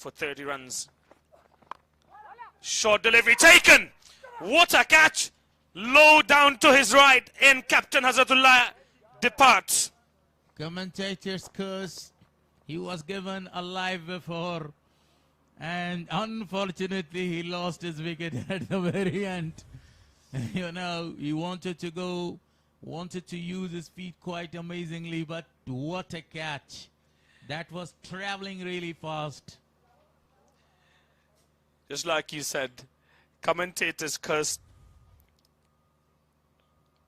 for 30 runs. Short delivery taken. What a catch. Low down to his right, and Captain Hazratullah departs. Commentator's curse. He was given a live before, and unfortunately he lost his wicket at the very end. You know, he wanted to use his feet quite amazingly, but what a catch. That was traveling really fast. Just like you said, commentators cursed.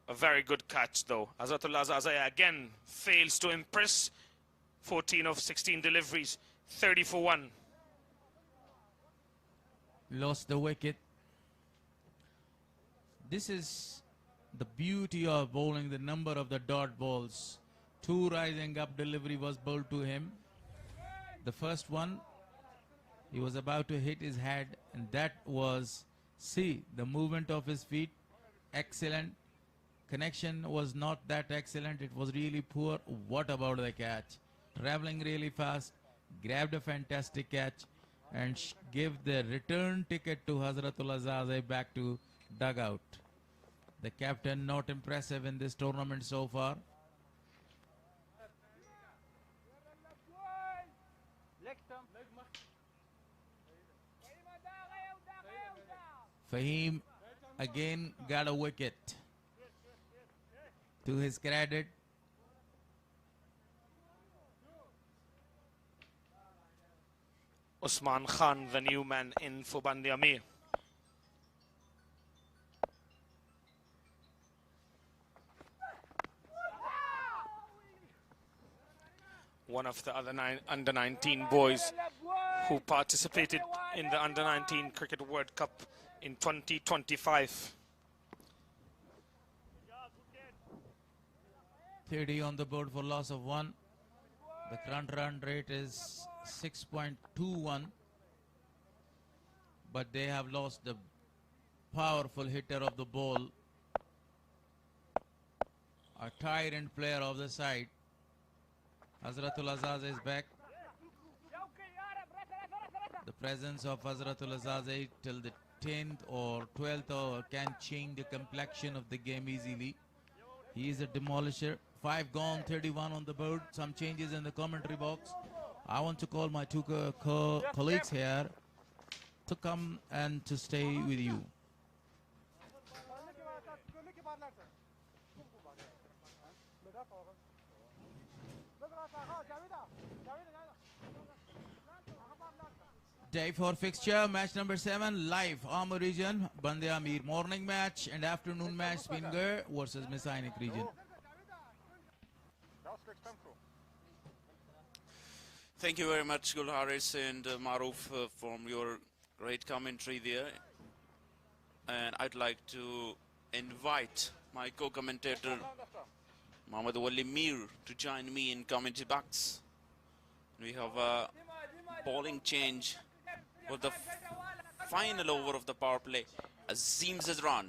A very good catch though. Hazratullah Azazai again fails to impress. 14 of 16 deliveries, 30 for 1. Lost the wicket. This is the beauty of bowling, the number of the dot balls. 2 rising up delivery was bowled to him. The first one, he was about to hit his head, and that was, see, the movement of his feet, excellent. Connection was not that excellent, it was really poor. What about the catch? Traveling really fast, grabbed a fantastic catch, and give the return ticket to Hazratullah Azazai back to dugout. The captain not impressive in this tournament so far. Fahim again got a wicket. To his credit, Usman Khan, the new man in for Band-e-Amir. One of the other under 19 boys who participated in the under 19 Cricket World Cup in 2025. 30 on the board for loss of 1. The current run rate is 6.21, but they have lost the powerful hitter of the ball, a tyrant player of the side. Hazratullah Azazai is back. The presence of Hazratullah Azazai till the 10th or 12th over can change the complexion of the game easily. He is a demolisher. 5 gone, 31 on the board. Some changes in the commentary box. I want to call my 2 colleagues here to come and to stay with you. Day 4 fixture, match number 7, live, Amur region, Band-e-Amir. Morning match and afternoon match, Spingar versus Messianic region. Thank you very much, Gul Haris and Maruf, from your great commentary there. And I'd like to invite my co-commentator, Mohammad Akram, to join me in commentary box. We have a bowling change for the final over of the power play. Azim Zadran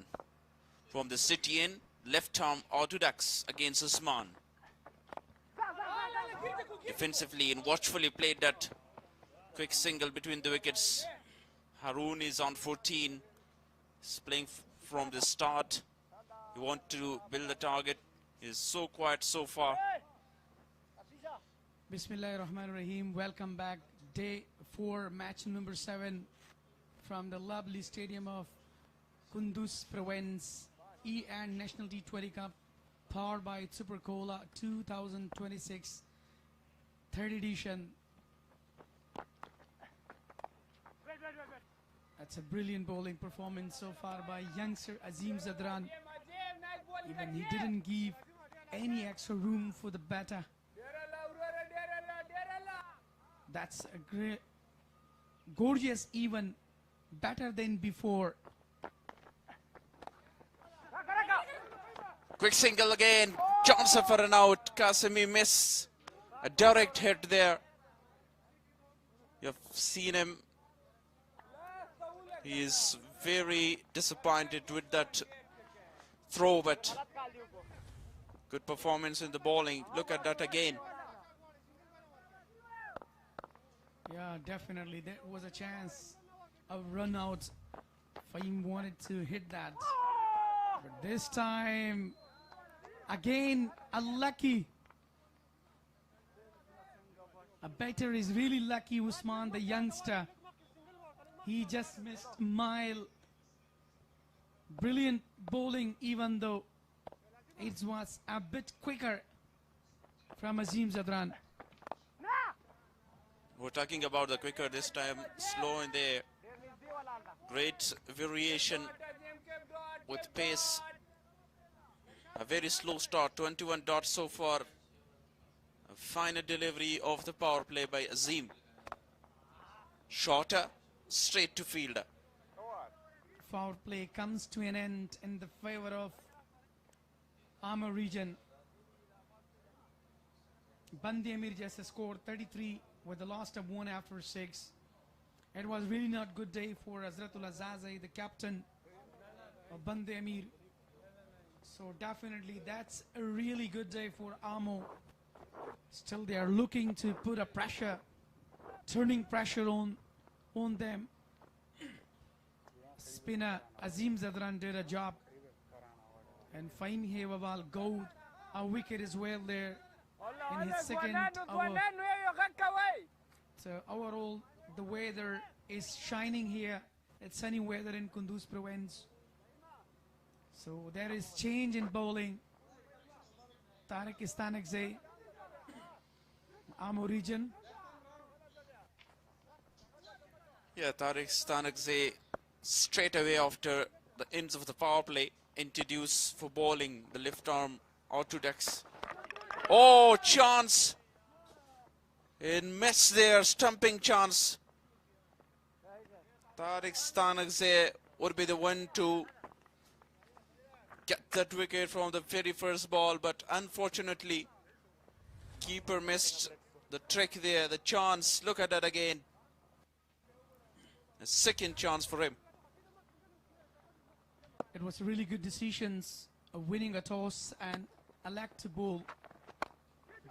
from the city in left arm orthodox against Usman. Defensively and watchfully played that quick single between the wickets. Harun is on 14. He's playing from the start. He wants to build the target. He's so quiet so far. Bismillahirrahmanirrahim. Welcome back. Day 4, match number 7 from the lovely stadium of Kunduz Province, E&, National T20 Cup, powered by Super Cola 2026 3rd edition. That's a brilliant bowling performance so far by youngster Azim Zadran. Even he didn't give any extra room for the batter. That's a great, gorgeous, even better than before. Quick single again. Johnson for an out. Kasimi miss. A direct hit there. You've seen him. He is very disappointed with that throw, but good performance in the bowling. Look at that again. Yeah, definitely. There was a chance of run out. Fahim wanted to hit that. But this time, again, unlucky. A batter is really lucky, Usman, the youngster. He just missed a mile. Brilliant bowling, even though it was a bit quicker from Azim Zadran. We're talking about the quicker this time, slow in there. Great variation with pace. A very slow start, 21 dots so far. A final delivery of the power play by Azim. Shorter, straight to fielder. Power play comes to an end in the favor of Amir region. Band-e-Amir just scored 33 with the loss of 1 after 6. It was really not good day for Hazratul Azazai, the captain of Band-e-Amir. So definitely that's a really good day for Amo. Still they are looking to put a pressure, turning pressure on them. Spinner Azim Zadran did a job. And Fahim Hewawal Goud, a wicket as well there in his second over. So overall, the weather is shining here. It's sunny weather in Kunduz province. So there is change in bowling. Tariq Istanakzai, Amo region. Yeah, Tariq Istanakzai straight away after the ends of the power play introduced for bowling the left arm orthodox. Oh, chance! In mess there, stumping chance. Tariq Istanakzai would be the one to get that wicket from the very first ball, but unfortunately, keeper missed the trick there, the chance. Look at that again. A second chance for him. It was really good decisions of winning a toss and elect to bowl.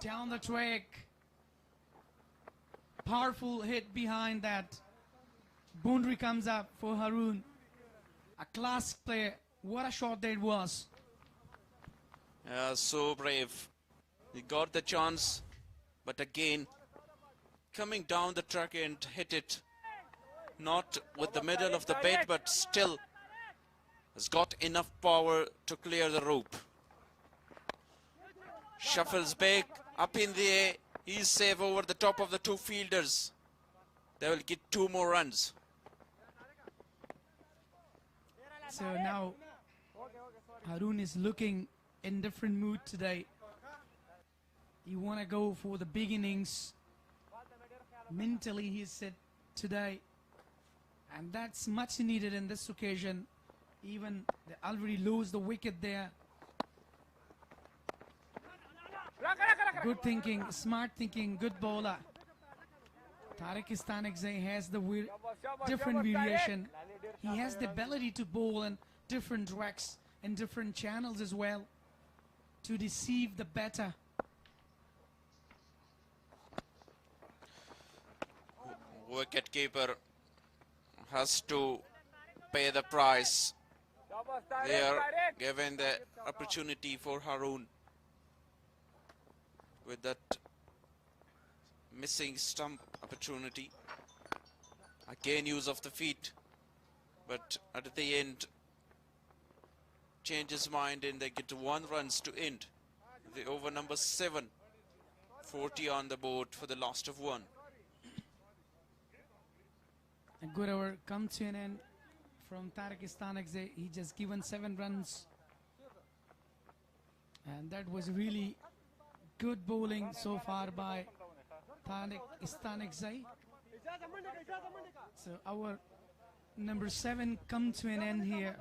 Down the track. Powerful hit behind that. Boundary comes up for Harun. A classic player. What a shot that was. So brave. He got the chance, but again, coming down the track and hit it. Not with the middle of the bat, but still has got enough power to clear the rope. Shuffles back, up in the air. He's safe over the top of the two fielders. They will get 2 more runs. So now Harun is looking in different mood today. You want to go for the big innings. Mentally he's set today. And that's much needed in this occasion. Even they already lose the wicket there. Good thinking, smart thinking, good bowler. Tariq Istanakzai has the different variation. He has the ability to bowl in different tracks and different channels as well to deceive the batter. Wicket keeper has to pay the price. They are given the opportunity for Harun with that missing stump opportunity. Again, use of the feet, but at the end, change his mind and they get 1 runs to end the over number 7. 40 on the board for the last of 1. A good over comes to an end from Tariq Istanakzai. He just given 7 runs. And that was really good bowling so far by Tariq Istanakzai. So our number 7 comes to an end here.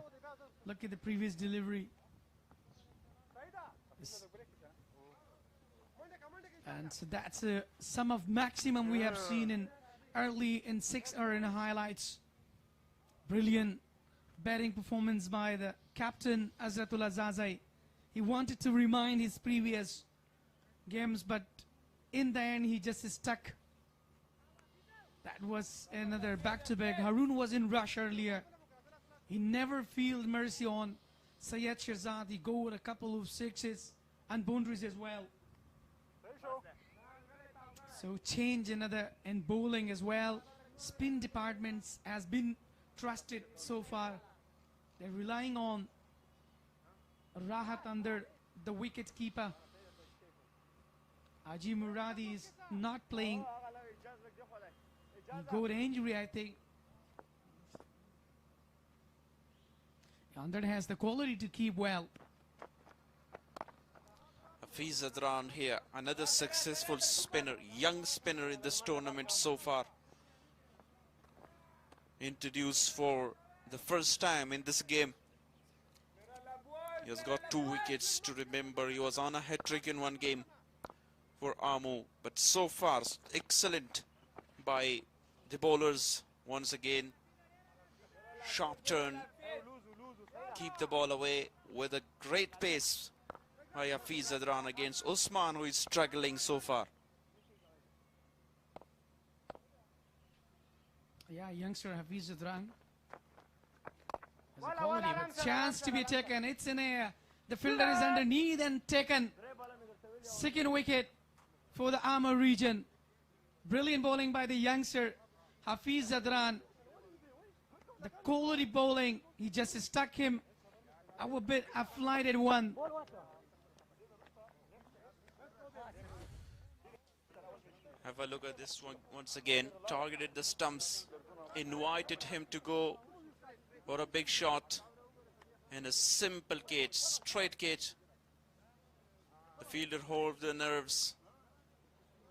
Look at the previous delivery. And so that's a sum of maximum we have seen in early in 6 or in highlights. Brilliant batting performance by the captain Hazratul Azazai. He wanted to remind his previous games, but in the end he just stuck That was another back-to-back. Harun was in rush earlier. He never felt mercy on Syed Shirzad. He go with a couple of sixes and boundaries as well. So change another in bowling as well. Spin departments has been trusted so far. They're relying on Rahat under the wicket keeper. Aji Muradi is not playing. He got injury, I think. And that has the quality to keep well. Hafiz Adran here, another successful spinner, young spinner in this tournament so far. Introduced for the first time in this game. He has got 2 wickets to remember. He was on a hat-trick in one game for Amu, but so far excellent by the bowlers once again. Sharp turn, keep the ball away with a great pace by Hafiz Adran against Usman, who is struggling so far. Yeah, youngster Hafiz Adran has a quality, but chance to be taken. It's in air. The fielder is underneath and taken. Second wicket for the Amir region. Brilliant bowling by the youngster Hafiz Adran. The quality bowling, he just stuck him a bit, a flighted one. Have a look at this one once again. Targeted the stumps, invited him to go for a big shot and a simple catch, straight catch. The fielder hold the nerves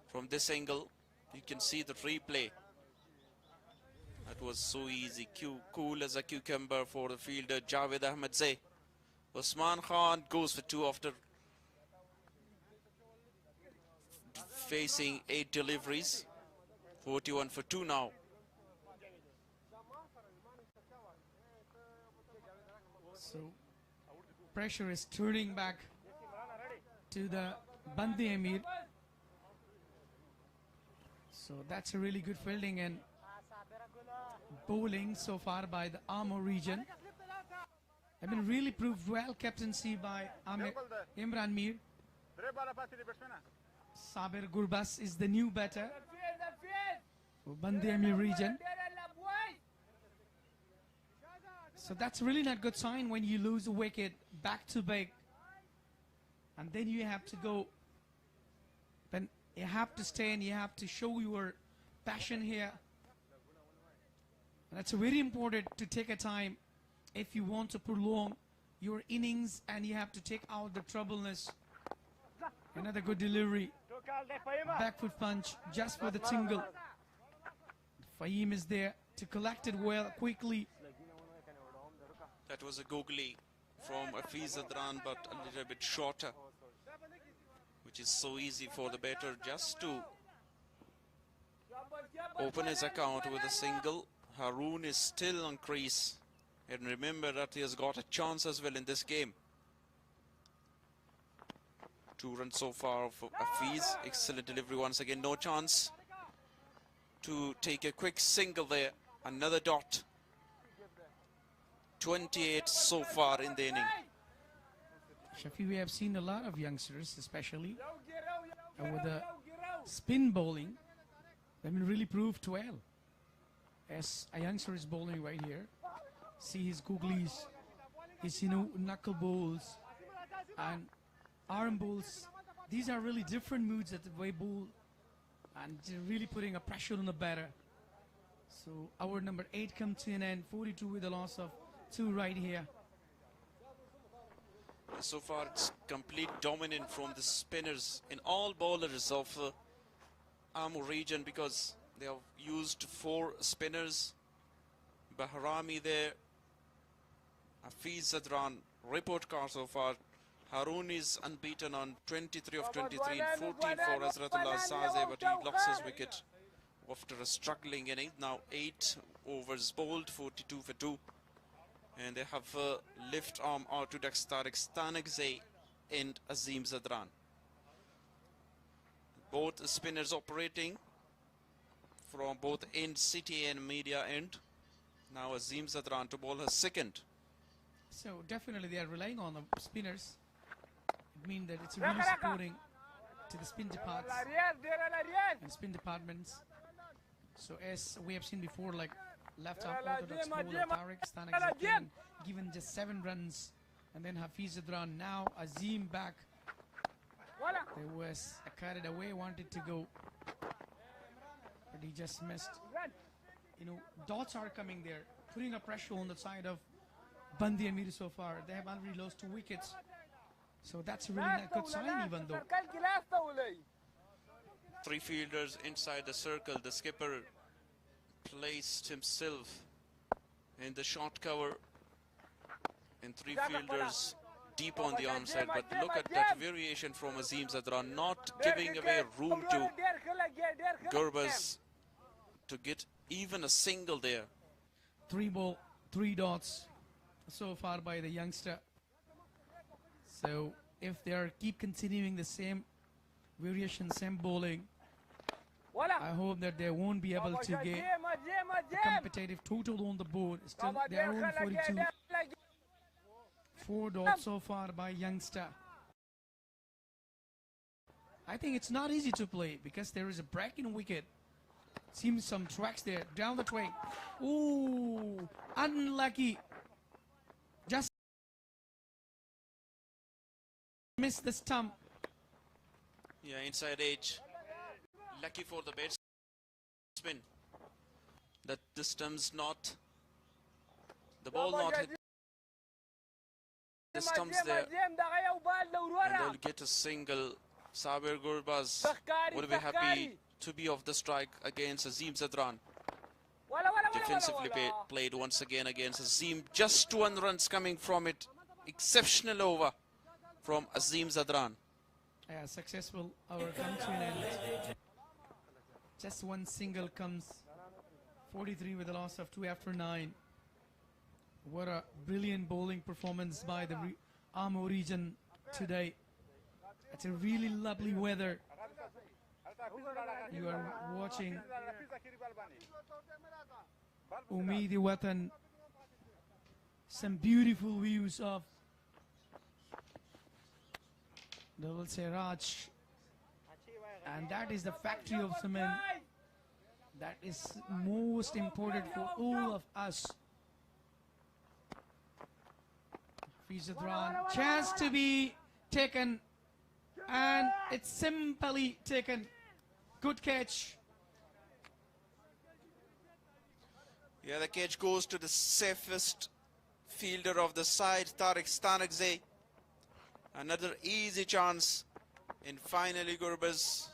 from this angle. You can see the replay. That was so easy, cool as a cucumber for the fielder Javed Ahmedzai. Usman Khan goes for 2 after facing 8 deliveries. 41 for 2 now. So pressure is turning back to the Band-e-Amir. So that's a really good fielding and bowling so far by the Amir region. Have been really proved well. Captaincy by Imran Mir. Sabir Gurbas is the new batter for Band-e-Amir region. So that's really not good sign when you lose a wicket back to back, and then you have to go. Then you have to stay and you have to show your passion here. And that's very important to take a time if you want to prolong your innings, and you have to take out the troubleness. Another good delivery. Back foot punch just for the single. Fahim is there to collect it well, quickly. That was a googly from Hafiz Adran, but a little bit shorter, which is so easy for the batter just to open his account with a single. Harun is still on crease, and remember that he has got a chance as well in this game. 2 runs so far for Hafiz. Excellent delivery once again. No chance to take a quick single there. Another dot. 28 so far in the inning. Shafi, we have seen a lot of youngsters, especially with the spin bowling. They've been really proved well. As a youngster is bowling right here, see his googlies, his knuckle bowls and arm bowls. These are really different moods at the way bowl, and really putting a pressure on the batter. So our number 8 comes to an end, 42 with a loss of 2 right here. So far it's complete dominant from the spinners in all bowlers of Amur region, because they have used 4 spinners. Bahrami there, Hafiz Adran, report card so far. Harun is unbeaten on 23 of 23 and 14 for Hazratullah Saze, but he lost his wicket after a struggling inning. Now 8 overs bowled, 42 for 2. And they have left arm orthodox Tariq Stanagzai and Azim Zadran. Both spinners operating from both end city and media end. Now Azim Zadran to bowl her second. So definitely they are relying on the spinners. It means that it's really supporting to the spin departments and spin departments. So as we have seen before, like left arm orthodox bowler Tariq Stanek given just 7 runs, and then Hafiz Zadran. Now Azim back. There was carried away, wanted to go, but he just missed. You know, dots are coming there, putting a pressure on the side of Band-e-Amir so far. They have already lost 2 wickets. So that's a really not good sign even though. 3 fielders inside the circle. The skipper placed himself in the short cover and 3 fielders deep on the onside. But look at that variation from Azim Zadran, not giving away room to Gurbaz to get even a single there. 3 ball, 3 dots so far by the youngster. So if they are keep continuing the same variation, same bowling, I hope that they won't be able to get a competitive total on the board. Still, they are only 42. 4 dots so far by youngster. I think it's not easy to play because there is a break in wicket. Seems some tracks there down the track. Ooh, unlucky. Just missed the stump. Yeah, inside edge. Lucky for the batsman that the stump's not, the ball not hit the stumps there, and they'll get a single. Sabir Gurbaz would be happy to be off the strike against Azim Zadran. Defensively played once again against Azim. Just 1 runs coming from it. Exceptional over from Azim Zadran. Yeah, successful over comes to an end. Just 1 single comes. 43 with a loss of 2 after 9. What a brilliant bowling performance by the Amur region today. It's a really lovely weather. You are watching Umeed Watan. Some beautiful views of Double Raj, and that is the factory of cement. That is most important for all of us. Fizadran, chance to be taken, and it's simply taken. Good catch. Yeah, the catch goes to the safest fielder of the side, Tariq Stanakzai. Another easy chance, and finally Gurbaz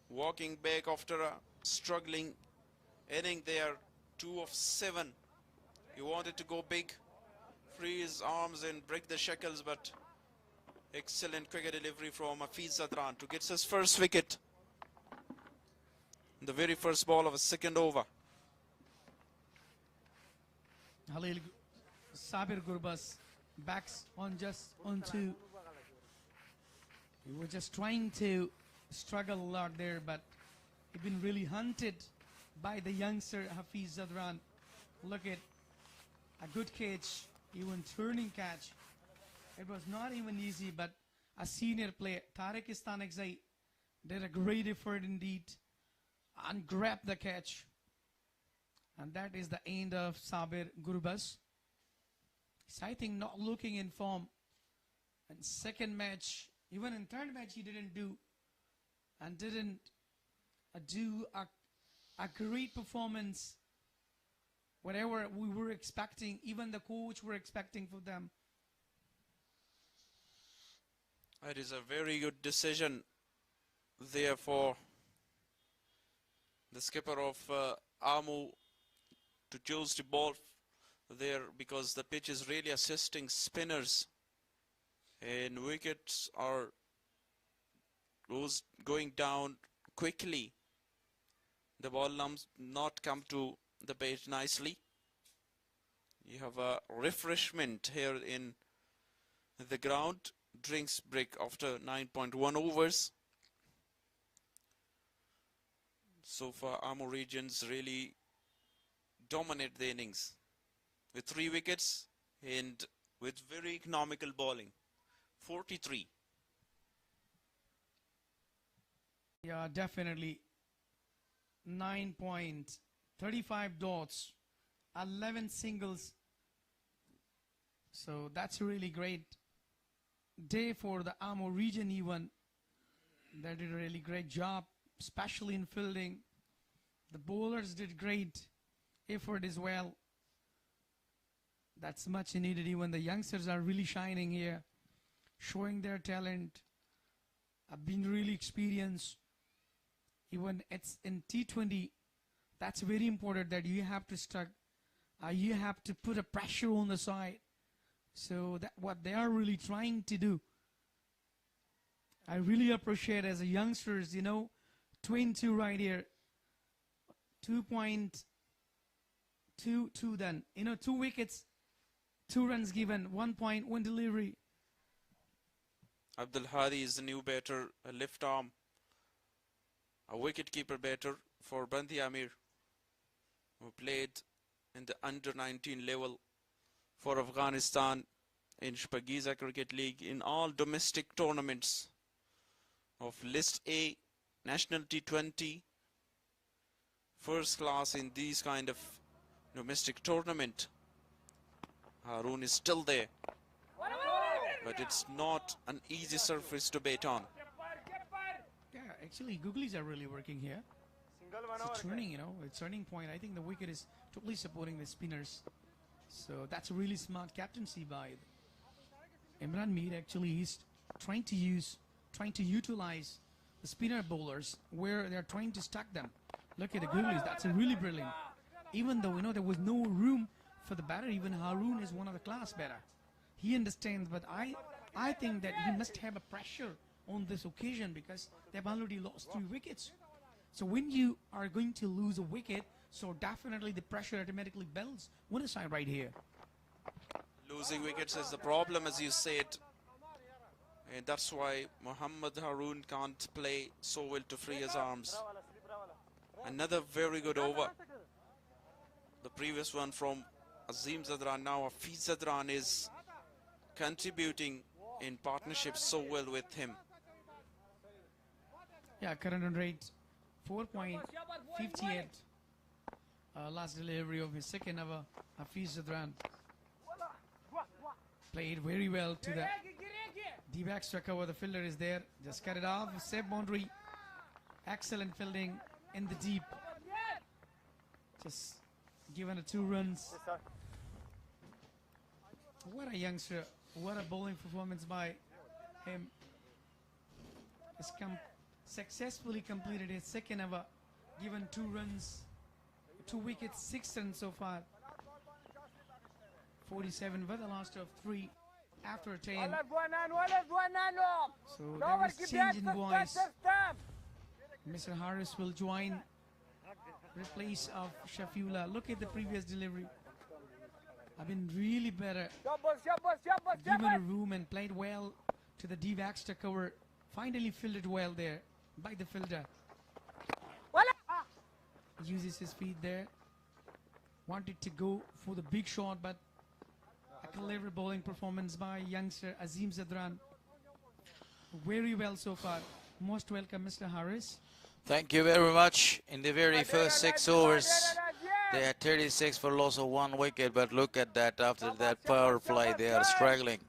walking back after a struggling inning there. 2 of 7. He wanted to go big, free his arms and break the shackles, but excellent cricket delivery from Hafiz Zadran to get his first wicket. The very first ball of a second over. Halil Sabir Gurbaz backs on just on 2. He was just trying to struggle a lot there, but he's been really hunted by the youngster Hafiz Zadran. Look at a good catch, even turning catch. It was not even easy, but a senior player, Tariq Stanakzai, did a great effort indeed and grabbed the catch. And that is the end of Sabir Gurbaz. He's, I think, not looking in form. And second match, even in third match, he didn't do a great performance. Whatever we were expecting, even the coach were expecting for them. It is a very good decision there for the skipper of Amu to choose the ball there, because the pitch is really assisting spinners and wickets are going down quickly. The ball not come to the base nicely. You have a refreshment here in the ground. Drinks break after 9.1 overs. So far, Amur regions really dominate the innings with 3 wickets and with very economical bowling. 43. Yeah, definitely. 9.35 dots, 11 singles. So that's a really great day for the Amur region even. They did a really great job, especially in fielding. The bowlers did great effort as well. That's much needed. Even the youngsters are really shining here, showing their talent. I've been really experienced. Even it's in T20, that's very important that you have to stuck. You have to put a pressure on the side. So that what they are really trying to do. I really appreciate as a youngsters, 22 right here. 2.22 then. 2 wickets, 2 runs given, 1 point, 1 delivery. Abdul Hadi is the new batter, a left arm, a wicket-keeper batter for Band-e-Amir, who played in the under-19 level for Afghanistan in Shpagiza Cricket League in all domestic tournaments of List A, National T20, first class in these kind of domestic tournament. Harun is still there, but it's not an easy surface to bat on. Yeah, actually, googlies are really working here. It's a turning, it's turning point. I think the wicket is totally supporting the spinners. So that's a really smart captaincy by Imran Mir. Actually, he's trying to utilize the spinner bowlers where they're trying to stack them. Look at the googlies. That's a really brilliant. Even though there was no room for the batter, even Harun is one of the class batter. He understands, but I think that he must have a pressure on this occasion because they've already lost 3 wickets. So when you are going to lose a wicket, so definitely the pressure automatically builds on the side right here. Losing wickets is the problem, as you said, and that's why Mohammad Harun can't play so well to free his arms. Another very good over. The previous one from Azim Zadran. Now Hafiz Zadran is contributing in partnership so well with him. Yeah, current run rate 4.58. Last delivery of his second over, Hafiz Zadran. Played very well to the deep extra cover. The fielder is there. Just cut it off. Safe boundary. Excellent fielding in the deep. Just given 2 runs. What a youngster. What a bowling performance by him. Has successfully completed his second over. Given 2 runs. 2 wickets, 6 runs so far. 47 with a loss of 3 after 10. So there is change in voice. Mr. Harris will join, replace of Shafiullah. Look at the previous delivery. I've been really better. Given a room and played well to the deep extra cover. Finally fielded well there by the fielder. Uses his feet there. Wanted to go for the big shot, but a clever bowling performance by youngster Azim Zadran. Very well so far. Most welcome, Mr. Harris. Thank you very much. In the very first 6 overs, they had 36 for loss of 1 wicket, but look at that. After that power play, they are struggling,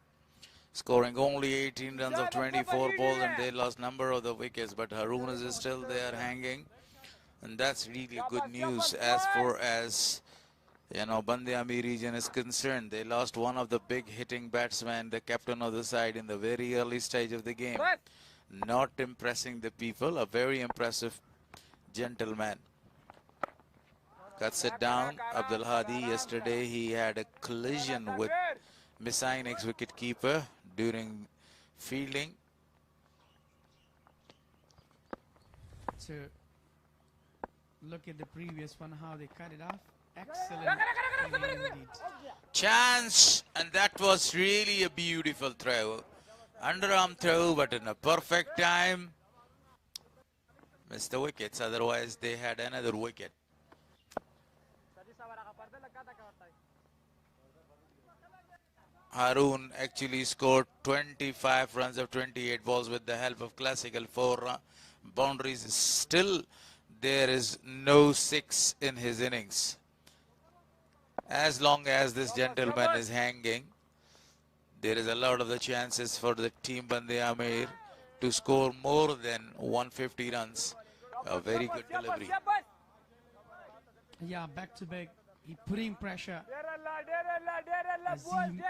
scoring only 18 runs of 24 balls, and they lost number of the wickets. But Harun is still there hanging, and that's really good news as far as Band-e-Amir region is concerned. They lost one of the big hitting batsmen, the captain of the side, in the very early stage of the game. Not impressing the people. A very impressive gentleman. Cuts it down. Abdul Hadi, yesterday he had a collision with Messianics wicket-keeper during fielding. So look at the previous one, how they cut it off. Excellent fielding indeed. Chance, and that was really a beautiful throw. Underarm throw, but in a perfect time. missed the wickets. Otherwise, they had another wicket. Harun actually scored 25 runs of 28 balls with the help of classical 4 boundaries. Still, there is no 6 in his innings. As long as this gentleman is hanging, there is a lot of the chances for the team Band-e-Amir to score more than 150 runs. A very good delivery. Yeah, back to back. He putting pressure. Azim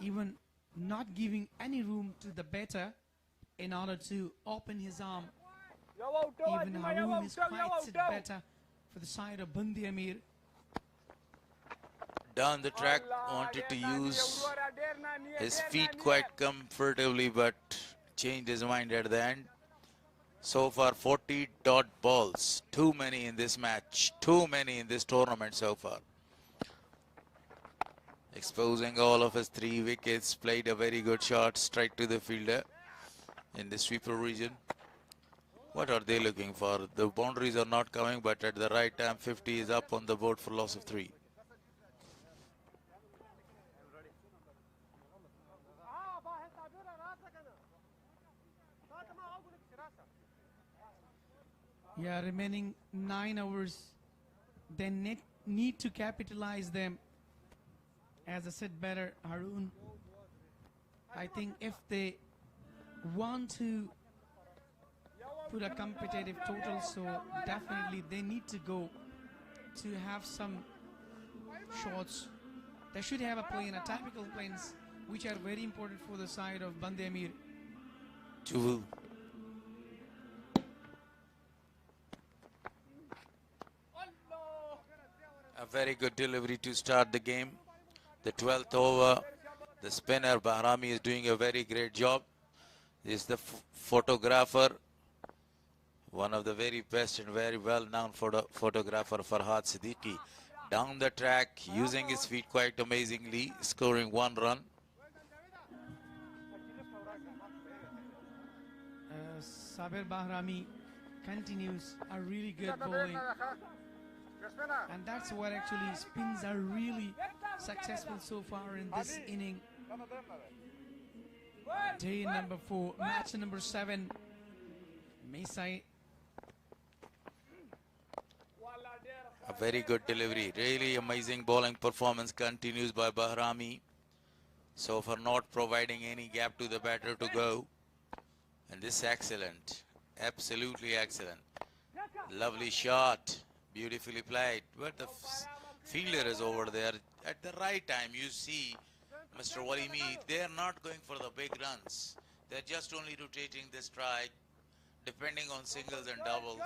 even not giving any room to the batter in order to open his arm. Even Harun is quite sit better for the side of Band-e-Amir. Down the track, wanted to use his feet quite comfortably, but changed his mind at the end. So far, 40 dot balls. Too many in this match. Too many in this tournament so far. Exposing all of his 3 wickets. Played a very good shot straight to the fielder in the sweeper region. What are they looking for? The boundaries are not coming, but at the right time, 50 is up on the board for loss of 3. Yeah, remaining 9 hours. They need to capitalize them. As I said better, Harun, I think if they want to put a competitive total, so definitely they need to go to have some shots. They should have a plane, a tactical planes, which are very important for the side of Band-e-Amir. A very good delivery to start the game. The 12th over, the spinner Bahrami is doing a very great job. This is the photographer, one of the very best and very well-known photographer, Farhad Siddiqui. Down the track, using his feet quite amazingly, scoring 1 run. Sabir Bahrami continues a really good bowling. And that's what actually spins are really successful so far in this inning. Day number 4, match number 7. Mesai. A very good delivery. Really amazing bowling performance continues by Bahrami. So far not providing any gap to the batter to go. And this is excellent. Absolutely excellent. Lovely shot. Beautifully played. But the fielder is over there. At the right time, you see Mr. Walimi, they are not going for the big runs. They're just only rotating the strike, depending on singles and doubles.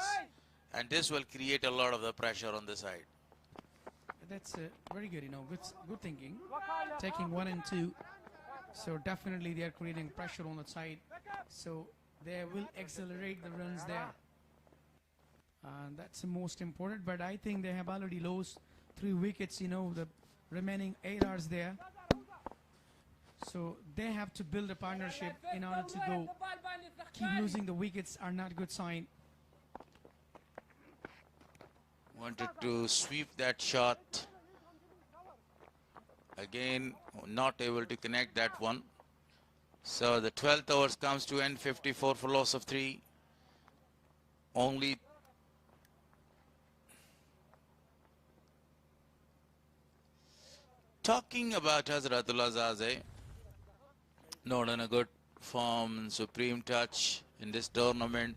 And this will create a lot of the pressure on the side. That's very good, good thinking. Taking 1 and 2. So definitely they are creating pressure on the side. So they will accelerate the runs there. And that's the most important. But I think they have already lost 3 wickets, the remaining 8 hours there. So they have to build a partnership in order to go. Keep losing the wickets are not a good sign. Wanted to sweep that shot. Again, not able to connect that one. So the 12th overs comes to end, 54 for loss of 3. Only talking about Hazratullah Zaze, not in a good form, supreme touch in this tournament.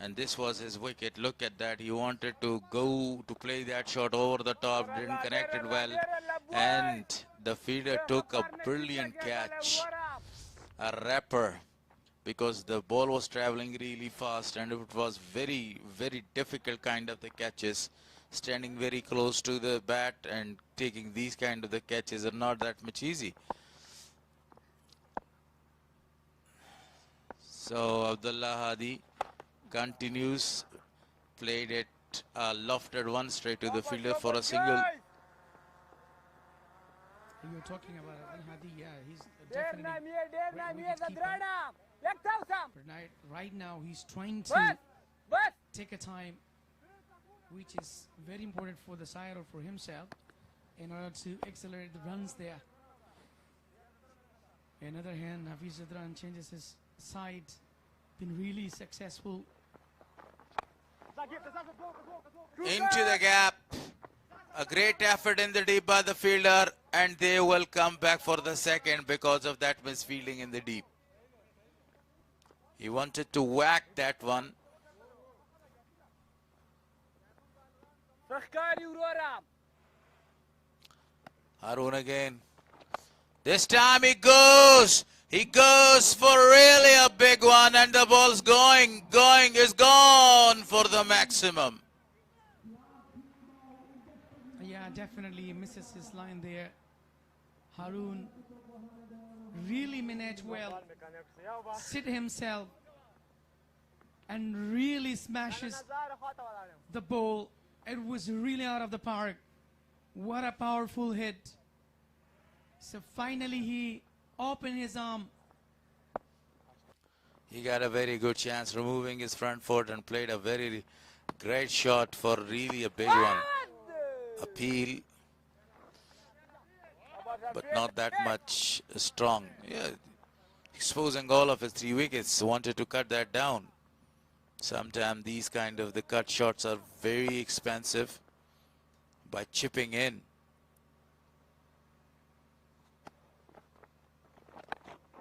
And this was his wicket. Look at that. He wanted to go to play that shot over the top. Didn't connect it well. And the fielder took a brilliant catch. A rapper. Because the ball was traveling really fast. And it was very, very difficult kind of the catches. Standing very close to the bat and taking these kind of the catches are not that much easy. So Abdullah Hadi continues, played it lofted one straight to the fielder for a single. You were talking about Hadi, yeah, he's definitely great wicket keeper. But right now he's trying to take a time, which is very important for the side or for himself, in order to accelerate the runs there. On the other hand, Hafiz Adran changes his side, been really successful. Into the gap. A great effort in the deep by the fielder, and they will come back for the second because of that misfielding in the deep. He wanted to whack that one. Harun again. This time he goes. He goes for really a big one, and the ball's going, is gone for the maximum. Yeah, definitely misses his line there. Harun really managed well, sit himself, and really smashes the ball. It was really out of the park. What a powerful hit. So finally he opened his arm. He got a very good chance removing his front foot and played a very great shot for really a big one. Appeal, but not that much strong. Yeah, exposing all of his 3 wickets, wanted to cut that down. Sometimes these kind of the cut shots are very expensive by chipping in.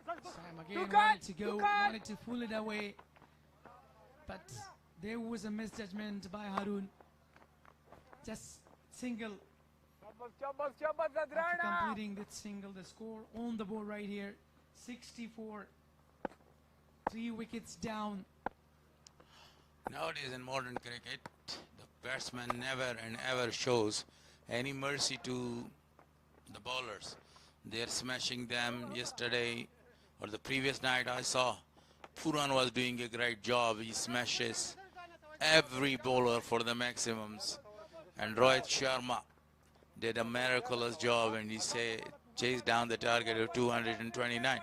Sam again wanted to go, wanted to pull it away, but there was a misjudgment by Harun. Just single. After completing that single, the score on the board right here, 64. 3 wickets down. Nowadays in modern cricket, the batsman never and ever shows any mercy to the bowlers. They're smashing them. Yesterday or the previous night I saw Puran was doing a great job. He smashes every bowler for the maximums. And Rohit Sharma did a miraculous job, and he chased down the target of 229.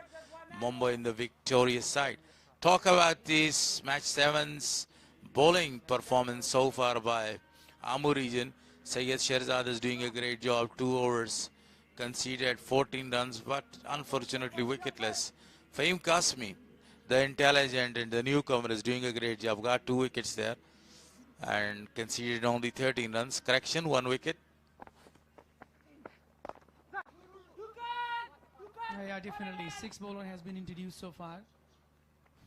Mumbai in the victorious side. Talk about this match 7's bowling performance so far by Amur region. Syed Sherzad is doing a great job. 2 overs, conceded 14 runs, but unfortunately wicketless. Fahim Kasmi, the intelligent and the newcomer, is doing a great job. Got 2 wickets there and conceded only 13 runs. Correction, 1 wicket. Yeah, definitely. 6 bowler has been introduced so far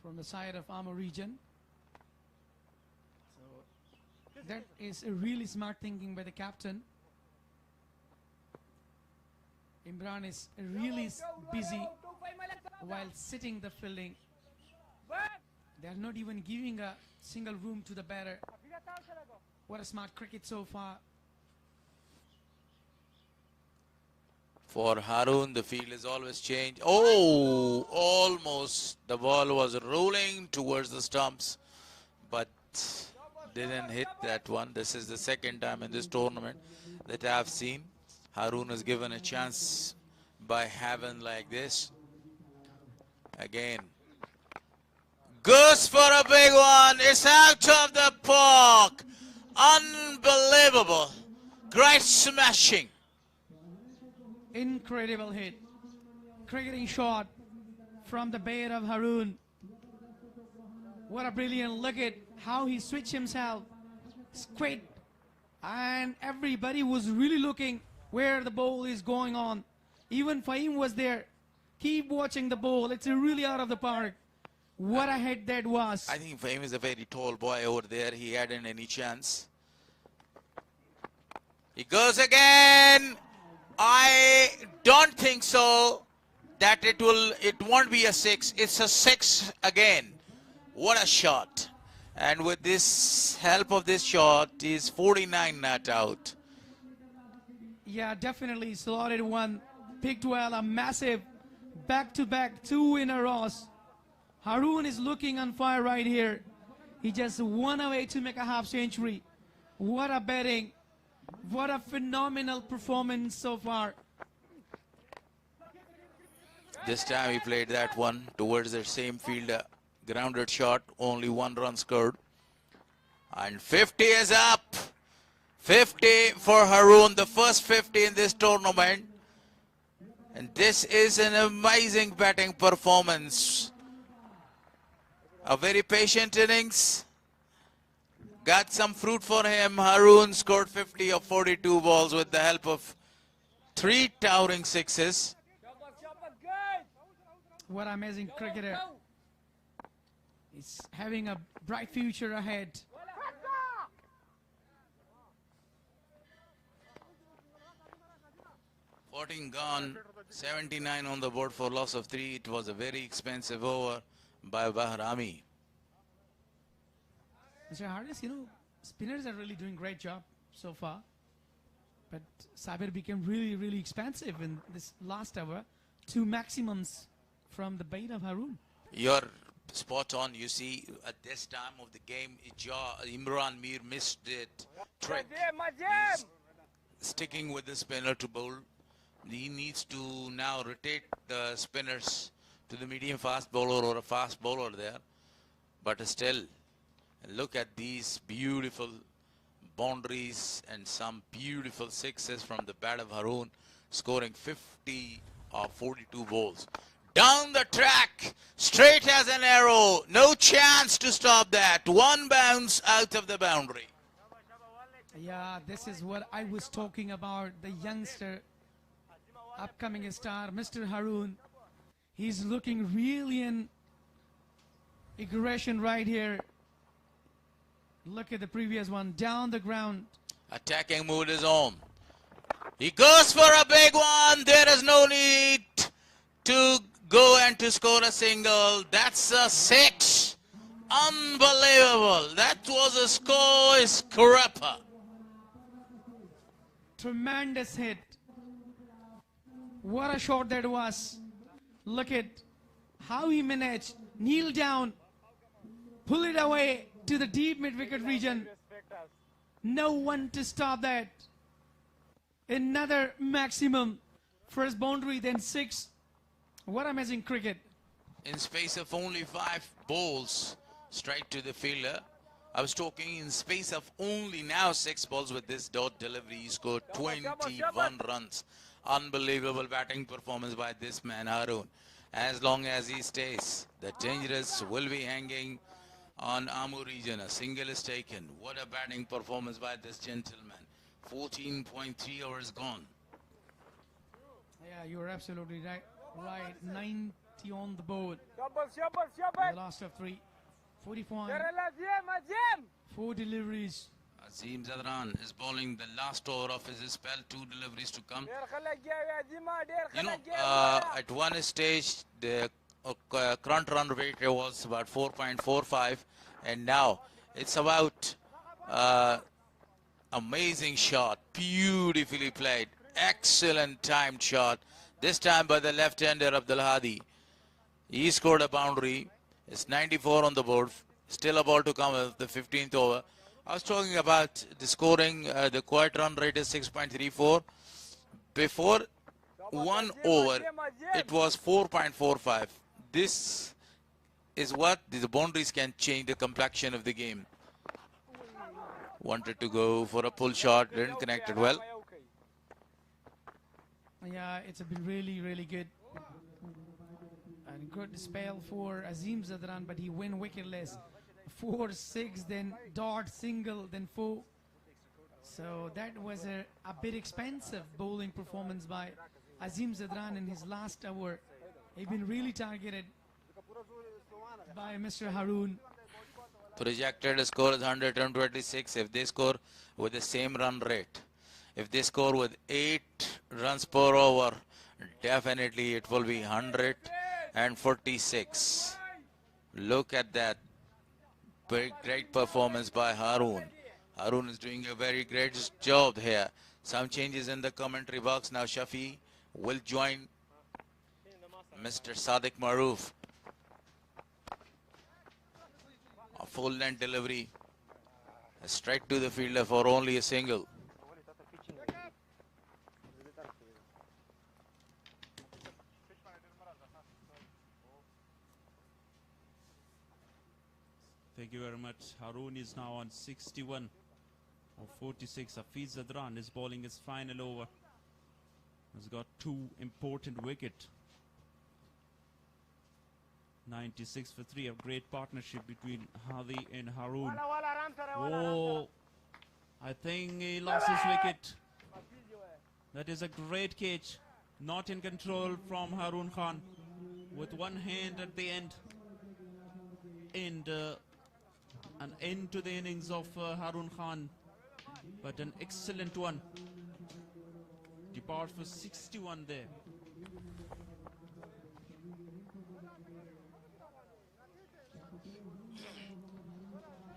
from the side of Amur region. So that is a really smart thinking by the captain. Imran is really busy while sitting the fielding. They are not even giving a single room to the batter. What a smart cricket so far. For Harun, the field is always changed. Oh, almost. The ball was rolling towards the stumps, but didn't hit that one. This is the second time in this tournament that I've seen Harun is given a chance by heaven like this. Again. Goes for a big one. It's out of the park. Unbelievable. Great smashing. Incredible hit. Cricketing shot from the bat of Harun. What a brilliant look at how he switched himself. Squid. And everybody was really looking where the ball is going on. Even Fahim was there. Keep watching the ball. It's really out of the park. What a hit that was. I think Fahim is a very tall boy over there. He hadn't any chance. He goes again. I don't think so that it won't be a 6. It's a 6 again. What a shot. And with this help of this shot, he's 49 not out. Yeah, definitely slotted one. Picked well, a massive back-to-back 2 in a row. Harun is looking on fire right here. He just 1 away to make a half century. What a batting. What a phenomenal performance so far. This time he played that one towards the same field, grounded shot, only 1 run scored. And 50 is up. 50 for Harun, the first 50 in this tournament. And this is an amazing batting performance. A very patient innings. Got some fruit for him. Harun scored 50 of 42 balls with the help of 3 towering sixes. What an amazing cricketer. He's having a bright future ahead. Fourteen gone, 79 on the board for loss of 3. It was a very expensive over by Band-e-Amir. Mr. Harris, you know, spinners are really doing great job so far. But Sabir became really, really expensive in this last over. 2 maximums from the bait of Harun. You're spot on. You see, at this time of the game, Imran Mir missed it. Trick. He's sticking with the spinner to bowl. He needs to now rotate the spinners to the medium fast bowler or a fast bowler there. But still, look at these beautiful boundaries and some beautiful sixes from the bat of Harun, scoring 50 of 42 balls. Down the track, straight as an arrow. No chance to stop that. 1 bounce out of the boundary. Yeah, this is what I was talking about. The youngster, upcoming star, Mr. Harun. He's looking really in aggression right here. Look at the previous one, down the ground. Attacking mood is on. He goes for a big one. There is no need to go and to score a single. That's a 6. Unbelievable. That was a score scrapper. Tremendous hit. What a shot that was. Look at how he managed. Kneel down. Pull it away to the deep mid-wicket region. No one to stop that. Another maximum. First boundary, then 6. What amazing cricket. In space of only 5 balls, straight to the fielder. I was talking in space of only now 6 balls with this dot delivery. He scored 21 runs. Unbelievable batting performance by this man, Harun. As long as he stays, the dangerous will be hanging on Amur region. A single is taken. What a batting performance by this gentleman. 14.3 hours gone. Yeah, you're absolutely right. Right, 90 on the board. The last of 3. 45. 4 deliveries. Azim Zadran is bowling the last over of his spell. 2 deliveries to come. You know, at one stage, the current run rate was about 4.45, and now it's about amazing shot, beautifully played, excellent timed shot. This time by the left-hander Abdul Hadi. He scored a boundary. It's 94 on the board. Still a ball to come with the 15th over. I was talking about the scoring. The quiet run rate is 6.34. Before 1 over, it was 4.45. This is what the boundaries can change the complexion of the game. Wanted to go for a pull shot, didn't connect it well. Yeah, it's been really, really good. And good spell for Azim Zadran, but he went wicketless. 4, 6, then dot, single, then 4. So that was a bit expensive bowling performance by Azim Zadran in his last over. He's been really targeted by Mr. Harun. Projected score is 126. If they score with the same run rate, if they score with 8 runs per over, definitely it will be 146. Look at that. Very great performance by Harun. Harun is doing a very great job here. Some changes in the commentary box. Now Shafi will join Mr. Sadiq Maroof. A full length delivery. Straight to the fielder for only a single. Thank you very much. Harun is now on 61 of 46. Hafiz Zadran is bowling his final over. Has got 2 important wickets. 96 for 3. A great partnership between Hadi and Harun. Oh, I think he lost his wicket. That is a great catch. Not in control from Harun Khan. With one hand at the end. And an end to the innings of Harun Khan. But an excellent one. Depart for 61 there.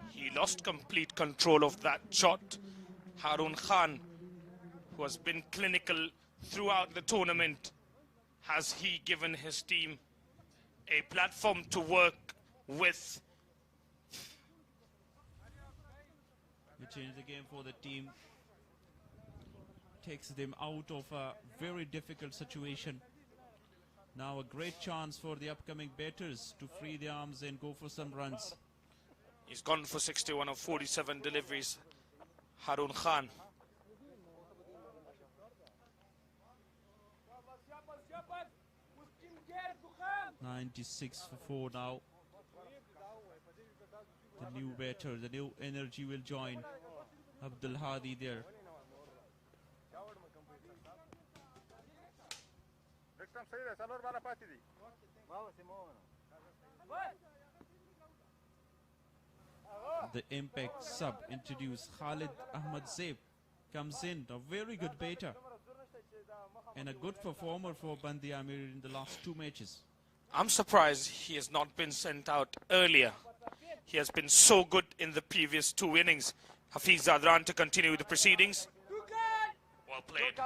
He lost complete control of that shot. Harun Khan, who has been clinical throughout the tournament, has he given his team a platform to work with? He changed the game for the team. Takes them out of a very difficult situation. Now a great chance for the upcoming batters to free their arms and go for some runs. He's gone for 61 of 47 deliveries, Harun Khan. .96 for 4 now. The new batter, the new energy will join. Abdul Hadi there. The impact sub introduced Khalid Ahmad Zaib comes in, a very good batter and a good performer for Band-e-Amir in the last 2 matches. I'm surprised he has not been sent out earlier. He has been so good in the previous 2 innings. Hafiz Zadran to continue the proceedings. Well played.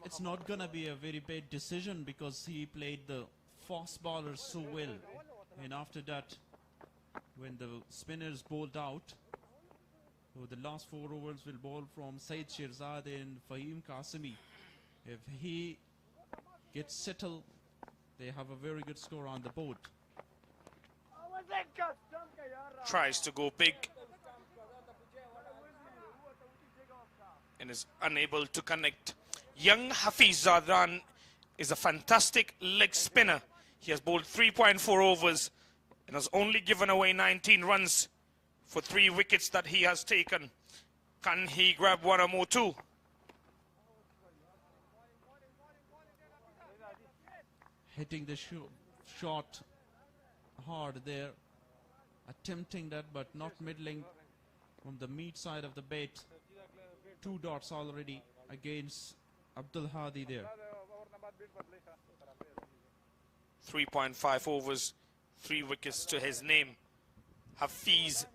It's not gonna be a very bad decision because he played the fast bowlers so well. And after that, when the spinners bowled out, so the last 4 overs will bowl from Saeed Shirzad and Fahim Qasimi. If he gets settled, they have a very good score on the board. Tries to go big and is unable to connect. Young Hafiz Zadran is a fantastic leg spinner. He has bowled 3.4 overs and has only given away 19 runs for 3 wickets that he has taken. Can he grab 1 or more too? Hitting the shot hard there. Attempting that but not middling from the meat side of the bat. 2 dots already against Abdul Hadi there. 3.5 overs, 3 wickets to his name. Hafiz,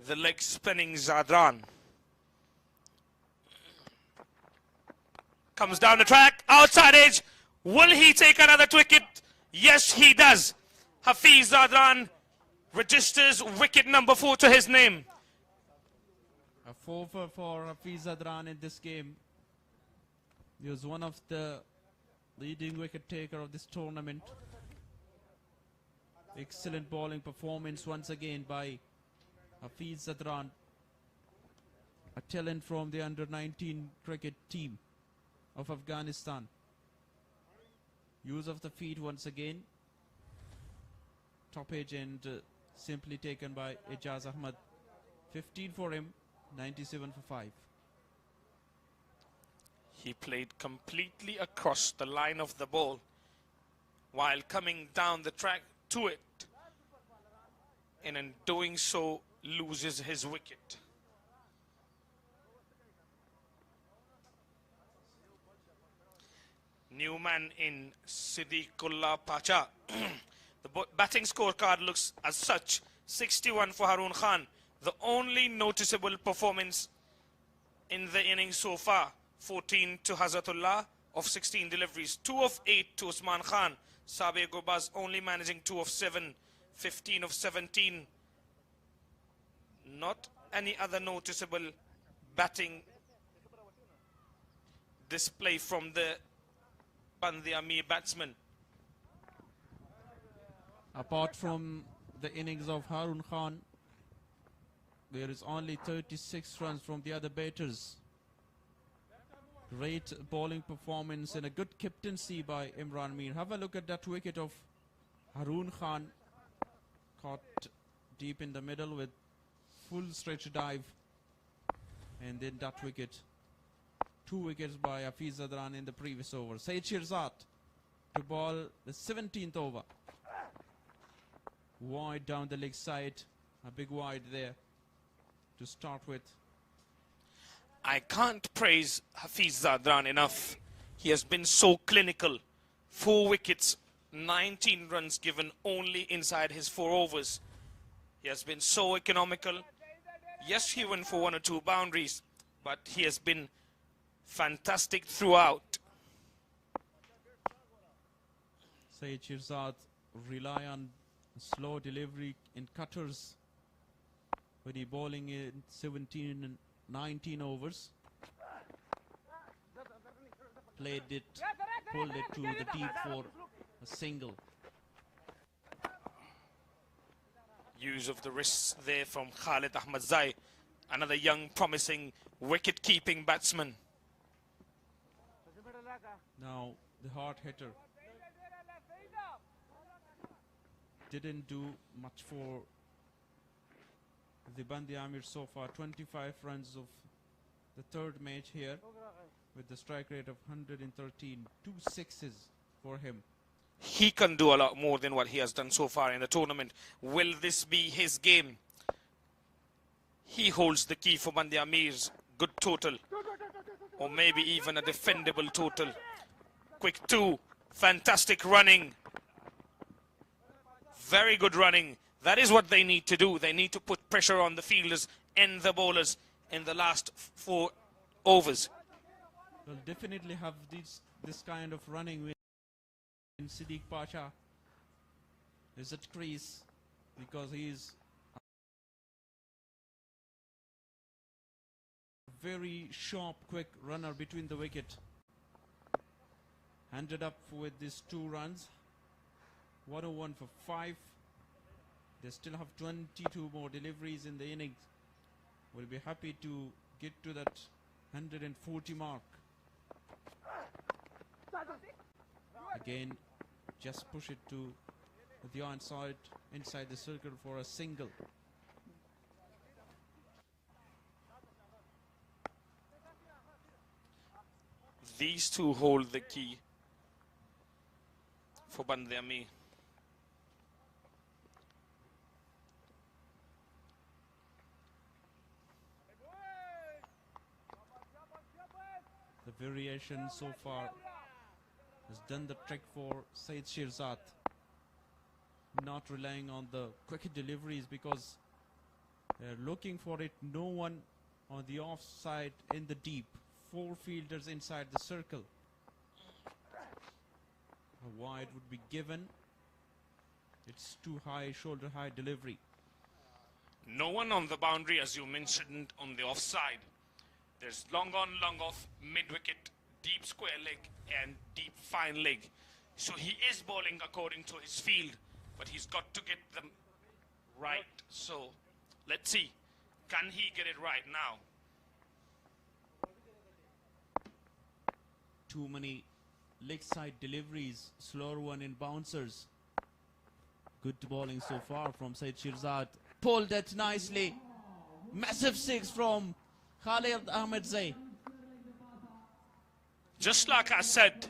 the leg spinning Zadran. Comes down the track, outside edge. Will he take another wicket? Yes, he does. Hafiz Zadran registers wicket number 4 to his name. A 4 for Hafiz Zadran in this game. He was one of the leading wicket taker of this tournament. Excellent bowling performance once again by Hafiz Zadran, a talent from the under-19 cricket team of Afghanistan. Use of the feet once again. Top edge and simply taken by Ijaz Ahmad. 15 for him, 97 for 5. He played completely across the line of the ball while coming down the track to it, and in doing so loses his wicket. New man in Siddiqullah Pacha. The batting scorecard looks as such: 61 for Harun Khan, the only noticeable performance in the innings so far. 14 to Hazratullah of 16 deliveries, 2 of 8 to Usman Khan. Sabir Gurbaz only managing 2 of 7, 15 of 17. Not any other noticeable batting display from the Band-e-Amir batsman. Apart from the innings of Harun Khan, there is only 36 runs from the other batters. Great bowling performance and a good captaincy by Imran Mir. Have a look at that wicket of Harun Khan, caught deep in the middle with full stretch dive, and then that wicket. 2 wickets by Hafiz Zadran in the previous over. Saeed Shirzad to bowl the 17th over. Wide down the leg side, a big wide there to start with. I can't praise Hafiz Zadran enough. He has been so clinical. 4 wickets, 19 runs given only inside his 4 overs. He has been so economical. Yes, he went for 1 or 2 boundaries, but he has been fantastic throughout. Saeed Shirzad rely on slow delivery in cutters, but he bowling in 17 and 19 overs. Played it, pulled it to the deep for a single. Use of the wrists there from Khalid Ahmadzai, another young promising wicket-keeping batsman. Now the hard hitter didn't do much for the Band-e-Amir so far. 25 runs of the 3rd match here with the strike rate of 113. 2 sixes for him. He can do a lot more than what he has done so far in the tournament. Will this be his game? He holds the key for Band-e-Amir's good total, or maybe even a defendable total. Quick 2, fantastic running. Very good running. That is what they need to do. They need to put pressure on the fielders and the bowlers in the last 4 overs. Will definitely have this kind of running when Siddiq Pasha is at crease, because he is a very sharp, quick runner between the wicket. Handed up with these 2 runs. 101 for 5. They still have 22 more deliveries in the innings. Will be happy to get to that 140 mark. Again, just push it to the onside, inside the circle for a single. These 2 hold the key for Band-e-Amir. The variation so far has done the trick for Saeed Shirzad. Not relying on the quick deliveries, because they're looking for it. No one on the offside in the deep. 4 fielders inside the circle. A wide would be given. It's too high, shoulder high delivery. No one on the boundary, as you mentioned, on the offside. There's long on, long off, mid-wicket, deep square leg, and deep fine leg. So he is bowling according to his field, but he's got to get them right. So let's see, can he get it right now? Too many leg side deliveries, slower one in bouncers. Good bowling so far from Saeed Shirzad. Pulled that nicely. Massive 6 from Khalid Ahmadzai. Just like I said,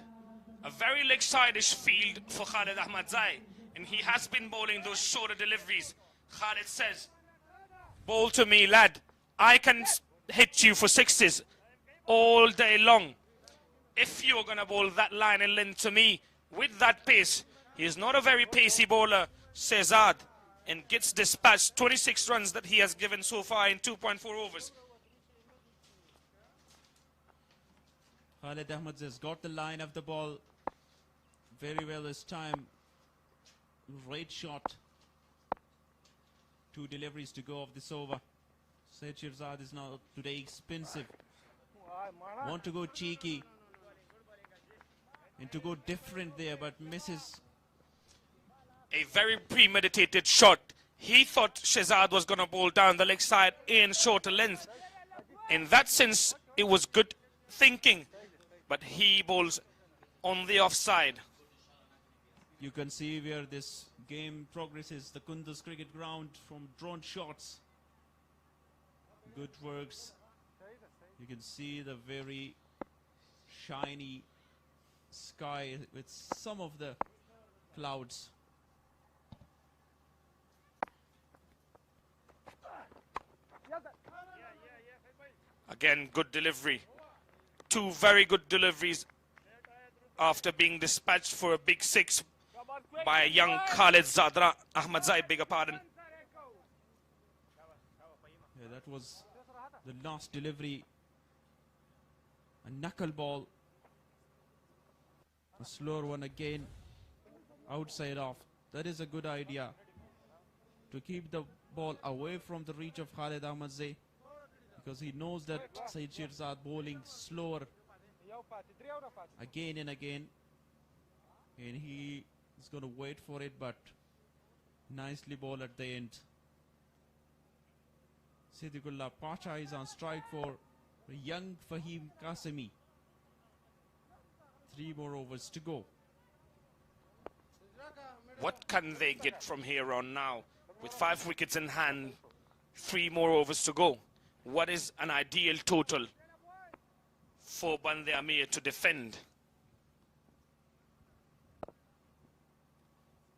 a very leg side-ish field for Khalid Ahmadzai, and he has been bowling those shorter deliveries. Khalid says, bowl to me, lad. I can hit you for 6s all day long. If you're going to bowl that line and length to me with that pace, he is not a very pacey bowler, Shehzad, and gets dispatched. 26 runs that he has given so far in 2.4 overs. Khalid Ahmadzai has got the line of the ball very well this time. Great shot. 2 deliveries to go of this over. Saeed Shirzad is now today expensive. Want to go cheeky and to go different there, but misses. A very premeditated shot. He thought Shehzad was going to bowl down the leg side in shorter length. In that sense, it was good thinking, but he bowls on the offside. You can see where this game progresses, the Kunduz cricket ground from drone shots. Good works. You can see the very shiny sky with some of the clouds. Again, good delivery. Two very good deliveries after being dispatched for a big six by a young Khalid Zadra. Ahmad Zaid, beg your pardon. Yeah, that was the last delivery. A knuckle ball. A slower one again. Outside off. That is a good idea. To keep the ball away from the reach of Khalid Ahmad Zaid. Because he knows that Saeed Shirzad bowling slower again and again. And he is going to wait for it, but nicely bowled at the end. Siddiqullah Pacha is on strike for young Fahim Qasimi. 3 more overs to go. What can they get from here on now? With 5 wickets in hand, 3 more overs to go. What is an ideal total for Band-e-Amir to defend?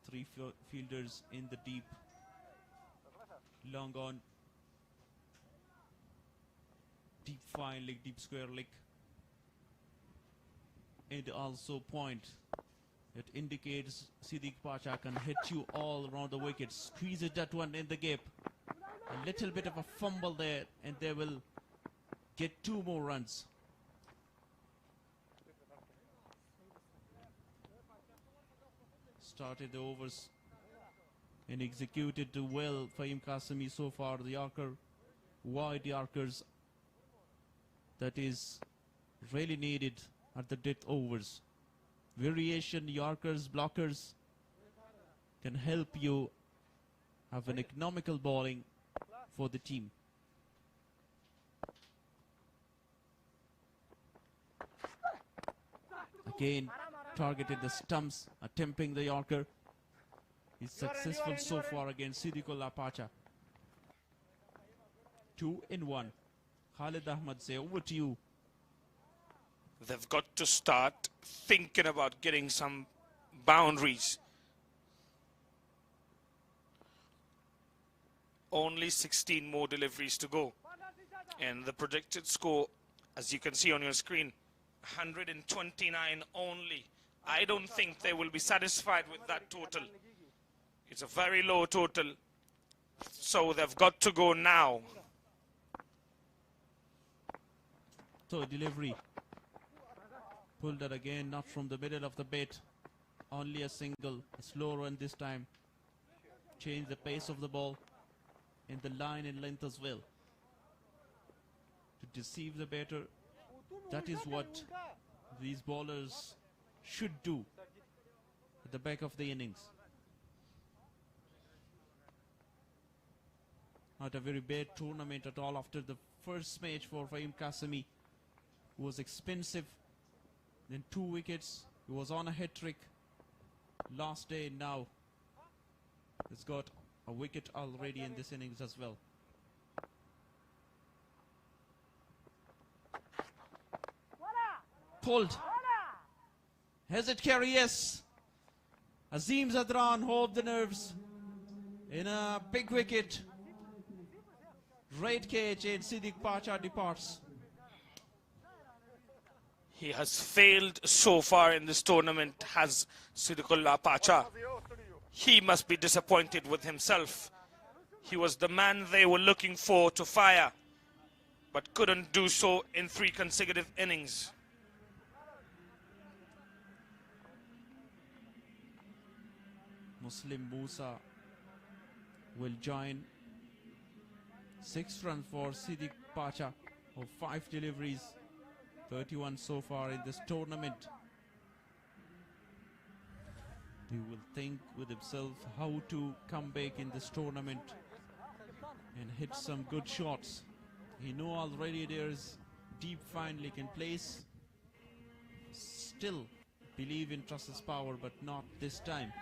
3 fielders in the deep. Long on. Deep fine leg, deep square leg. And also point. It indicates Siddiq Pacha can hit you all around the wicket. Squeeze it that one in the gap. A little bit of a fumble there, and they will get 2 more runs. Started the overs and executed well. Fahim Qasimi so far, the Yorker, wide Yorkers. That is really needed at the death overs. Variation Yorkers, blockers can help you have an economical bowling for the team. Again, targeted the stumps, attempting the Yorker. He's successful so far against Siddiqullah Pacha. 2 in 1. Khalid Ahmad Zaid, over to you. They've got to start thinking about getting some boundaries. Only 16 more deliveries to go. And the projected score, as you can see on your screen, 129 only. I don't think they will be satisfied with that total. It's a very low total. So they've got to go now. So delivery. Pulled that again, not from the middle of the bat. Only a single, a slow run this time. Change the pace of the ball. And the line and length as well. To deceive the batter. That is what these bowlers should do at the back of the innings. Not a very bad tournament at all after the first match for Fahim Qasimi. It was expensive. Then 2 wickets. He was on a hat-trick last day. Now he's got a wicket already in this innings as well. Pulled. Has it carry? Yes. Azim Zadran hold the nerves in a big wicket. Great catch, and Siddiq Pacha departs. He has failed so far in this tournament, has Siddiqullah Pacha. He must be disappointed with himself. He was the man they were looking for to fire, but couldn't do so in 3 consecutive innings. Muslim Musa will join. 6 runs for Siddiq Pacha of 5 deliveries. 31 so far in this tournament. He will think with himself how to come back in this tournament and hit some good shots. He know already there's deep finally can place. Still believe in trust his power, but not this time.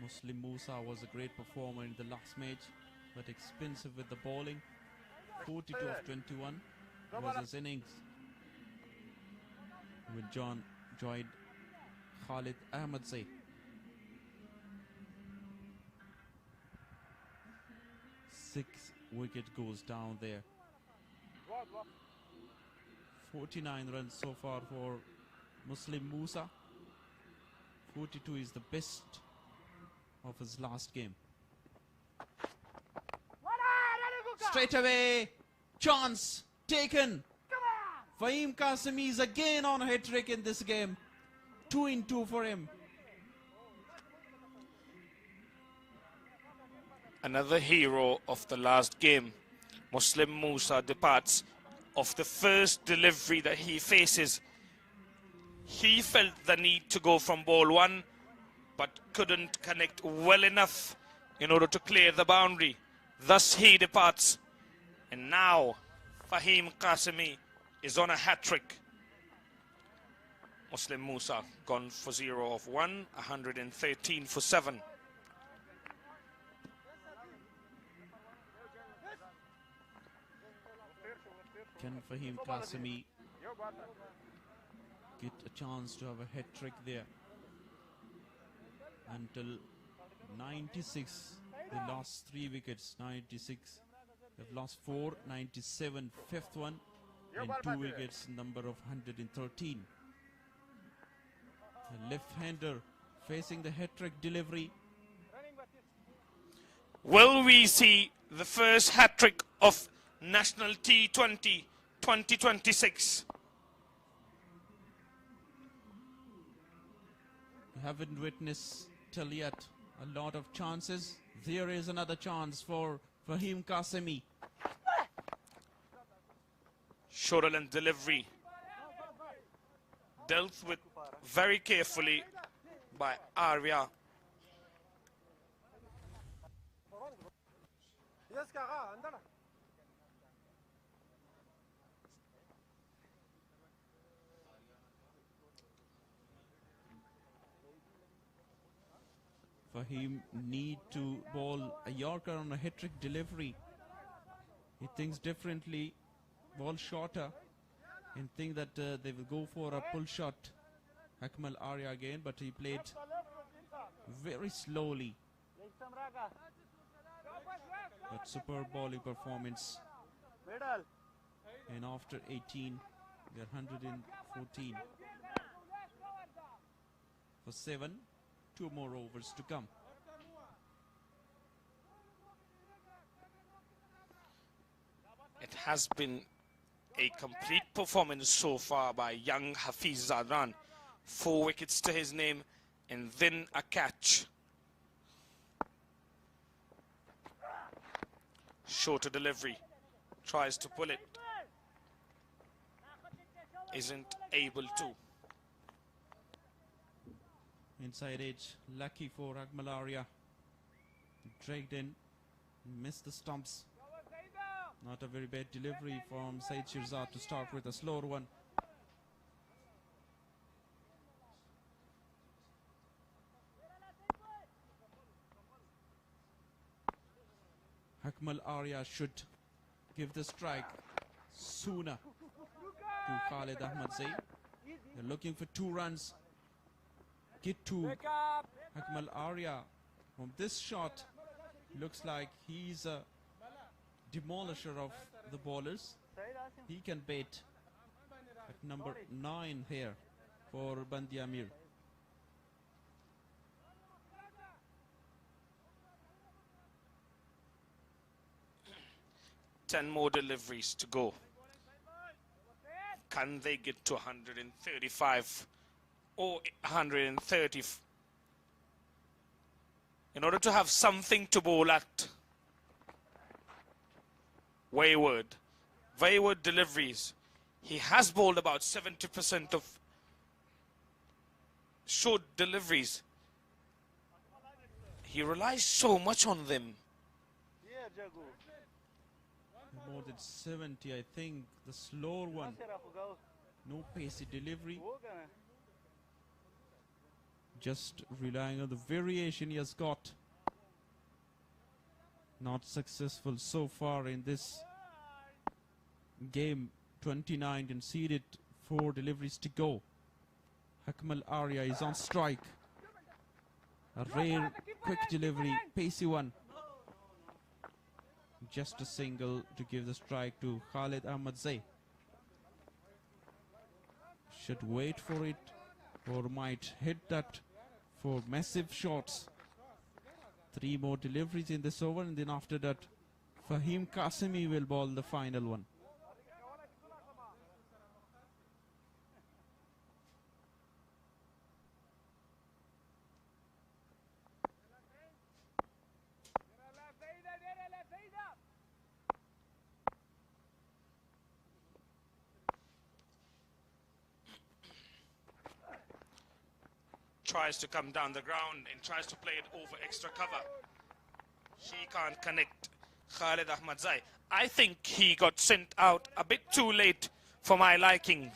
Muslim Musa was a great performer in the last match, but expensive with the bowling. 42 of 21 was his innings. When John joined Khalid Ahmadzai. 6 wicket goes down there. 49 runs so far for Muslim Musa. 42 is the best of his last game. Straight away, chance taken. Fahim Qasimi is again on a hat-trick in this game. 2 in 2 for him. Another hero of the last game. Muslim Musa departs of the first delivery that he faces. He felt the need to go from ball 1, but couldn't connect well enough in order to clear the boundary. Thus he departs. And now Fahim Qasimi is on a hat-trick. Muslim Musa gone for 0 of 1, 113 for 7. Can Fahim Qasimi get a chance to have a hat-trick there? Until 96, they lost 3 wickets. 96, they've lost 4, 97, fifth one, and 2 wickets, number of 113. A left-hander facing the hat-trick delivery. Will we see the first hat-trick of National T20 2026? We haven't witnessed till yet a lot of chances. There is another chance for Fahim Qasimi. Shoulder length delivery dealt with very carefully by Arya. Fahim need to bowl a Yorker on a hat-trick delivery. He thinks differently, ball shorter, and think that they will go for a pull shot. Akmal Arya again, but he played very slowly. But superb bowling performance. And after 18, they're 114 for 7. 2 more overs to come. It has been a complete performance so far by young Hafiz Zadran. 4 wickets to his name and then a catch. Shorter delivery. Tries to pull it. Isn't able to. Inside edge, lucky for Akmal Arya. Dragged in, missed the stumps. Not a very bad delivery from Said Shirzad to start with, a slower one. Akmal Arya should give the strike sooner to Khalid Ahmadzai. They're looking for 2 runs. Get to Akmal Arya. From this shot, looks like he's a demolisher of the bowlers. He can bait at number 9 here for Band-e-Amir. Ten more deliveries to go. Can they get to 135 or 130? In order to have something to bowl at. Wayward deliveries. He has bowled about 70% of short deliveries. He relies so much on them. More than 70, I think. The slower one. No pacey delivery. Just relying on the variation he has got. Not successful so far in this game. 29 conceded, 4 deliveries to go. Hakmal Arya is on strike. A rare quick delivery, pacey one. Just a single to give the strike to Khalid Ahmadzai. Should wait for it or might hit that for massive shots. 3 more deliveries in this over, and then after that Fahim Qasimi will bowl the final one. Tries to come down the ground and tries to play it over extra cover. He can't connect Khalid Ahmadzai. I think he got sent out a bit too late for my liking.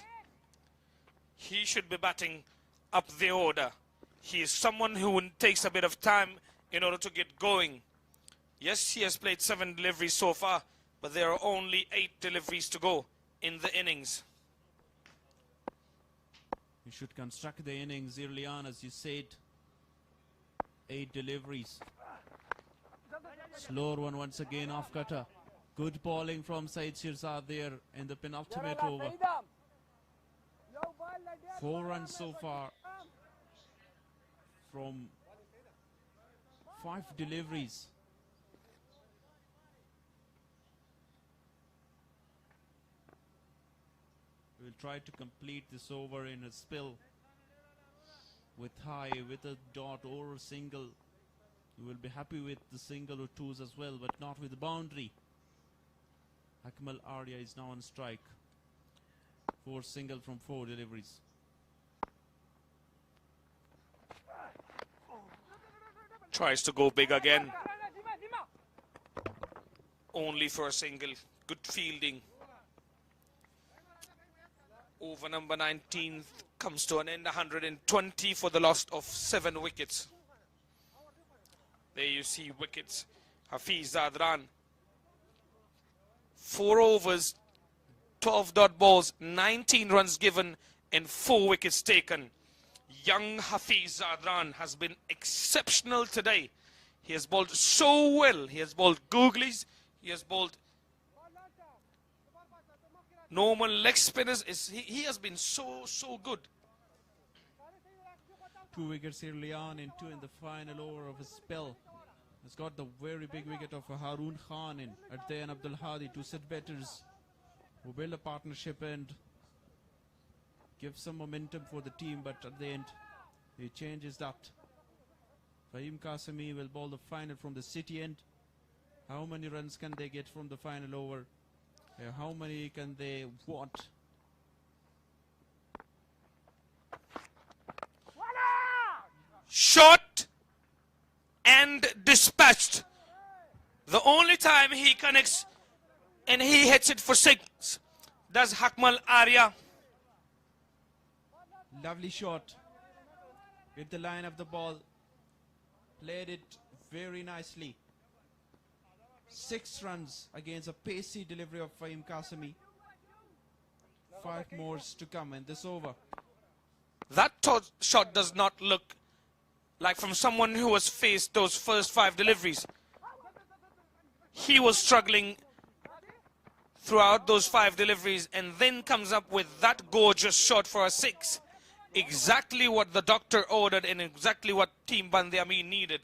He should be batting up the order. He is someone who takes a bit of time in order to get going. Yes, he has played 7 deliveries so far, but there are only 8 deliveries to go in the innings. You should construct the innings early on, as you said. 8 deliveries. Slower one once again off cutter. Good bowling from Said Shirzad there in the penultimate over. 4 runs so far from 5 deliveries. We'll try to complete this over in a spill with high, with a dot or a single. You will be happy with the single or twos as well, but not with the boundary. Akmal Arya is now on strike. 4 single from 4 deliveries. Tries to go big again. Only for a single. Good fielding. Over number 19 comes to an end, 120 for the loss of 7 wickets. There you see wickets. Hafiz Zadran. 4 overs, 12 dot balls, 19 runs given and 4 wickets taken. Young Hafiz Zadran has been exceptional today. He has bowled so well. He has bowled googlies. He has bowled normal leg spinners. He has been so good. 2 wickets early on and 2 in the final over of a spell. He's got the very big wicket of Harun Khan in at the end Abdul Hadi, 2 set betters who build a partnership and give some momentum for the team, but at the end he changes that. Fahim Qasimi will bowl the final from the city end. How many runs can they get from the final over? How many can they want? Shot and dispatched. The only time he connects and he hits it for 6 does Hakmal Arya. Lovely shot. Hit the line of the ball. Played it very nicely. 6 runs against a pacey delivery of Fahim Qasimi. 5 more to come in this over. That shot does not look like from someone who has faced those first 5 deliveries. He was struggling throughout those 5 deliveries and then comes up with that gorgeous shot for a 6. Exactly what the doctor ordered and exactly what Team Band-e-Amir needed.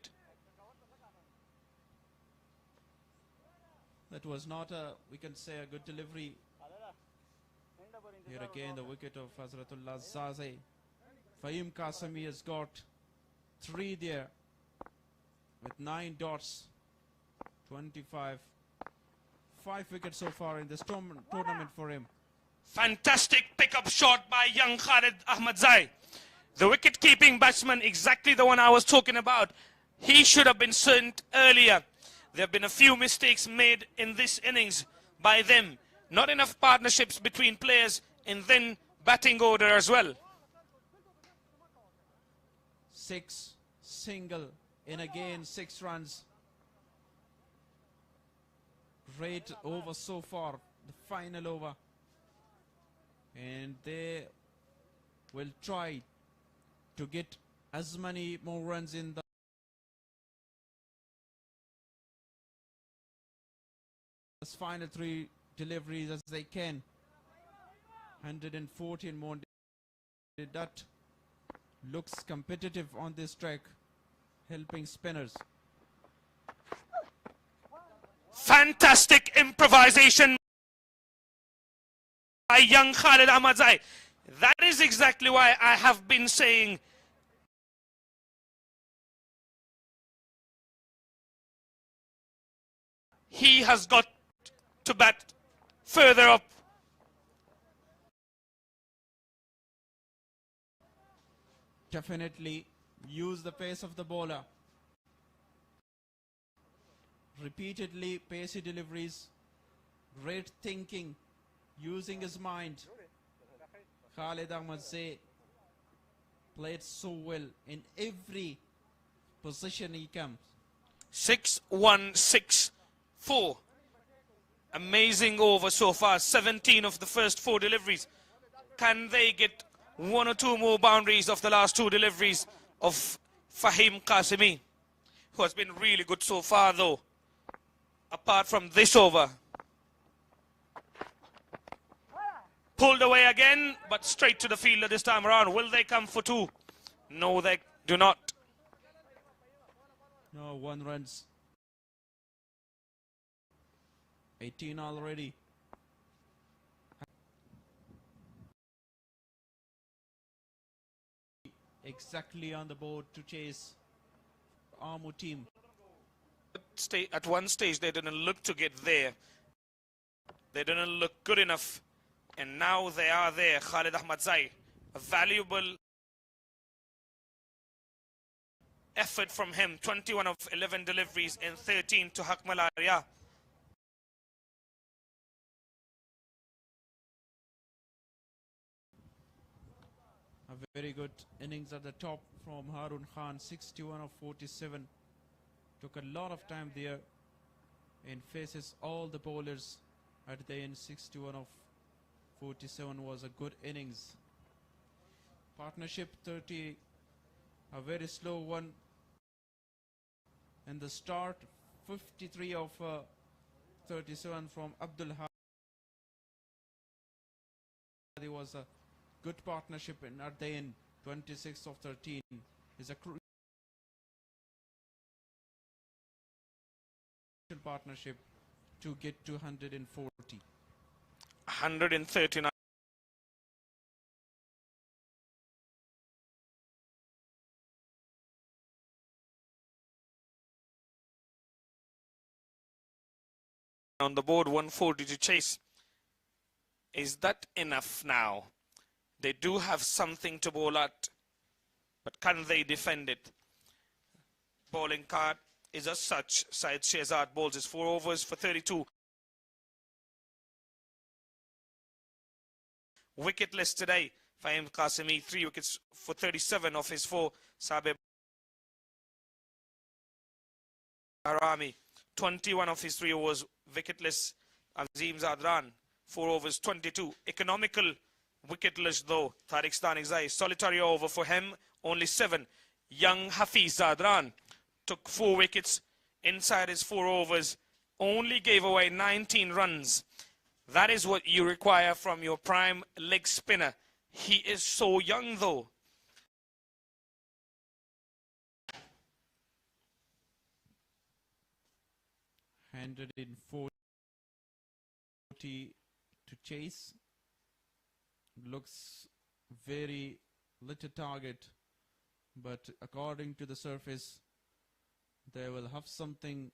That was not a, we can say, a good delivery. Here again the wicket of Hazratullah Zaze. Fahim Qasimi has got 3 there with 9 dots. 25. 5 wickets so far in this tournament for him. Fantastic pickup shot by young Khalid Ahmadzai. The wicket-keeping batsman, exactly the one I was talking about. He should have been sent earlier. There have been a few mistakes made in this innings by them. Not enough partnerships between players in then batting order as well. 6 single in again 6 runs. Great over so far, the final over. And they will try to get as many more runs in the final 3 deliveries as they can. 114 more. That looks competitive on this track, helping spinners. Fantastic improvisation by young Khalid Ahmadzai. That is exactly why I have been saying he has got to bat further up. Definitely use the pace of the bowler. Repeatedly pacey deliveries, great thinking, using his mind. Khalid Ahmadzai played so well in every position he comes. 6-1-6-4. Amazing over so far. 17 of the first 4 deliveries. Can they get 1 or 2 more boundaries of the last 2 deliveries of Fahim Qasimi, who has been really good so far though, apart from this over. Pulled away again, but straight to the fielder this time around. Will they come for 2? No, they do not. No, 1 runs. 18 already. Exactly on the board to chase Amu team. At one stage, they didn't look to get there. They didn't look good enough. And now they are there. Khalid Ahmadzai, a valuable effort from him. 21 of 11 deliveries and 13 to Haq Malaria. A very good innings at the top from Harun Khan. 61 of 47. Took a lot of time there and faces all the bowlers at the end. 61 of 47 was a good innings. Partnership 30, a very slow one. And the start 53 of 37 from Abdul Hadi was a good partnership, and at the end 26 of 13 is a crucial partnership to get to 140. 139. On the board, 140 to chase. Is that enough now? They do have something to bowl at, but can they defend it? Bowling card is as such. Syed Shehzad bowls his 4 overs for 32. Wicketless today. Fahim Qasimi, 3 wickets for 37 of his 4. Sabir Harami, 21 of his 3 overs wicketless. Azim Zadran, 4 overs, 22. Economical wicketless though. Tariq Stanikzai, solitary over for him, only 7. Young Hafiz Zadran took 4 wickets inside his 4 overs, only gave away 19 runs. That is what you require from your prime leg spinner. He is so young though. Handed in 40 to chase. Looks very little target, but according to the surface, they will have something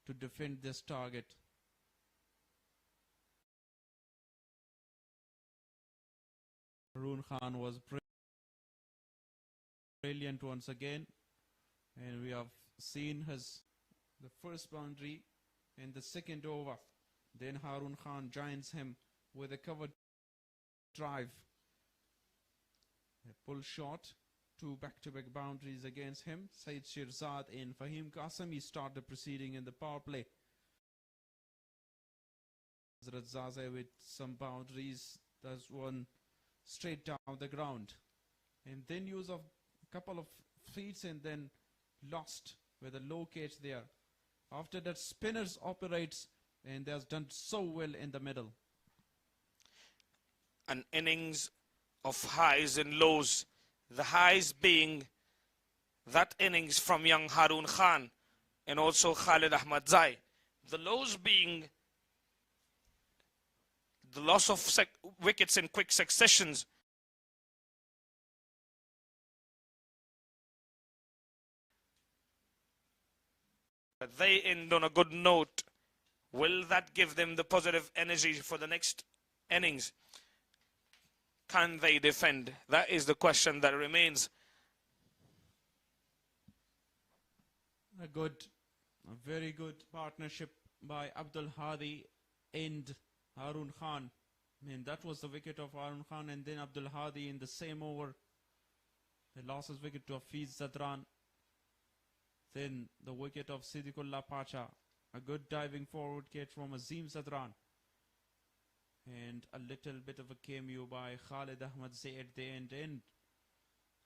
to defend this target. Harun Khan was brilliant once again, and we have seen the first boundary in the second over. Then Harun Khan joins him with a covered drive. A pull shot, 2 back-to-back boundaries against him. Saeed Shirzad and Fahim Qasemi start the proceeding in the power play. Hazrat Zaze with some boundaries. There's one straight down the ground. And then use of a couple of feet and then lost with a low catch there. After that, spinners operates and has done so well in the middle. An innings of highs and lows. The highs being that innings from young Harun Khan and also Khalid Ahmad Zai. The lows being the loss of wickets in quick successions. But they end on a good note. Will that give them the positive energy for the next innings? Can they defend? That is the question that remains. A very good partnership by Abdul Hadi and Harun Khan. I mean, that was the wicket of Harun Khan, and then Abdul Hadi in the same over. They lost his wicket to Hafiz Zadran. Then the wicket of Siddiqullah Pacha. A good diving forward catch from Azim Zadran. And a little bit of a cameo by Khalid Ahmad Zai at the end, and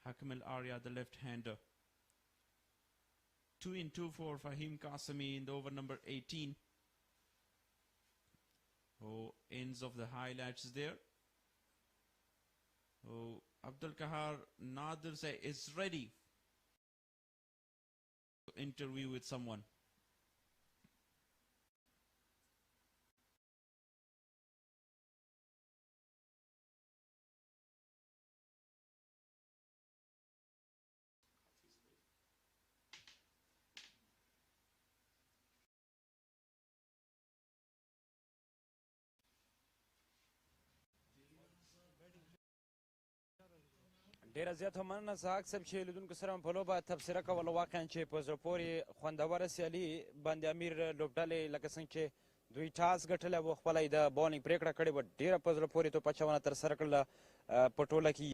Hakim Al-Arya, the left-hander. 2 in 2 for Fahim Qasemi in the over number 18. Oh, ends of the highlights there. Oh, Abdul Kahar Nadir Zai is ready to interview with someone. ډیره زیاته مننه سهاک صاحب چې لیدونکو سره مو په لوبه تبصره کوله. واقعا چې په زړه پورې خوندوره سیالي بند امیر لوبډلې لکه څنګه چې دوی ټاس ګټلی و، خپله یې د بالینګ پرېکړه کړې وه. ډېره په زړه پورې توپ اچونه ترسره کړله په ټوله کې.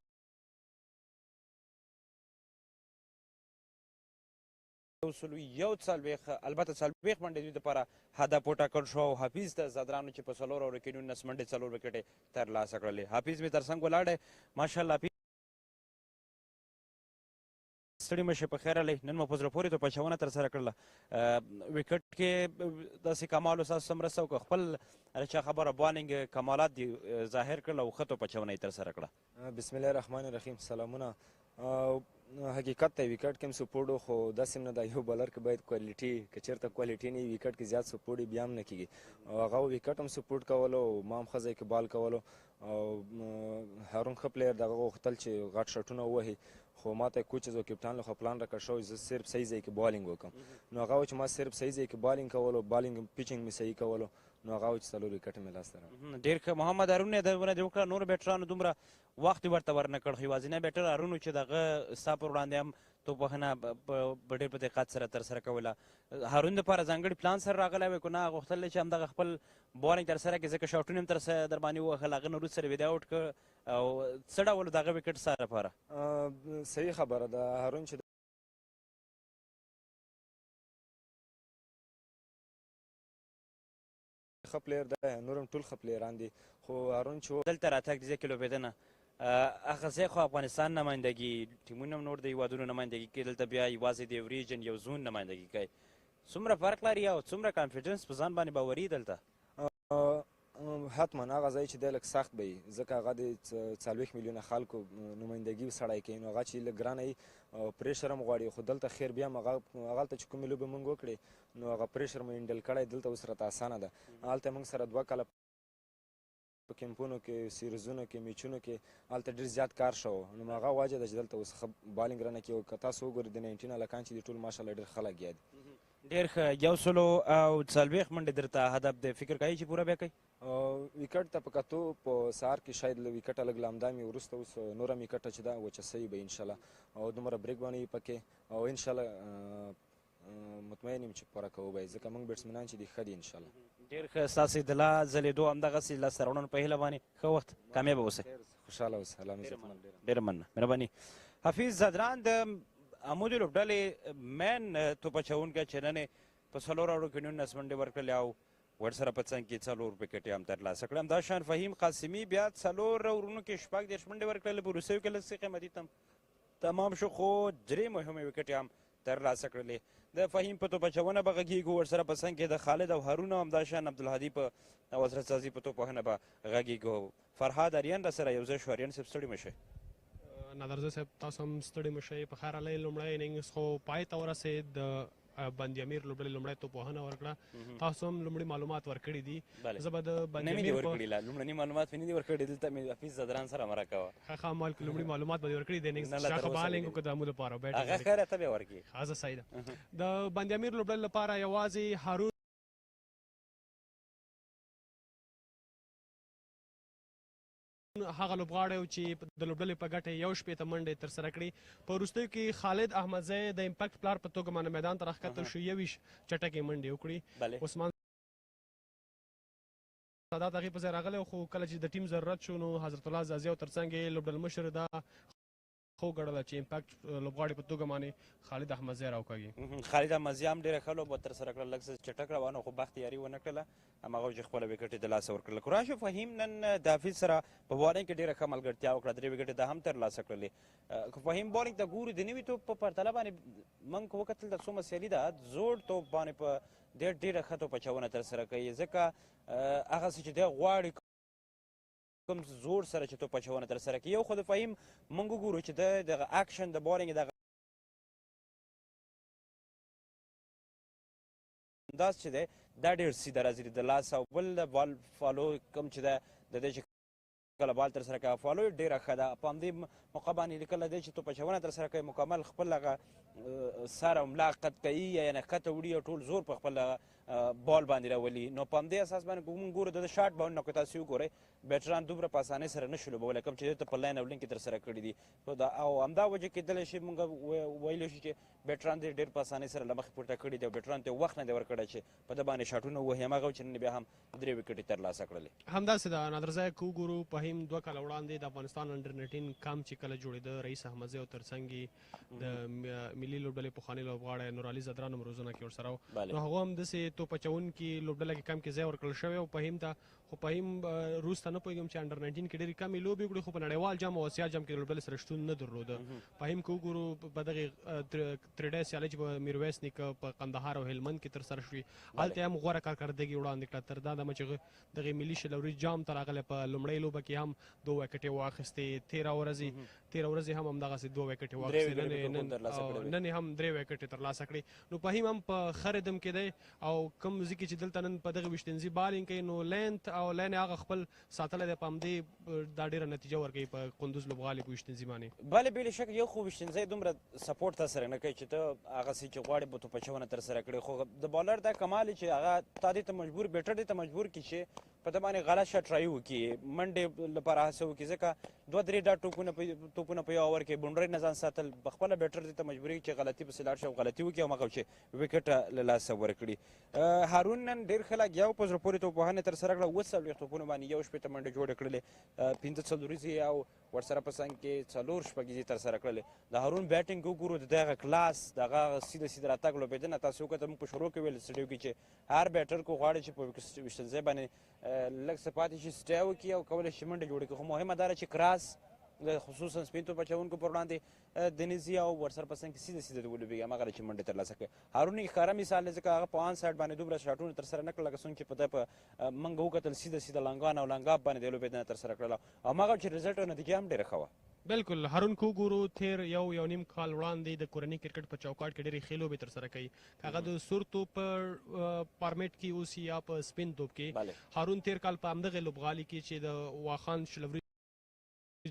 البته 40 منډې دوی دپاره هدف وټاکل شو او حفیظ ته زدرانو چې په 4 اوورو کې 19 منډې 4 وکټې ترلاسه کړلې. حفیظ مې تر څنګ ولاړ دی، ماشاءالله. ستړي مه شئ، په خیر راغلی. نن مو په زړه پورې توپ اچونه ترسره کړله. وکټ کې داسې کمال ستاسو سره مرسته وکړه، خپل چا خبره بالینګ کمالات دي ظاهر کړل او ښه توپ اچونه یې ترسره کړه. بسم الله الرحمن الرحیم. سلامونه. حقیقت ته وکټ کې هم سپورټ و، خو داسې نه ده. یو بالر کې باید کوالټي، که چېرته کوالټي نه وي وکټ کې زیات سپورټ بیا هم نه کېږي. هغه وکټ هم سپورټ کولو او ما هم ښه ځای کې بال کولو. او هارون ښه پلیر دغه غوښتل چې غټ شټونه ووهي، خو ما ته کوچز او کپټان لخوا پلان راکړ شوی زه صرف صحیح ځای کې بالینګ وکړم. نو هغه و چې ما صرف صحیح ځای کې بالینګ کولو، بالینګ پیچنګ مې صحیح کولو، نو هغه و چې 4 وکټ مې لاسته راوړل. ډېر ښه. محمد هارون یې دونه دې وکړه، نور بیټرانو دومره وخت یې ورته ورنه کړ، خو یوازینی بیټر هارون و چې دغه ستا پر وړاندې هم توپ وهنه په ډېر په دقت سره ترسره کوله. هارون دپاره ځانګړي پلان سره راغلی وی، که نه غوښتل دی چې همدغه خپل بالینګ ترسره کړي، ځکه شاټونه هم در باندې ووهل، هغه نه وروسته ویدا آوټ کړ. او څه ډول دغه وکټ ستا لپاره؟ صحیح خبره ده. هارون چې ښه پلیر دی، نور هم ټول ښه پلیران دي، خو هارون چې دلته راتګ د ځای کې لوبېدنه هغه ځای خو افغانستان نمایندګي، ټیمونه هم نور د هېوادونو نمایندګي کوي، دلته بیا یوازې د یو ریجن یو زون نمایندګي کوي. څومره فرق لري او څومره کانفیډنس په ځان باندې باوري دلته؟ حتما هغه ځای چې دی لږ سخت به وي، ځکه هغه د 40 میلیونه خلکو نمایندګي سړی کوي، نو هغه چې لږ ګرانه وي او پریشر هم غواړي. خو دلته خیر بیا هم هغلته چې کومې لوبې موږ وکړې نو هغه پریشر مو هینډل کړی، دلته اوس راته اسانه ده. هلته موږ سره 2 کاله په کیمپونو کې، سیریزونو کې، میچونو کې هلته ډېر زیات کار شوی، نو هغه وجه ده چې دلته اوس ښه بالینګ رانه کوي. که تاسو وګورئ د 19 هلکان چې دي ټول ماشاءالله ډېر ښه لګیا دي. ډېر ښه 140 منډې درته هدف دی فکر کوي چې پوره بیا کوي ویکټ ته په کتو په سهار کې شاید له ویکټه لږ لامدام وي وروسته اوس نوره ویکټه چې ده وچه سوي به انشاءالله او دومره بریک به نه وي پکې او انشاءالله مطمئن یم چې پوره کوو به یې ځکه موږ بیټسمنان چې دي ښه دي انشاءالله ډېر ښه ستاسې د لا ځلېدو همدغسې لاسته راوړنو په هیله باندې ښه وخت کامیابه اوسئ خوشحاله اوسه الله مې عزتمن ډېره مننه مهرباني حفیظ زدران د عمودي لوبډلې مین توپ اچوونکی چې نن یې په 4 اوورو کې 19 منډې ورکړلې او ورسره په څنګ کې 4 وکټې هم ترلاسه کړې همداشان فهیم قاسمي بیا 4 اوورونو کې 16 منډې ورکړلې په وروستیو کې لږ څه قیمتي تمام شو خو 3 مهمې وکټې هم ترلاسه کړلې د فهیم په توپ اچونه به غږیږو ورسره په څنګ کې د خالد او هارون او همداشان عبدالهادي په وزرت سازي په توپ وهنه به غږیږو فرهاد اریان راسره یو ځای شو اریان صاحب ستړي مه شئ نادرزه صاحب تاسو هم ستړي مه شئ په خیر راغلی لومړی اننګز خو پای ته ورسېد د بند-e-Amir لوبډلې لومړی توپ وهنه ورکړه تاسو هم لومړي معلومات ورکړي دي زه به د بند-e-Amir ورکړي لا لومړني معلومات مې نه دي ورکړي دلته مې حفیظ زدران سره مرکه کوه ښه مالک لومړي معلومات به دې ورکړي د اننګز شاخه بالینګ که د عمود لپاره هغه خیر ته به ورکړي ښه صحیح ده د بند-e-Amir لوبډلې لپاره یوازې هارون هغه لوبغاړی چې د لوبډلې په ګټه 1 منډې ترسره کړي په وروستیو کې خالد احمدزی د امپیکټ پلار په توګه باندې میدان ته راښکته شو 21 چټکې منډې وکړي عثمان سادات هغې په ځای راغلی خو کله چې د ټیم ضرورت شو نو حضرت الله زازي او تر څنګ یې لوبډل مشر دا خو ګڼله چې امپیکټ لوبغاړي په توګه باندې خالد احمدزی راوکاږي خالد احمدزي هم ډېره ښه لوبه ترسره کړله لږ څه چټک روانه خو بختیاري ونه کړله هماغه چې خپله وکټ یې د لاسه ورکړله قراشو فهیم نن د حفیظ سره په بالینګ کې ډېره ښه ملګرتیا وکړه 3 وکټې دا هم ترلاسه کړلې که فهیم بالینګ ته ګورو د نوي توپ په پرتله باندې موږ وکتل د څومره سیالي ده زوړ توپ باندې په ډېره ښه توپ اچونه ترسره کوي ځکه هغسې چې دی غواړي کوم زور سره چې توپ اچونه ترسره کوي یو خو د فهیم موږ وګورو چې د دغه اکشن د بالینګ دغه انداز چې دی دا ډېر سیده راځي د لاسه او بل د بال فالو کوم چې دی د دې چې کله بال ترسره کوي فالو یې ډېره ښه ده په همدې موقع باندې کله دی چې توپ اچونه ترسره کوي مکمل خپل هغه سر او ملا قد کوي یعنې ښکته وړي او ټول زور په خپل بال باندې راولي نو په همدې اساس باندې موږ ګورو د شاټ باونډ نه که تاسو وګورئ بیټران دومره په اسانۍ سره نه شو لوبولی کوم چې دې ته په لاین او لین کې ترسره کړي دي او همدا وجه کېدلی شي موږ ویلی شو چې بیټران دې ډېر په اسانۍ سره له مخې پورته کړي دي او بیټران ته وخت نه دی ورکړی چې په ده باندې شاټونه ووهي هماغه چې نن بیا هم 3 وکټې ترلاسه کړلې همداسې ده نادرزی که وګورو فهیم 2 کاله وړاندې د افغانستان انډر 19 کام چې کله جوړېده رئیس احمدزی او تر څنګ د ملي لوبډلې پخواني لوبغاړی نورعلي زدران هم روزنه کې ورسره و نو هغه هم داسې توپ اچوونکي لوبډله کې کم کې ځای ورکړل شوی او فهیم ته خو فهیم روس ته نه پوهېږم چې انډر 19 کې ډېرې کمې لوبې وکړي خو په نړیوال جام او اسیا جام کې د لوبډلې سره شتون نه درلوده فهیم که وګورو په دغې 3 ډای سیالۍ چې په میرویس نیکه په قندهار او هلمند کې ترسره شوي هلته یې هم غوره کارکردګي وړاندې کړه تر دا دمه چې دغې ملي شلوري جام ته راغلی په لومړۍ لوبه کې هم 2 وکټې واخیستې 13 ورځې هم همدغسې 2 وکټې واخیستې نن یې هم 3 وکټې ترلاسه کړې نو فهیم هم په ښه ردم کې دی او کوم ځای کې چې دلته نن په دغه ویشتنځي بالینګ کوي نو لینت او لین هغه خپل ساتلی دی په همدې دا ډېره نتیجه ورکوي په قندوز لوبغالي په ویشتنځي باندې بله بېلې شک یو خو ویشتنځی دومره سپورټ تا سره نه کوي چې ته هغسې چې غواړې به توپ اچونه ترسره کړې خو د بالر دا کمال چې هغه تا دې ته مجبور بیټر دې ته مجبور کړي چې په ده باندې غلط شاټ ټرای وکړي منډې لپاره هڅه وکړي ځکه 2-3 ډاټ توپونه په یو اوور کې بونډرۍ نه ځان ساتل پخپله بیټر دې ته مجبورېږي چې غلطي پسې لاړ شي او غلطي وکړي او هغه چې وکټ له لاسه ورکړي هارون نن ډېر ښه لګیا و په زړه پورې توپوهنې ترسره کړه 40 توپونو باندې 1 منډې جوړې کړلې 15 څلوریزې او ورسره په څنګ کې 4 شپږیزې ترسره کړلې د هارون بیټینګ وګورو د دغه کلاس دغه سیده سیده راتګ لوبېدنه تاسو وکتل موږ په شروع کې ویل سټډیو کې چې هر بیټر کو غواړي چې په ویشتنځی باندې لږ څه پاتې شي سټی وکړي او کولی شي منډه جوړه کړي خو مهمه دا ده چې کراس خصوصا سپین توپ اچوونکو پر وړاندې دنیزي او ورسره په څنګ کې سیده ولوبېږي هماغه چې منډې ترلاسه کړي هارون یې ښکاره مثال دی ځکه هغه په آن سایډ باندې دومره شاټونه ترسره نه کړل لکه څنګه چې په ده په موږ وکتل سیده لانګان او لانګاپ باندې د لوبېدنه ترسره کړله او هماغه چې رزلټ او نتیجه هم ډېره ښه وه بالکل هارون کو ګورو تیر یو نیم کال وړاندې د کورني کرکټ په چوکاټ کې ډېرې ښې لوبې ترسره کوي هغه د سور توپ په فارمیټ کې اوسي یا په سپین توپ کې هارون تیر کال په همدغې لوبغالي کې چې د واخان شلوري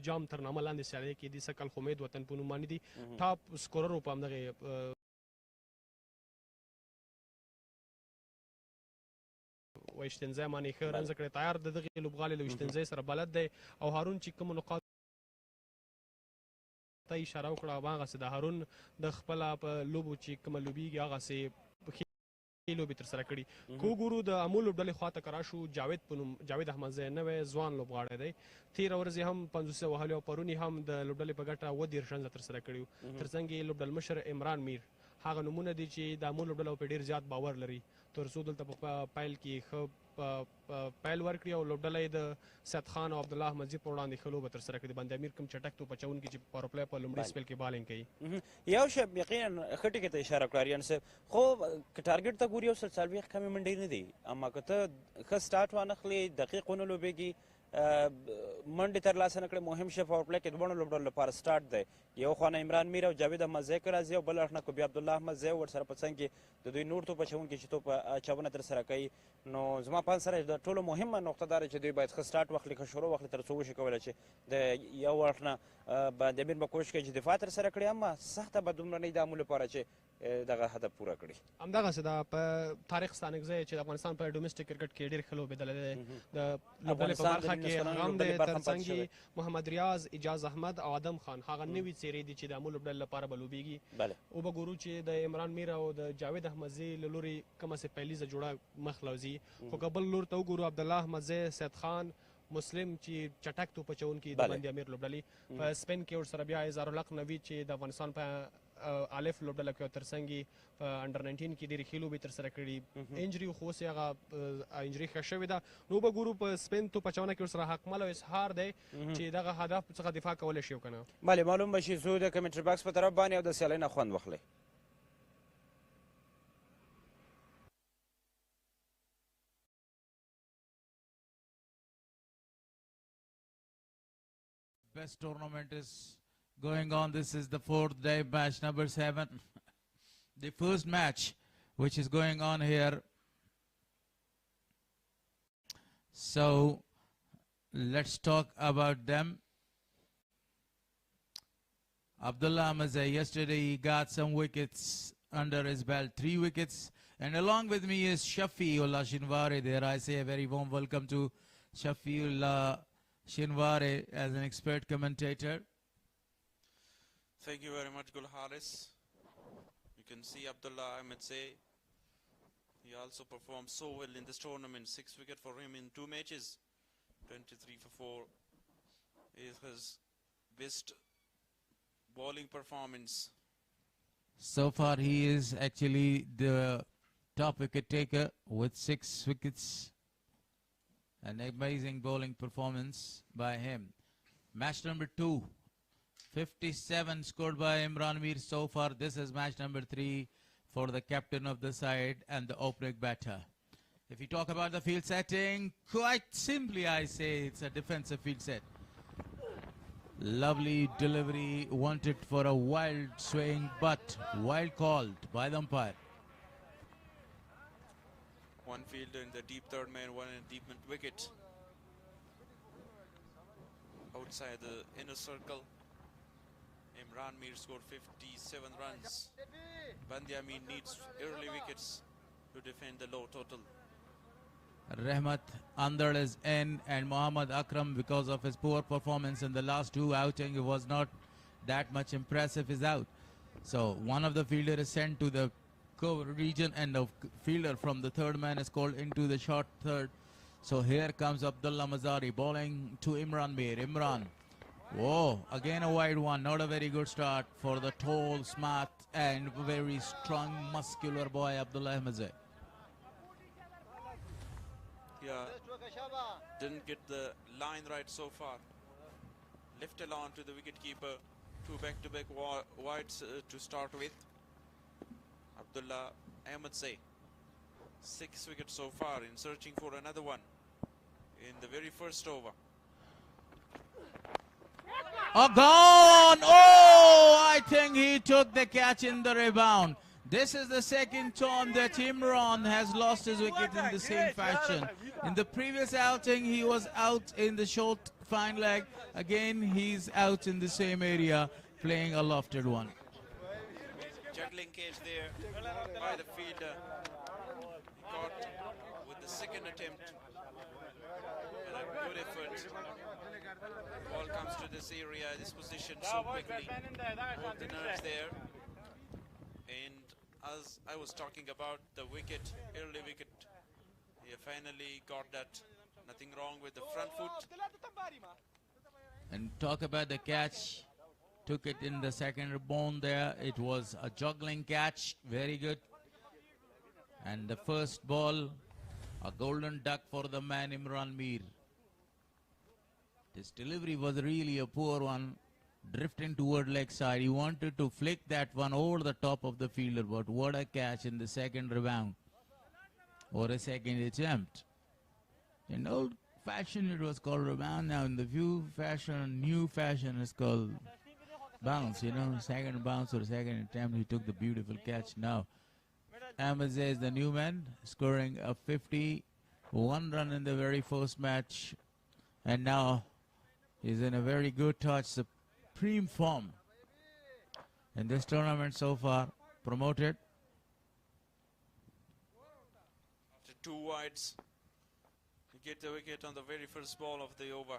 جام تر نامه لاندې سیالۍ کې دي سږ کال خو امید وطن په نوم باندې دي ټاپ سکورر و په همدغې وشتنځای باندې ښه رنز کړی تیار د دغې لوبغالي له وشتنځای سره بلد دی او هارون چې کومو نقاط ته اشاره وکړه هماغسې د هارون د خپله په لوبو چې کومه لوبیږي هغسې لوبې ترسره کړي که وګورو د امو لوبډلې خواته که راشو جاوید په نوم جاوید احمدزی نوی ځوان لوبغاړی دی تېره ورځ یې هم 50 وهلي او پرون یې هم د لوبډلې په ګټه 30 رنزه ترسره کړي وو تر څنګ یې لوبډلمشر عمران میر هغه نومونه دي چې د امو لوبډلو په ډېر زیات باور لري تر څو دلته په پیل کې ښه پیل ورکړي او لوبډله یې د سید خان او عبدالله احمدزي په وړاندې ښه لوبه ترسره کړې د بند امیر کوم چټک توپ اچوونکي چې پاور پلی په لومړي سپیل کې بالینګ کوي یو شی یقینا ښه ټکي ته اشاره کړه اریان صاحب خو که ټارګېټ ته ګوري یو سل څلوېښت کمې منډې نه دي اما که ته ښه سټارټ وانخلې دقیق ونه لوبېږي منډې ترلاسه نه کړې مهم شی پاور پلی کې دواړو لوبډلو لپاره سټارټ دی یو خوا نه عمران میر او جاوید احمدزی که راځي او بل اړخ نه کبي عبدالله احمدزی ورسره په څنګ کې د دوی نور توپ اچوونکي چې توپ اچونه ترسره کوي نو زما په اند سره د ټولو مهمه نقطه دا ده چې دوی باید ښه سټارټ واخلي ښه شروع واخلي تر څو وشي کولی چې د یو اړخ نه بند امیر به کوشش کوي چې دفاع ترسره کړي اما سخته به دومره نه وي د امو لپاره چې دغه هدف پوره کړي همدغسې ده په تاریخ ستانکزی چې د افغانستان په ډومسټک کرکټ کې ډېر ښه لوبېدلی دی د لوبډلې په برخه کې هغه هم دی تر څنګ محمد ریاض اجاز احمد او ادم خان هغه نوي څېرې دي چې د امو لوبډلې لپاره به لوبېږي وبه ګورو چې د عمران میر او د جاوید احمدزي له لورې کومه سې پیلیزه جوړه مخ لوځي خو که بل لور ته وګورو عبدالله احمدزی سید خان مسلم چې چټک توپ اچوونکي د بند امیر لوبډلې په سپین کې ورسره بیا اظهارالحق نوید چې د افغانستان په الف لوبډله کې او تر څنګ یې په انډر 19 کې ډېرې ښې لوبې ترسره کړي انجري خو اوس یې هغه انجري ښه شوې ده نو به ګورو په سپین توپ اچونه کې ورسره حقمل او اسحار دی چې دغه هدف څخه دفاع کولی شي او که نه بلې معلوم به شي زو د کمنټري باکس په طرف باندې او د سیالۍ نه خوند واخلئ Best tournament is going on. This is the 4th day, match number 7. The first match which is going on here. So let's talk about them. Abdullah Ahmadzai, yesterday he got some wickets under his belt, 3 wickets. And along with me is Shafiullah Shinware there. I say a very warm welcome to Shafiullah Shinware as an expert commentator. Thank you very much, Gul Haris. You can see Abdullah Ahmadzai. He also performed so well in this tournament. 6 wickets for him in 2 matches. 23 for 4 is his best bowling performance. So far he is actually the top wicket taker with 6 wickets. An amazing bowling performance by him. Match number 2. 57 scored by Imran Mir so far. This is match number 3 for the captain of the side and the opening batter. If you talk about the field setting, quite simply I say it's a defensive field set. Lovely delivery, wanted for a wild swing, but wild called by the umpire. One fielder in the deep third man, one in deep mid wicket. Outside the inner circle, Imran Mir scored 57 runs. Band-e-Amir needs early wickets to defend the low total. Rahmat Andar is in, and Mohammad Akram, because of his poor performance in the last 2 outings, was not that much impressive, is out. So one of the fielders is sent to the cover region and the fielder from the third man is called into the short third. So here comes Abdullah Mazari bowling to Imran Mir. Imran, whoa, again a wide one. Not a very good start for the tall, smart and very strong, muscular boy Abdullah Ahmadzai. Yeah, didn't get the line right so far. Left along to the wicket keeper. 2 back-to-back wides to start with. Abdullah Ahmadzai, 6 wickets so far, in searching for another one in the very first over. Oh, gone! Oh, I think he took the catch in the rebound. This is the second time that Imran has lost his wicket in the same fashion. In the previous outing, he was out in the short fine leg. Again, he's out in the same area, playing a lofted one. Juggling catch there by the fielder. He caught with the second attempt. And a good effort. Ball comes to this area, this position so quickly. Hold the nerves there. And as I was talking about the wicket, early wicket, he finally got that. Nothing wrong with the front foot. And talk about the catch. Took it in the second rebound there. It was a juggling catch. Very good. And the first ball, a golden duck for the man Band-e-Amir. His delivery was really a poor one. Drifting toward leg side. He wanted to flick that one over the top of the fielder. But what a catch in the second rebound. Or a second attempt. In old fashion it was called rebound. Now in the new fashion it's called bounce, you know, second bounce or second attempt. He took the beautiful catch. Now Ahmed is the new man, scoring a 51 run in the very first match, and now he's in a very good touch, supreme form in this tournament so far. Promoted. After 2 wides, you get the wicket on the very first ball of the over.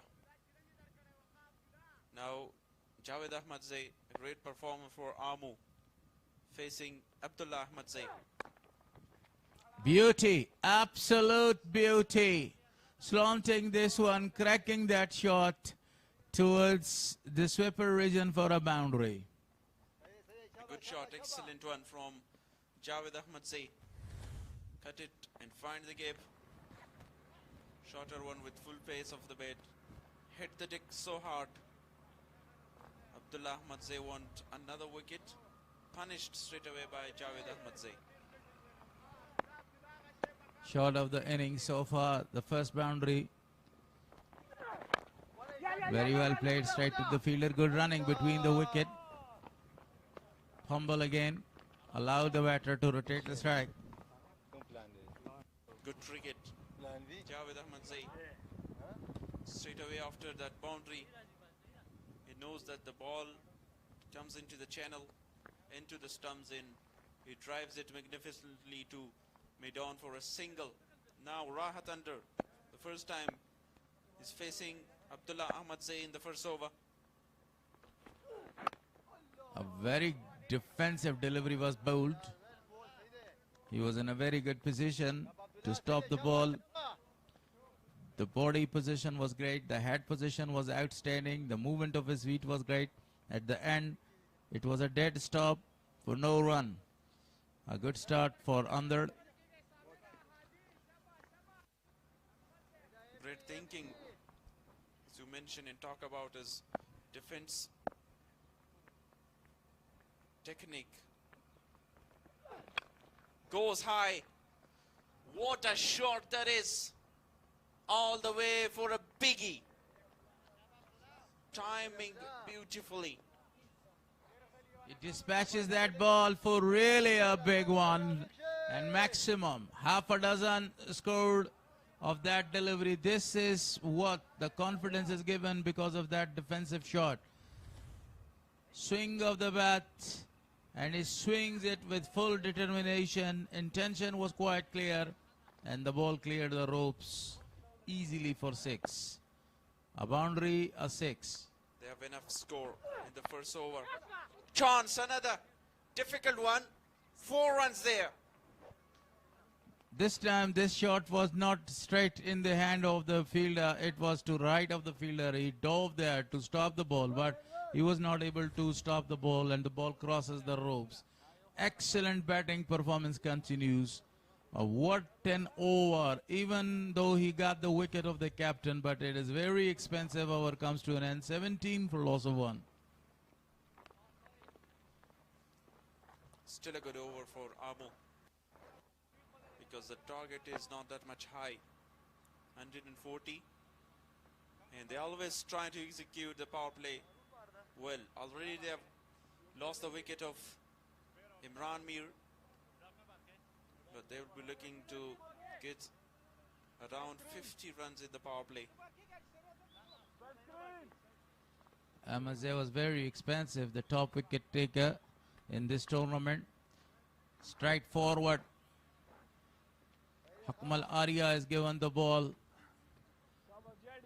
Now Javed Ahmadzai, a great performer for Amu, facing Abdullah Ahmadzai. Beauty, absolute beauty. Slanting this one, cracking that shot towards the swipper region for a boundary. A good shot, excellent one from Javed Ahmadzai. Cut it and find the gap. Shorter one with full pace of the bat. Hit the deck so hard. Abdullah Ahmadzai want another wicket. Punished straight away by Javed Ahmadzai. Shot of the innings so far, the first boundary. Very well played, straight to the fielder. Good running between the wicket. Fumble again. Allow the batter to rotate the strike. Good cricket. Javed Ahmadzai. Straight away after that boundary. He knows that the ball comes into the channel, into the stumps in. He drives it magnificently to mid-on for a single. Now Rahat under. The first time he's facing Abdullah Ahmadzai in the first over. A very defensive delivery was bowled. He was in a very good position to stop the ball. The body position was great. The head position was outstanding. The movement of his feet was great. At the end, it was a dead stop for no run. A good start for Under. Great thinking, as you mentioned and talk about his defense technique. Goes high. What a shot that is. All the way for a biggie. Timing beautifully. He dispatches that ball for really a big one. And maximum, half a dozen scored of that delivery. This is what the confidence is given because of that defensive shot. Swing of the bat, and he swings it with full determination. Intention was quite clear, and the ball cleared the ropes easily for 6. A boundary, a 6. They have enough score in the first over. Chance, another difficult one. 4 runs there. This time, this shot was not straight in the hand of the fielder. It was to right of the fielder. He dove there to stop the ball, but he was not able to stop the ball, and the ball crosses the ropes. Excellent batting performance continues. What an over, even though he got the wicket of the captain, but it is very expensive. Over comes to an end. 17 for loss of 1. Still a good over for Amu, because the target is not that much high, 140, and they always try to execute the power play well. Already they have lost the wicket of Band-e-Amir, but they will be looking to get around 50 runs in the power play. Ahmadzai was very expensive, the top wicket taker in this tournament. Straight forward. Akmal Arya is given the ball.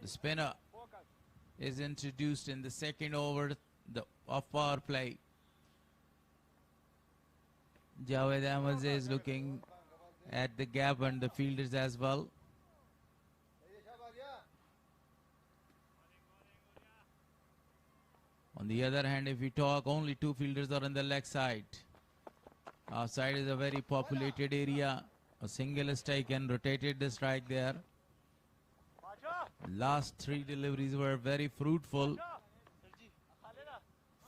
The spinner is introduced in the second over of power play. Javed Ahmed is looking at the gap and the fielders as well. On the other hand, if we talk, only two fielders are on the leg side. Our side is a very populated area. A single strike and rotated the strike there. Last three deliveries were very fruitful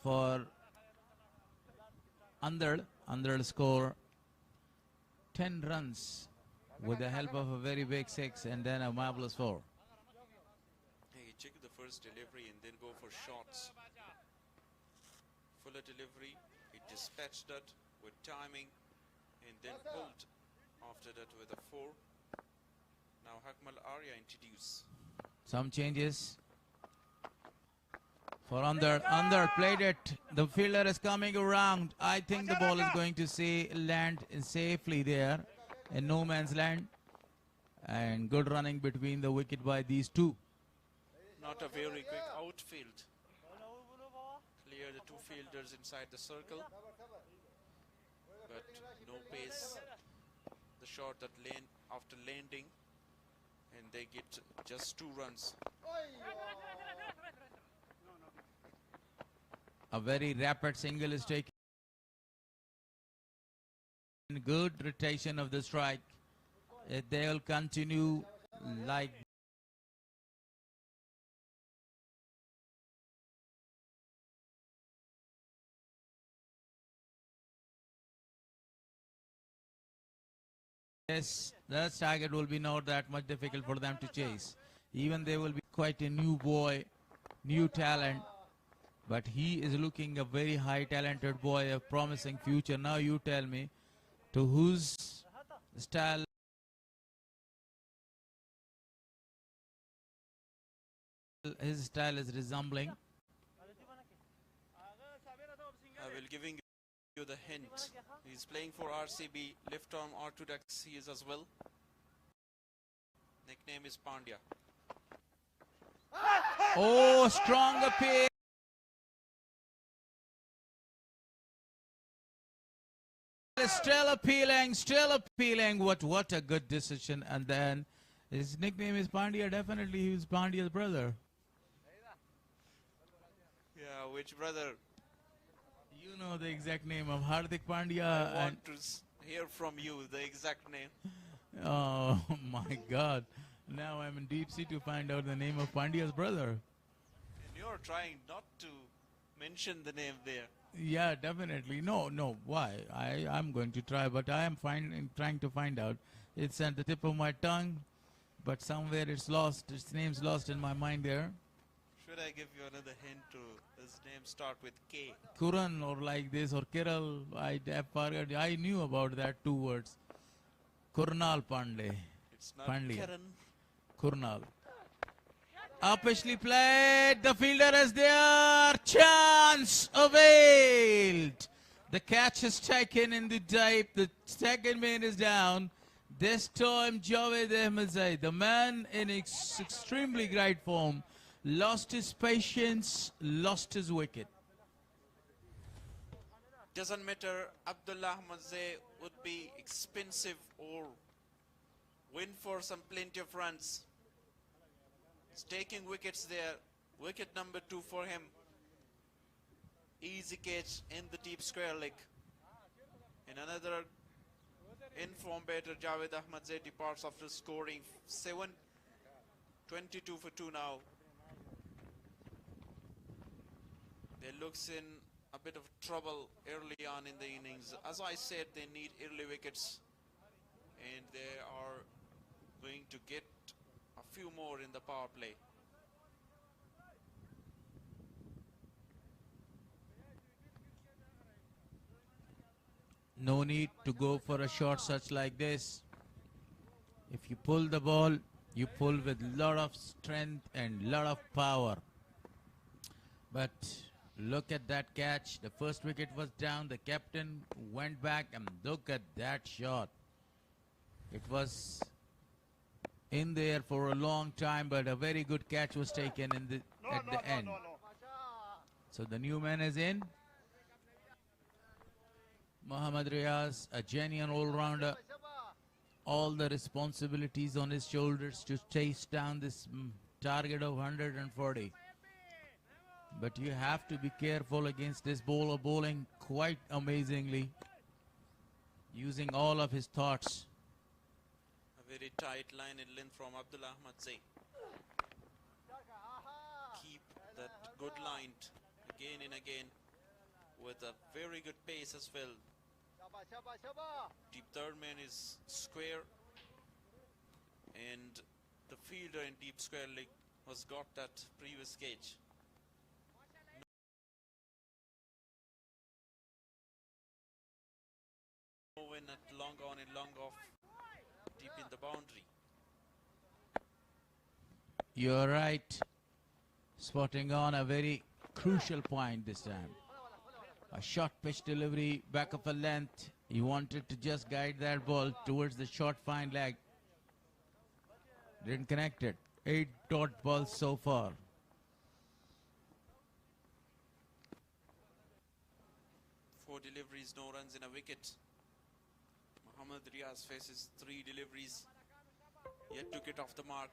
for Andal. Andal score 10 runs with the help of a very big 6 and then a marvelous 4. Hey, check the first delivery and then go for shots. Fuller delivery, he dispatched that with timing and then pulled after that with a 4. Now Akmal Arya introduced. Some changes for Andar. Andar played it. The fielder is coming around. I think the ball is going to land safely there in no man's land. And good running between the wicket by these two. Not a very quick outfield. Clear the two fielders inside the circle. But no pace. The shot that land after landing. And they get just 2 runs. A very rapid single is taken. Good rotation of the strike. They will continue like yes, that target will be not that much difficult for them to chase. Even they will be quite a new boy, new talent. But he is looking a very high talented boy, a promising future. Now you tell me, to whose style his style is resembling. I will giving you the hint. He's playing for RCB, left arm orthodox he is as well. Nickname is Pandya. Oh, strong appeal. Still appealing. What a good decision. And then his nickname is Pandya. Definitely he was Pandya's brother. Yeah, which brother? You know the exact name of Hardik Pandya. I want to hear from you the exact name. Oh my God. Now I'm in deep sea to find out the name of Pandya's brother. And you're trying not to mention the name there. Yeah, definitely. No. Why? I'm going to try, but I am trying to find out. It's at the tip of my tongue, but somewhere it's lost. Its name's lost in my mind there. Should I give you another hint to his name start with K? Kuran or like this or Kiral. I knew about that 2 words. Kurnal Pandey. It's not Pandya. Karan. Kurnal. Uppishly played. The fielder is there. Chance availed. The catch is taken in the dive. The second man is down. This time Javed Ahmedzai, the man in extremely great form, lost his patience, lost his wicket. Doesn't matter, Abdullah Ahmedzai would be expensive or win for some plenty of runs. He's taking wickets there. Wicket number 2 for him. Easy catch in the deep square leg. And another informed batter, Javed Ahmedzai, departs after scoring 22 for 2 now. They looks in a bit of trouble early on in the innings. As I said, they need early wickets. And they are going to get a few more in the power play. No need to go for a shot such like this. If you pull the ball, you pull with lot of strength and lot of power. But look at that catch. The first wicket was down. The captain went back and look at that shot. It was in there for a long time, but a very good catch was taken at the end. So the new man is in. Mohammad Riaz, a genuine all-rounder. All the responsibilities on his shoulders to chase down this target of 140. But you have to be careful against this bowler bowling quite amazingly, using all of his thoughts. A very tight line in length from Abdullah Ahmad Zain. Keep that good line again and again with a very good pace as well. Deep third man is square, and the fielder in deep square leg has got that previous catch. No win at long on and long off, deep in the boundary. You're right, spotting on a very crucial point this time. A short pitch delivery, back of a length. He wanted to just guide that ball towards the short fine leg. Didn't connect it. 8 dot balls so far. 4 deliveries, no runs in a wicket. Mohammad Riaz faces 3 deliveries, yet to get off the mark.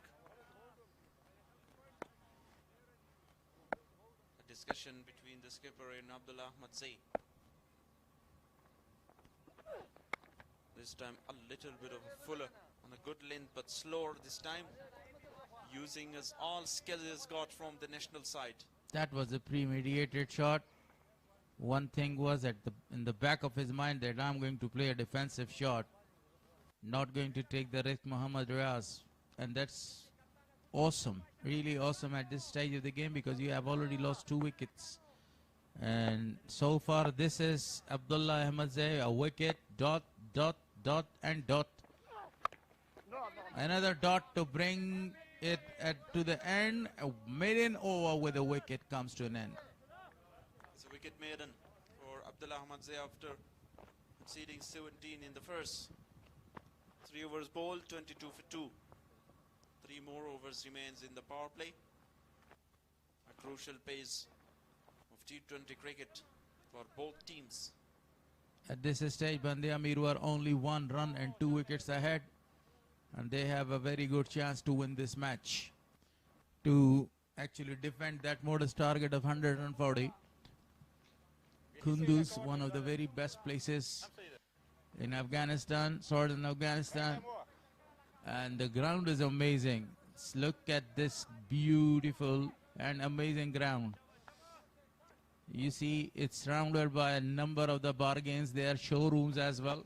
A discussion between the skipper and Abdullah Ahmad Zain. This time a little bit of a fuller on a good length, but slower this time, using his all skills he's got from the national side. That was a premeditated shot. One thing was in the back of his mind that I'm going to play a defensive shot, not going to take the risk, Mohammad Riaz. And that's awesome, really awesome at this stage of the game, because you have already lost 2 wickets. And so far this is Abdullah Ahmad Zain, a wicket, dot, dot, dot and dot. Another dot to bring it to the end. A maiden over with a wicket comes to an end. It's a wicket maiden for Abdullah Ahmad Zain after conceding 17 in the first. 3 overs bowled, 22 for 2. 3 more overs remains in the power play. A crucial pace of T20 cricket for both teams. At this stage, Band-e-Amir were only 1 run and 2 wickets ahead, and they have a very good chance to win this match, to actually defend that modest target of 140. Kunduz, one of the very best places in Afghanistan, southern Afghanistan, and the ground is amazing. Look at this beautiful and amazing ground. You see, it's surrounded by a number of the bargains. There are showrooms as well.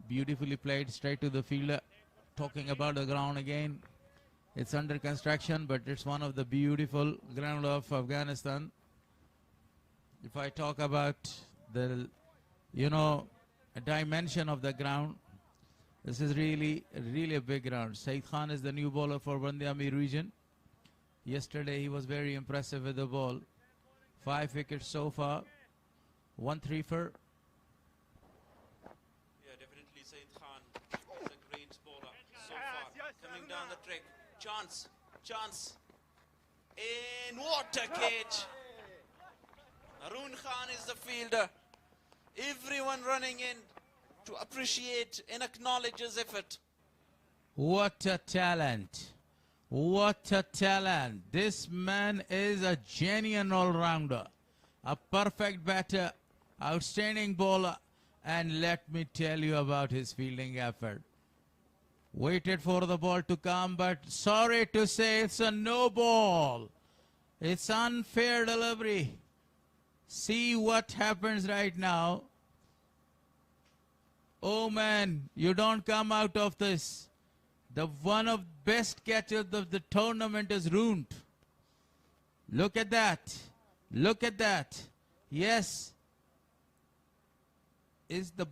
Beautifully played straight to the fielder. Talking about the ground again, it's under construction, but it's one of the beautiful ground of Afghanistan. If I talk about the, dimension of the ground, this is really a big ground. Saeed Khan is the new bowler for Band-e-Amir region. Yesterday he was very impressive with the ball. 5 wickets so far. 1 3-fer. Yeah, definitely Saeed Khan is a great bowler so far. Coming down the track. Chance. And what a catch. Harun Khan is the fielder. Everyone running in to appreciate and acknowledge his effort. What a talent. What a talent. This man is a genuine all-rounder, a perfect batter, outstanding bowler, and let me tell you about his fielding effort. Waited for the ball to come, but sorry to say it's a no ball. It's unfair delivery. See what happens right now. Oh man, you don't come out of this. The one of best catches of the tournament is ruined. Look at that. Look at that. Yes. Is the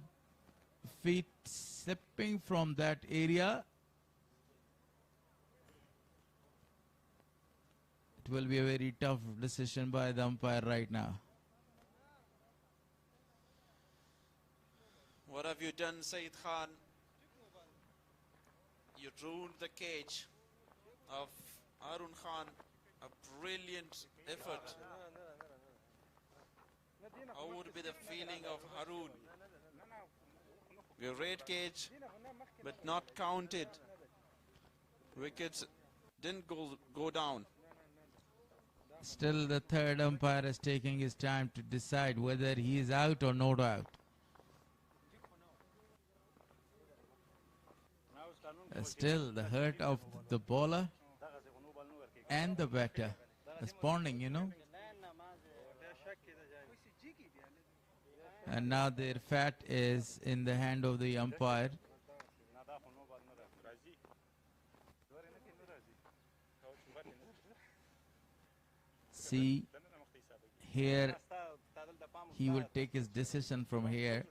feet slipping from that area? It will be a very tough decision by the umpire right now. What have you done, Saeed Khan? you ruined the cage of Harun Khan. A brilliant effort. How would be the feeling of Harun? Great cage, but not counted. Wickets didn't go down. Still, the third umpire is taking his time to decide whether he is out or not out. Still, the hurt of the bowler and the batter responding, you know. And now their fate is in the hand of the umpire. See, here he will take his decision from here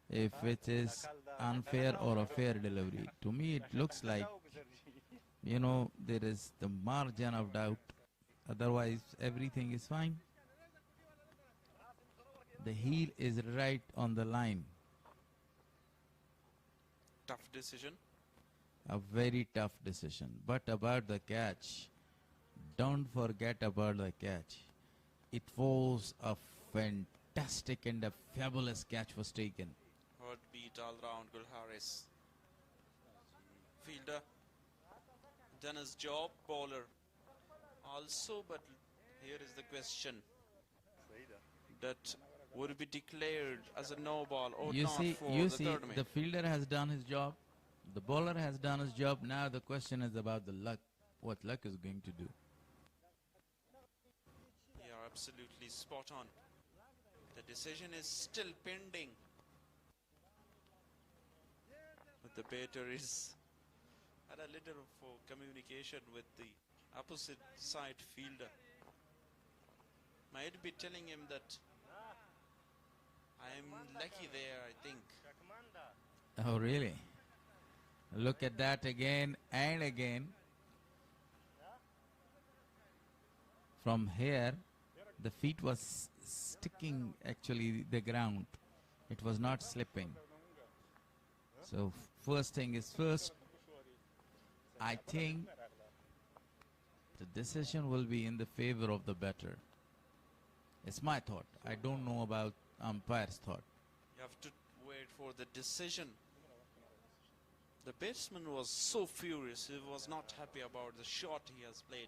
if it is unfair or a fair delivery. To me, it looks like, you know, there is the margin of doubt. Otherwise, everything is fine. The heel is right on the line. Tough decision. A very tough decision. But about the catch, don't forget about the catch. It was a fantastic and a fabulous catch was taken. Hard beat all round, Gulharis. Fielder done his job, bowler also, but here is the question that would be declared as a no ball or You not see, for the third man. the fielder has done his job, the bowler has done his job. Now the question is about the luck, what luck is going to do. You are absolutely spot on. The decision is still pending. But the batter is had a little of communication with the opposite side fielder. Might be telling him that I am lucky there, I think. Oh, really? Look at that again and again. From here, the feet was sticking actually the ground. It was not slipping. So first thing is first, I think the decision will be in the favor of the batter. It's my thought. I don't know about umpire's thought. You have to wait for the decision. The batsman was so furious. He was not happy about the shot he has played.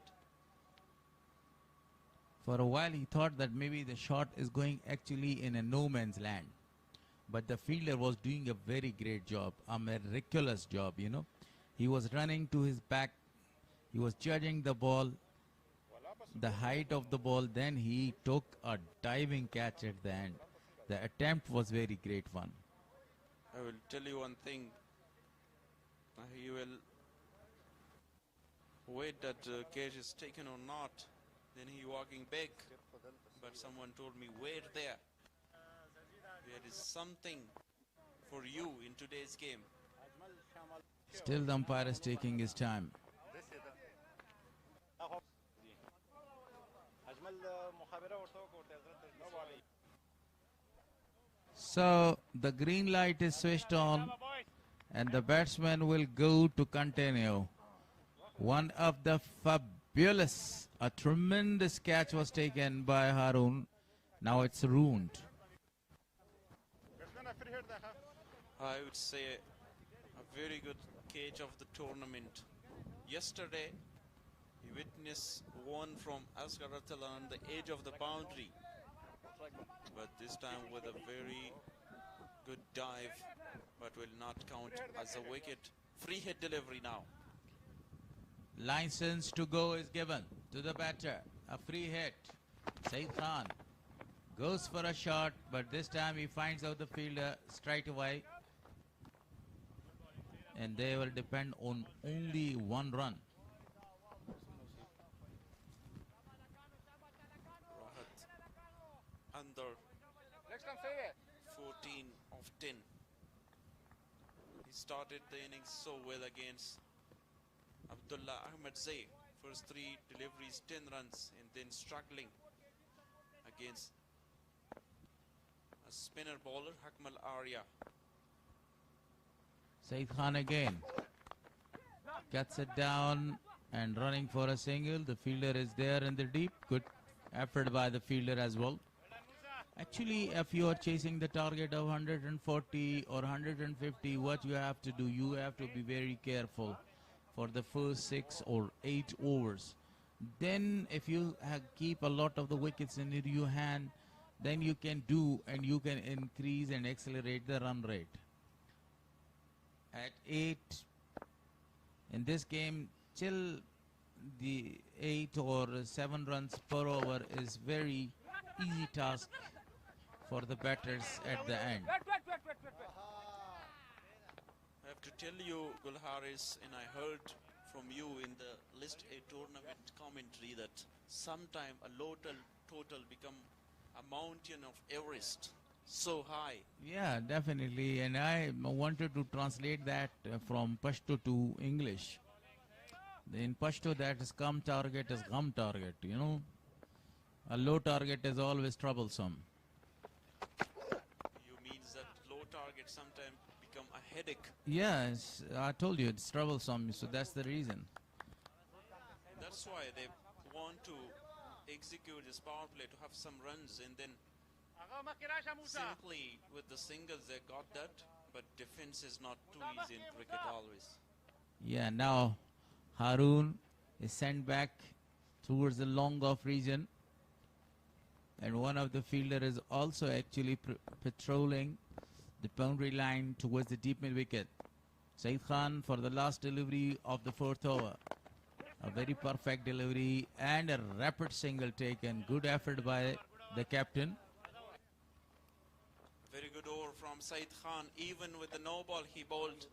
For a while he thought that maybe the shot is going actually in a no man's land. But the fielder was doing a very great job, a miraculous job, you know. He was running to his back. He was judging the ball, the height of the ball. Then he took a diving catch at the end. The attempt was very great one. I will tell you one thing. He will wait that catch is taken or not. Then he walking back. But someone told me, wait there. There is something for you in today's game. Still the umpire is taking his time. So the green light is switched on and the batsman will go to continue. One of the fabulous, a tremendous catch was taken by Harun. Now it's ruined. I would say a very good catch of the tournament. Yesterday, he witnessed one from Asghar Atala on the edge of the boundary. But this time with a very good dive, but will not count as a wicket. Free hit delivery now. License to go is given to the batter. A free hit. Saeed Khan goes for a shot, but this time he finds out the fielder straight away. And they will depend on only one run. Rahat under 14 of 10. He started the innings so well against Abdullah Ahmed Zay. First 3 deliveries, 10 runs, and then struggling against a spinner bowler, Hakmal Arya. Saeed Khan again. Cuts it down and running for a single. The fielder is there in the deep. Good effort by the fielder as well. Actually, if you are chasing the target of 140 or 150, what you have to do, you have to be very careful for the first 6 or 8 overs. Then if you keep a lot of the wickets in your hand, then you can do and you can increase and accelerate the run rate. At 8, in this game, till the 8 or 7 runs per over is very easy task for the batters at the end. I have to tell you, Gul Haris, and I heard from you in the List A tournament commentary that sometime a total become a mountain of Everest, so high. Yeah, definitely, and I wanted to translate that from Pashto to English. In Pashto, that is come target is gum target, you know. A low target is always troublesome. You means that low target sometimes become a headache. Yes, I told you it's troublesome, so that's the reason. That's why they want to execute this power play to have some runs, and then simply with the singles they got that, but defense is not too easy in cricket always. Yeah, now Harun is sent back towards the long off region, and one of the fielder is also actually patrolling the boundary line towards the deep mid wicket. Saeed Khan for the last delivery of the 4th over. A very perfect delivery and a rapid single taken. Good effort by the captain. Very good over from Saeed Khan. Even with the no ball he bowled,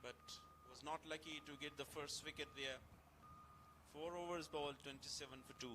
but was not lucky to get the first wicket there. 4 overs bowled, 27 for 2.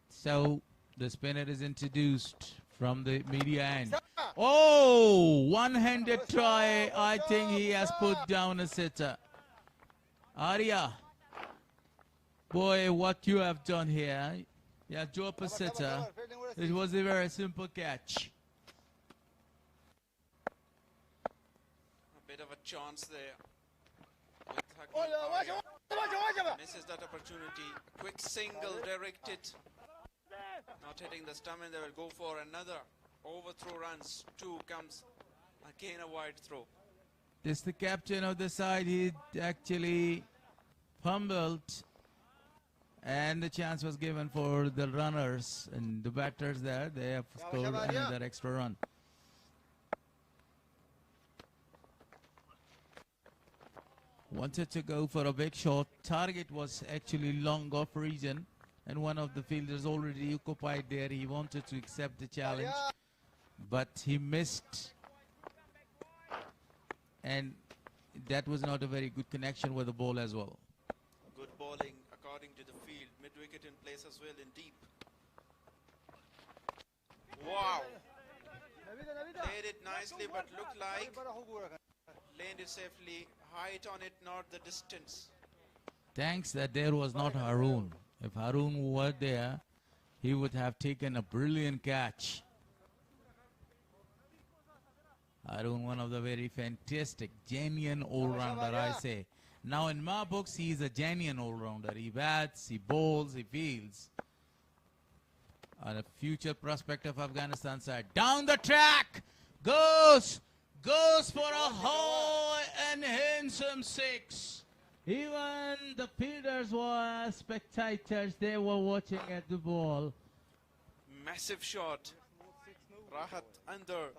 So the spinner is introduced from the media end. Oh, one-handed try. I think he has put down a sitter. Arya, boy, what you have done here. Yeah, drop a sitter. It was a very simple catch. A bit of a chance there with Hakmal. Misses that opportunity. A quick single directed. Not hitting the stump, and they will go for another overthrow runs. 2 comes again, a wide throw. This the captain of the side. He actually fumbled, and the chance was given for the runners and the batters there. They have scored another extra run. Wanted to go for a big shot. Target was actually long off region, and one of the fielders already occupied there. He wanted to accept the challenge, but he missed, and that was not a very good connection with the ball as well. Good bowling according to the field. Mid-wicket in place as well in deep. Wow. Played it nicely, but looked like landed safely. Height on it, not the distance. Thanks that there was not Harun. If Harun were there, he would have taken a brilliant catch. Harun, one of the very fantastic, genuine all-rounder, I say. Now in my books, he is a genuine all-rounder. He bats, he bowls, he fields. On a future prospect of Afghanistan side. Down the track! Goes for a high and handsome 6. Even the fielders were spectators. They were watching at the ball. Massive shot. Rahat under.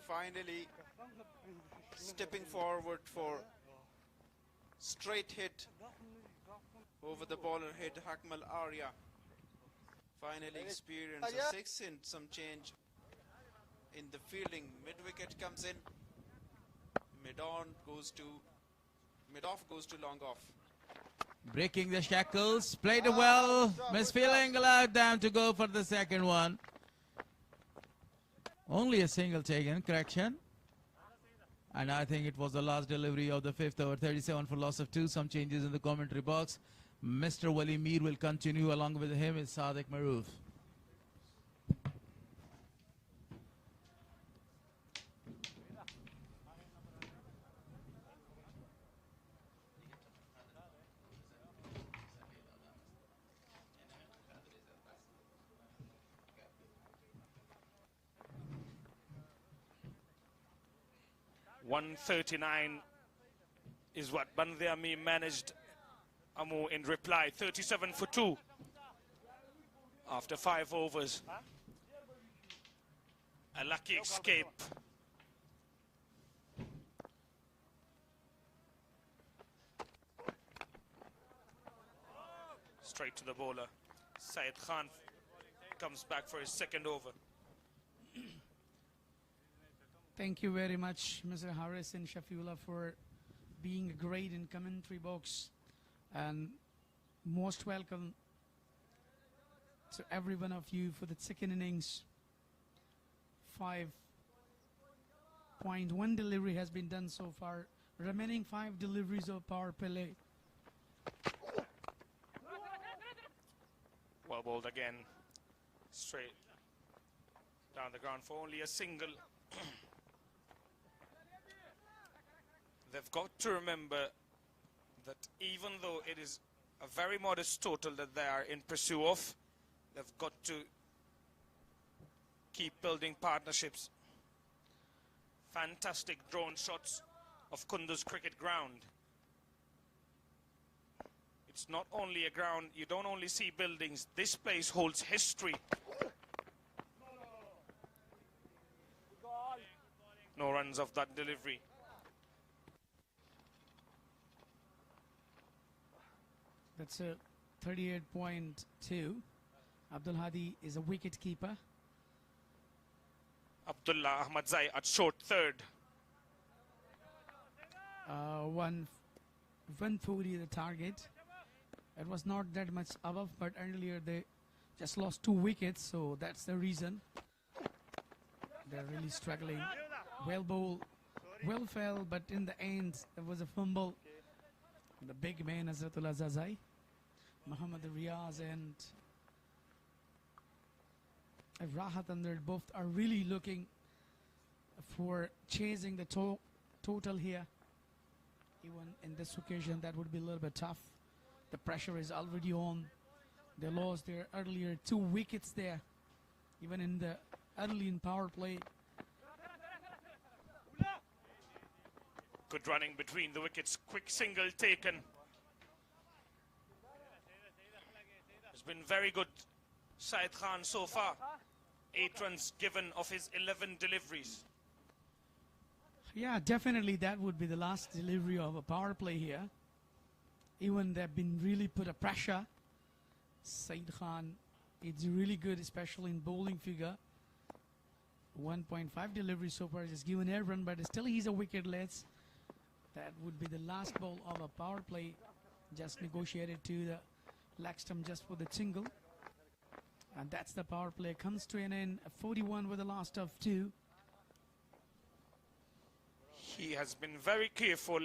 Finally stepping forward for straight hit over the bowler head. Hakmal Arya finally experienced a 6 in some change. in the fielding. Mid-wicket comes in. Mid-off goes to long off. Breaking the shackles, played it well. Misfielding allowed them to go for the second one. Only a single taken, correction. And I think it was the last delivery of the fifth over. 37 for loss of 2. Some changes in the commentary box. Mr. Band-e-Amir will continue. Along with him is Sadiq Maroof. .139 is what Band-e-Amir managed Amu in reply. 37 for 2 after 5 overs. A lucky escape. Straight to the bowler. Syed Khan comes back for his second over. Thank you very much, Mr. Harris and Shafiullah, for being great in commentary box, and most welcome to every one of you for the second innings. 5.1 delivery has been done so far. Remaining 5 deliveries of Powerplay. Well bowled again. Straight down the ground for only a single. They've got to remember that even though it is a very modest total that they are in pursuit of, they've got to keep building partnerships. Fantastic drone shots of Kunduz cricket ground. It's not only a ground, you don't only see buildings, this place holds history. No runs of that delivery. That's a 38.2. Abdul Hadi is a wicket keeper. Abdullah Ahmadzai at short third. 140 the target. It was not that much above, but earlier they just lost 2 wickets, so that's the reason. They're really struggling. Well bowled, well fell, but in the end there was a fumble. The big man Azratullah Zazai, Muhammad Riaz and Rahat Andar both are really looking for chasing the total here. Even in this occasion that would be a little bit tough. The pressure is already on. They lost their earlier 2 wickets there, even in the early in power play. Good running between the wickets. Quick single taken. It's been very good, Syed Khan, so far. 8 runs given of his 11 deliveries. Yeah, definitely that would be the last delivery of a power play here. Even they've been really put a pressure. Syed Khan is really good, especially in bowling figure. 1.5 delivery so far, just given air run, but still he's a wicket-less. That would be the last ball of a power play, just negotiated to the leg stump just for the single. And that's the power play. Comes to an end, 41 with the last of 2. He has been very careful.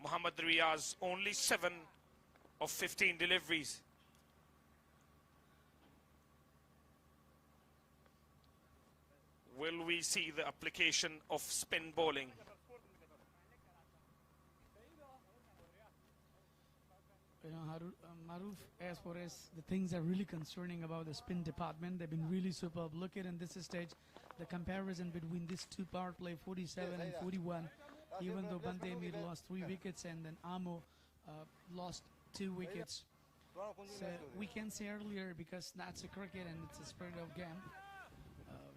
Mohammad Riaz, only 7 of 15 deliveries. Will we see the application of spin bowling? You know, Maroof, as far as the things are really concerning about the spin department, they've been really superb. Look at in this stage, the comparison between these 2 power play, 47 and 41. Even though Band-e-Amir lost 3 wickets and then Amo lost 2 wickets. So we can say earlier, because that's a cricket and it's a spirit of game.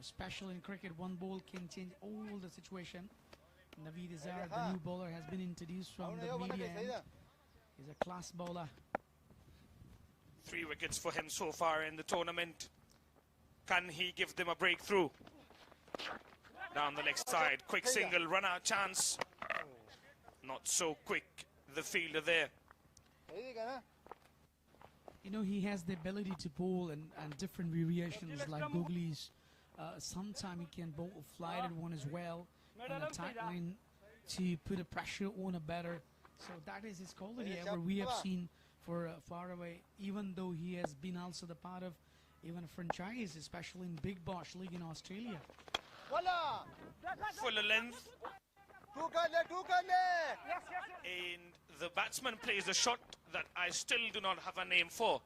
Especially in cricket, 1 ball can change all the situation. Naveed Azhar, the new bowler, has been introduced from the media end. He's a class bowler. 3 wickets for him so far in the tournament. Can he give them a breakthrough? Down the leg side, quick single, run out chance. Not so quick, the fielder there. You know, he has the ability to bowl and different variations like googlies. Sometimes he can bowl a flighted one as well, and a tight line to put a pressure on a batter. So that is his quality ever we have seen for far away, even though he has been also the part of even a franchise, especially in Big Bosh League in Australia. Fuller length. And the batsman plays a shot that I still do not have a name for.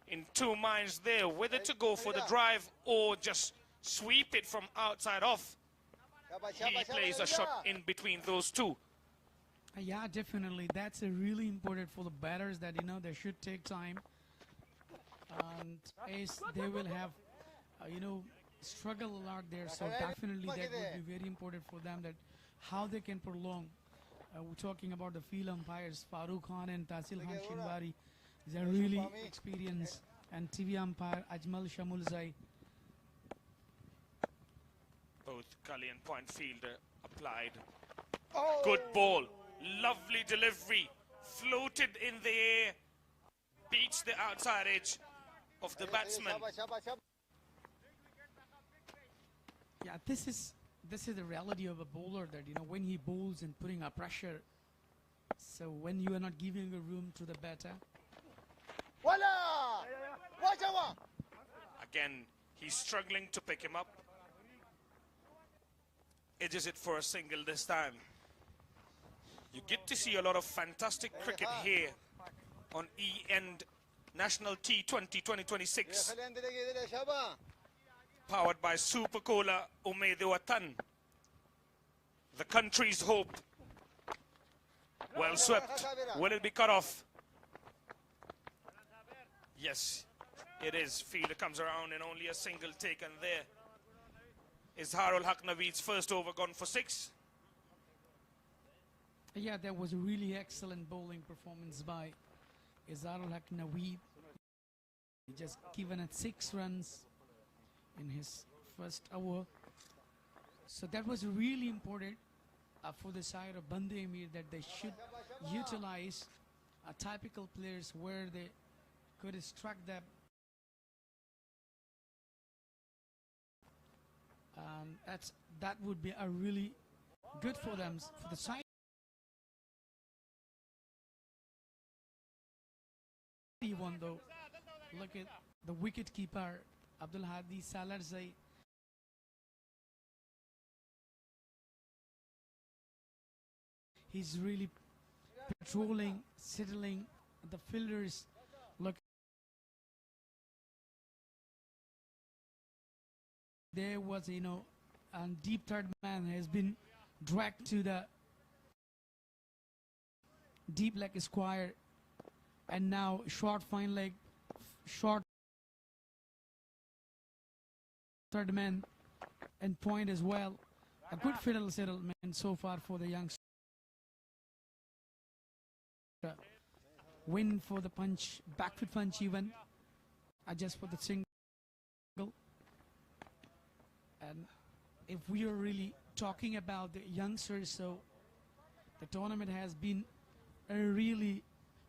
In two minds there, whether to go for the drive or just sweep it from outside off. He plays a shot in between those two. Yeah, definitely. That's a really important for the batters that, you know, they should take time. And as they will have, you know, struggle a lot there. So definitely that would be very important for them, that how they can prolong. We're talking about the field umpires, Harun Khan and Tasil Khan Shinwari. They're really experienced. And TV umpire Ajmal Shamulzai. Both gully and point fielder applied. Good ball. Lovely delivery. Floated in the air. Beats the outside edge of the batsman. Yeah, this is the reality of a bowler, that, you know, when he bowls and putting up pressure, so when you are not giving a room to the batter. Again, he's struggling to pick him up. Edges it for a single this time. You get to see a lot of fantastic cricket here on E-End National T20 2026. Powered by Super Cola Umeed Watan. The country's hope. Well swept. Will it be cut off? Yes, it is. Fielder comes around and only a single taken there. Is Harul Haq Naveed's first over gone for 6? Yeah, that was a really excellent bowling performance by Izharul Haq Naveed. He just given it 6 runs in his first over. So that was really important for the side of Band-e-Amir, that they should utilize typical players where they could struck them. That would be a really good for them, for the side. One though, look at the wicket keeper Abdul Hadi Salarzai. He's really patrolling, settling the fielders. Look, there was, you know, a deep third man has been dragged to the deep leg square, and now short fine leg, short third man and point as well. A good fiddle settlement so far for the youngster. Win for the punch, back foot punch even, just for the single. And if we are really talking about the youngsters, so the tournament has been really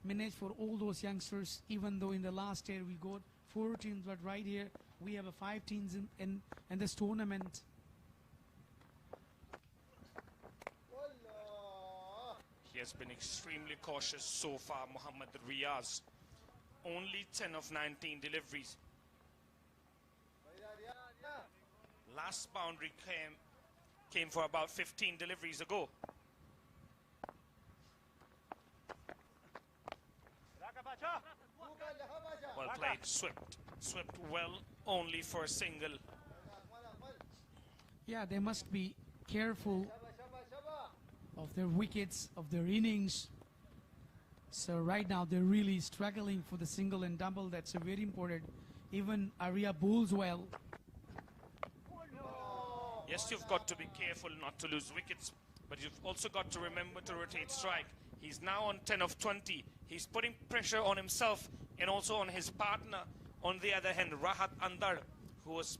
managed for all those youngsters, even though in the last year we got 4 teams, but right here we have 5 teams in this tournament. He has been extremely cautious so far, Mohammad Riyaz. Only 10 of 19 deliveries. Last boundary came for about 15 deliveries ago. Well played, swept well, only for a single. Yeah, they must be careful of their wickets, of their innings. So right now they're really struggling for the single and double. That's very important. Even Arya bowls well. Yes, you've got to be careful not to lose wickets, but you've also got to remember to rotate strike. He's now on 10 of 20. He's putting pressure on himself and also on his partner. On the other hand, Rahat Andar, who was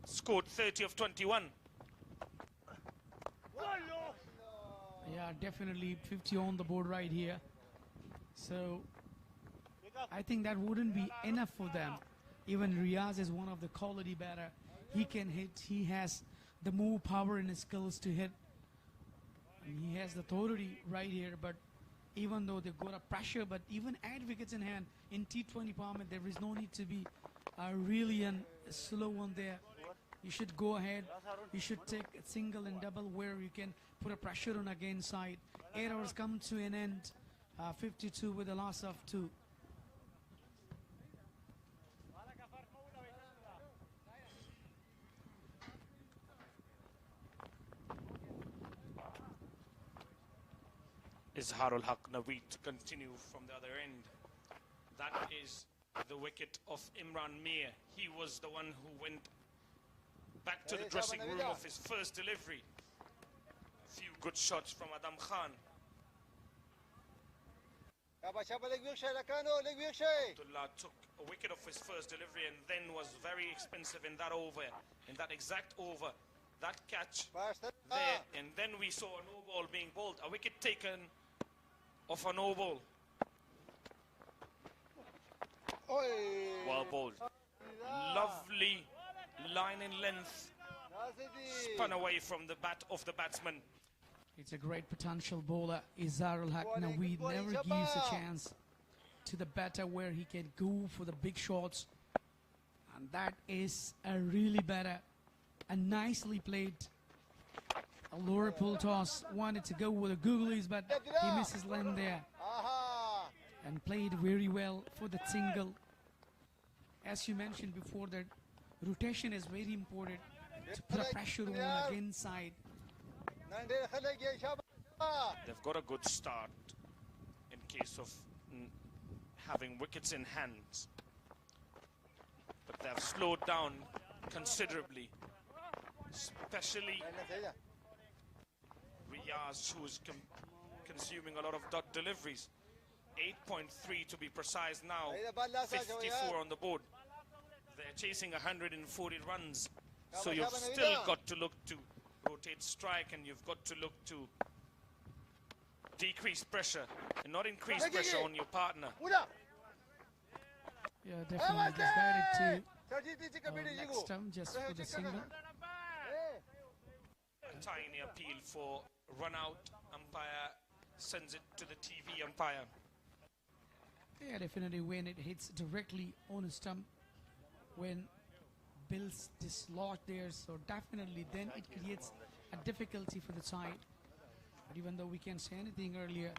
scored 30 of 21. Yeah, definitely 50 on the board right here. So I think that wouldn't be enough for them. Even Riaz is one of the quality batter. He can hit. He has the more power and skills to hit. And he has the authority right here. But even though they've got a pressure, but even at wickets in hand in T20 format, there is no need to be really a slow one there. You should go ahead. You should take a single and double where you can put a pressure on against side. 8 hours come to an end. 52 with a loss of 2. Is Harun Khan to continue from the other end. That is the wicket of Imran Mir. He was the one who went back to the dressing room of his first delivery. A few good shots from Adam Khan. Abdullah took a wicket of his first delivery and then was very expensive in that over, in that exact over. That catch there, and then we saw a no ball being bowled. A wicket taken off a no ball. Well bowled. Lovely line in length. Spun away from the bat of the batsman. It's a great potential bowler. Izarul Haq Naweed never gives a chance to the batter where he can go for the big shots. And that is a really better and nicely played. A lower pull toss, wanted to go with the googlies, but he misses length there. And played very well for the single. As you mentioned before, that rotation is very important to put a pressure on against side. They've got a good start in case of having wickets in hand. But they've slowed down considerably. Especially Riaz, who's consuming a lot of dot deliveries. 8.3 to be precise now. 54 on the board. They're chasing 140 runs. So you've still got to look to rotate strike, and you've got to look to decrease pressure and not increase pressure on your partner. Yeah, definitely decided to next time just for the single. A tiny appeal for run out. Umpire sends it to the TV umpire. Yeah, definitely when it hits directly on a stump, when Bill's dislodged there, so definitely then it creates a difficulty for the side. But even though we can't say anything earlier,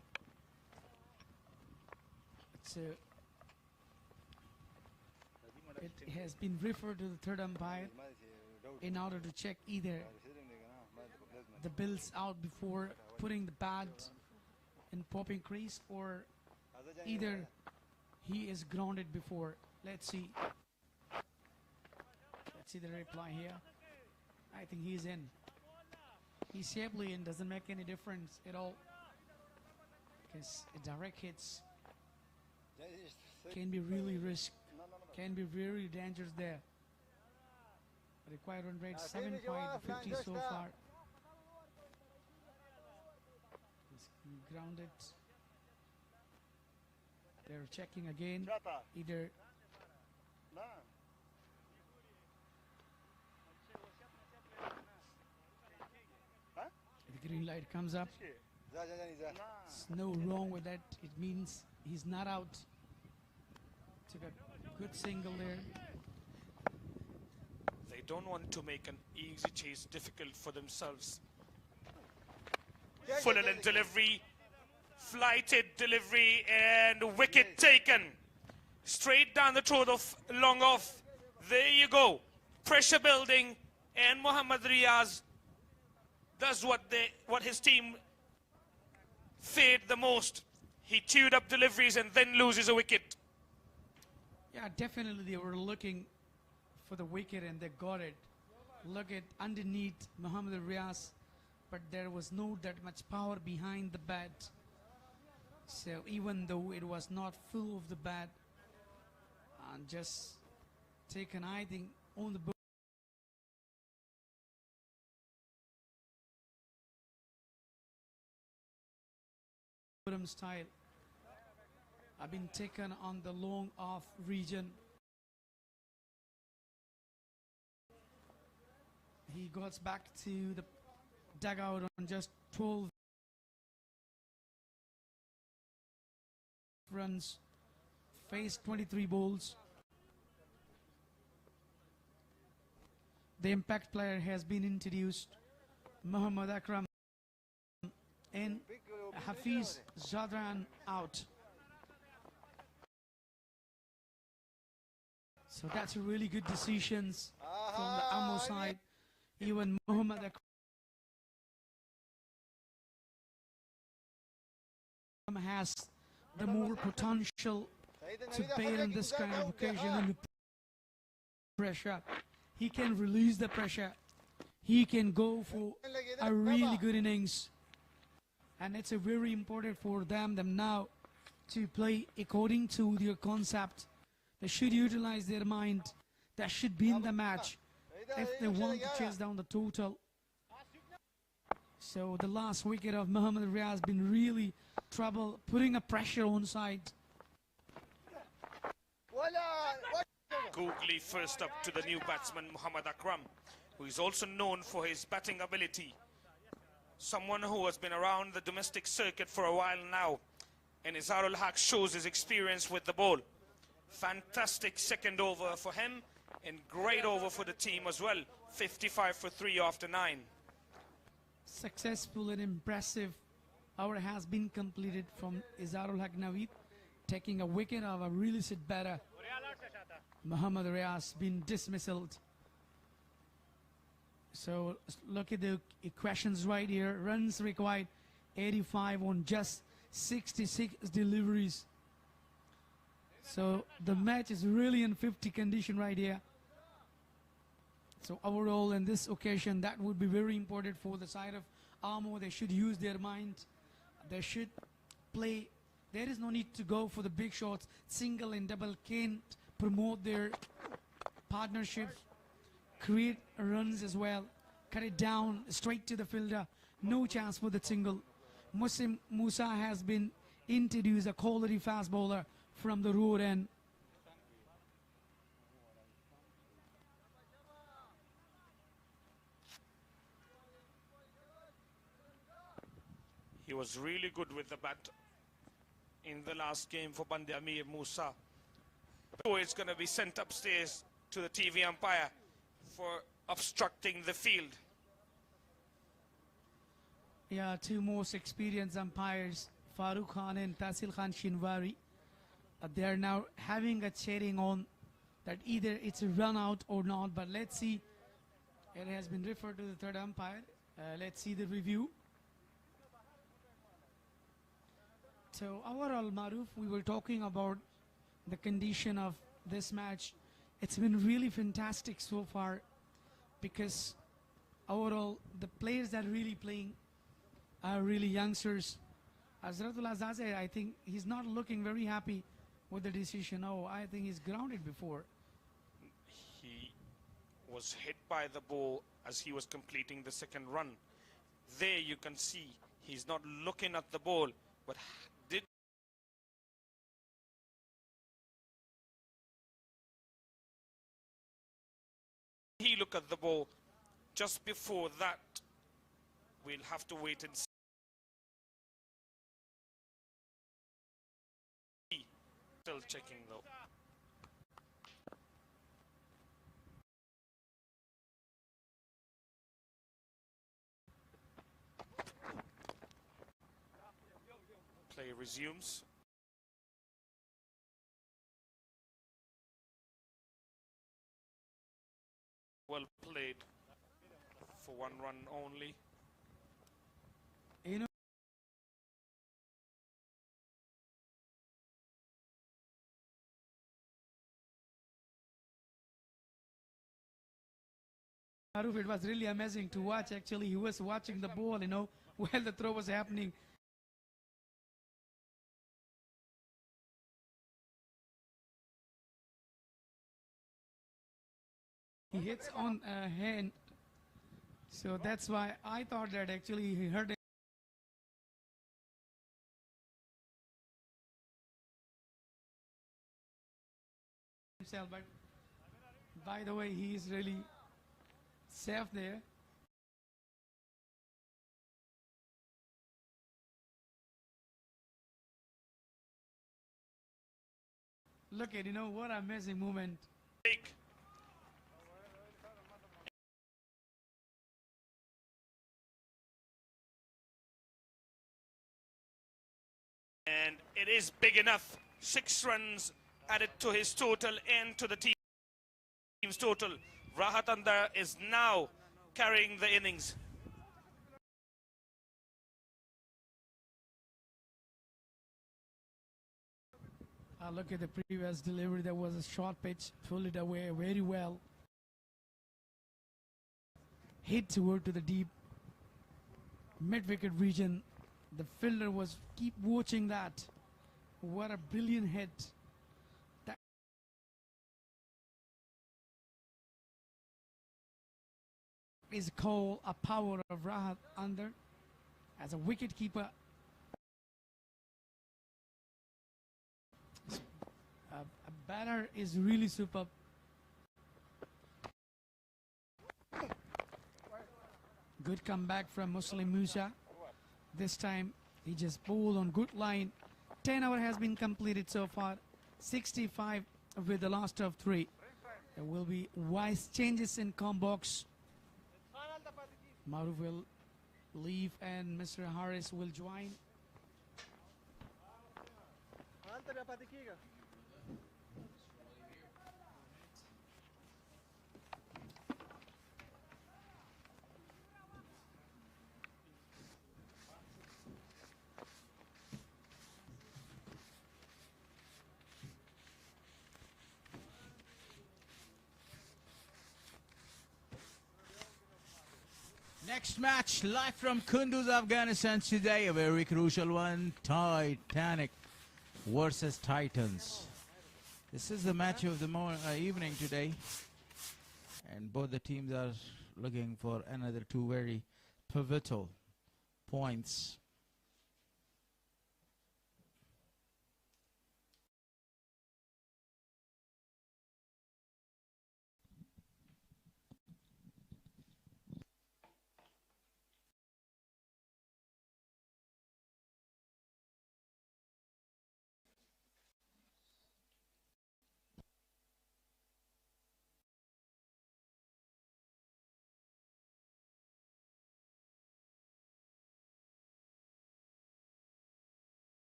it has been referred to the third umpire in order to check either the Bill's out before putting the bat in popping crease, or either he is grounded before. Let's see. Let's see the reply here. I think he's in. He's safely in. Doesn't make any difference at all, because direct hits can be really risky. Can be very dangerous there. Required run rate 7.50 so far. He's grounded. They're checking again. Either the green light comes up. There's no wrong with that. It means he's not out. Took a good single there. They don't want to make an easy chase difficult for themselves. Full length delivery, flighted delivery, and wicket taken. Straight down the throat of long off. There you go. Pressure building, and Mohammad Riaz does what his team feared the most. He chewed up deliveries and then loses a wicket. Yeah, definitely they were looking for the wicket and they got it. Look at underneath Mohammad Riaz, but there was no that much power behind the bat. So even though it was not full of the bat, and just taken, I think, on the book. Akram style, have been taken on the long off region. He goes back to the dugout on just 12 runs, faced 23 balls. The impact player has been introduced, Mohammad Akram and Hafiz Zadran out. So that's a really good decisions from the Ammo side. Even Mohammad Akram has the more potential to bear in this kind of occasion and pressure. He can release the pressure. He can go for a really good innings. And it's a very important for them now to play according to their concept. They should utilize their mind. That should be in the match if they want to chase down the total. So the last wicket of Mohammad Akram has been really trouble, putting a pressure on side. Googly first up to the new batsman Mohammad Akram, who is also known for his batting ability. Someone who has been around the domestic circuit for a while now, and Izharul Haq shows his experience with the ball. Fantastic second over for him, and great over for the team as well. 55 for 3 after 9. Successful and impressive over has been completed from Izharul Haq Naveed, taking a wicket of a really sit better. Mohammad Riaz been dismissed. So look at the equations right here. Runs required 85 on just 66 deliveries. So the match is really in 50 condition right here. So overall in this occasion, that would be very important for the side of Amo. They should use their mind. They should play. There is no need to go for the big shots. Single and double can't promote their partnerships, create runs as well, cut it down straight to the fielder. No chance for the single. Muslim Musa has been introduced, a quality fast bowler from the road end. He was really good with the bat in the last game for Band-e-Amir Musa. So it's going to be sent upstairs to the TV umpire for obstructing the field. Yeah, two most experienced umpires, Harun Khan and Tahsil Khan Shinwari. They are now having a chatting on that either it's a run out or not, but let's see. It has been referred to the third umpire. Let's see the review. So overall, Maruf, we were talking about the condition of this match. It's been really fantastic so far because overall the players that are really playing are really youngsters. Azratul Azaze, I think he's not looking very happy with the decision. Oh, I think he's grounded before. He was hit by the ball as he was completing the second run. There you can see he's not looking at the ball, but did he look at the ball just before that? We'll have to wait and see. Still checking though. Play resumes. Well played for 1 run only. You know, Maruf, it was really amazing to watch. Actually, he was watching the ball, you know, while the throw was happening. He hits on a hand, so that's why I thought that actually he hurt himself, but by the way, he is really safe there. Look at, what an amazing moment. And it is big enough. 6 runs added to his total and to the team's total. Rahat Andar is now carrying the innings. Look at the previous delivery. There was a short pitch, pulled it away very well. Hit toward to the deep mid-wicket region. The fielder was keep watching that. What a brilliant hit. That is called a power of Rahat Andar as a wicket keeper. A batter is really superb. Good comeback from Muslim Musa. This time he just bowled on good line. 10 hour has been completed so far. 65 with the last of 3. There will be wise changes in combox. Maruf will leave and Mr. Harris will join. Next match live from Kunduz, Afghanistan today. A very crucial one. Titanic versus Titans. This is the match of the evening today. And both the teams are looking for another 2 very pivotal points.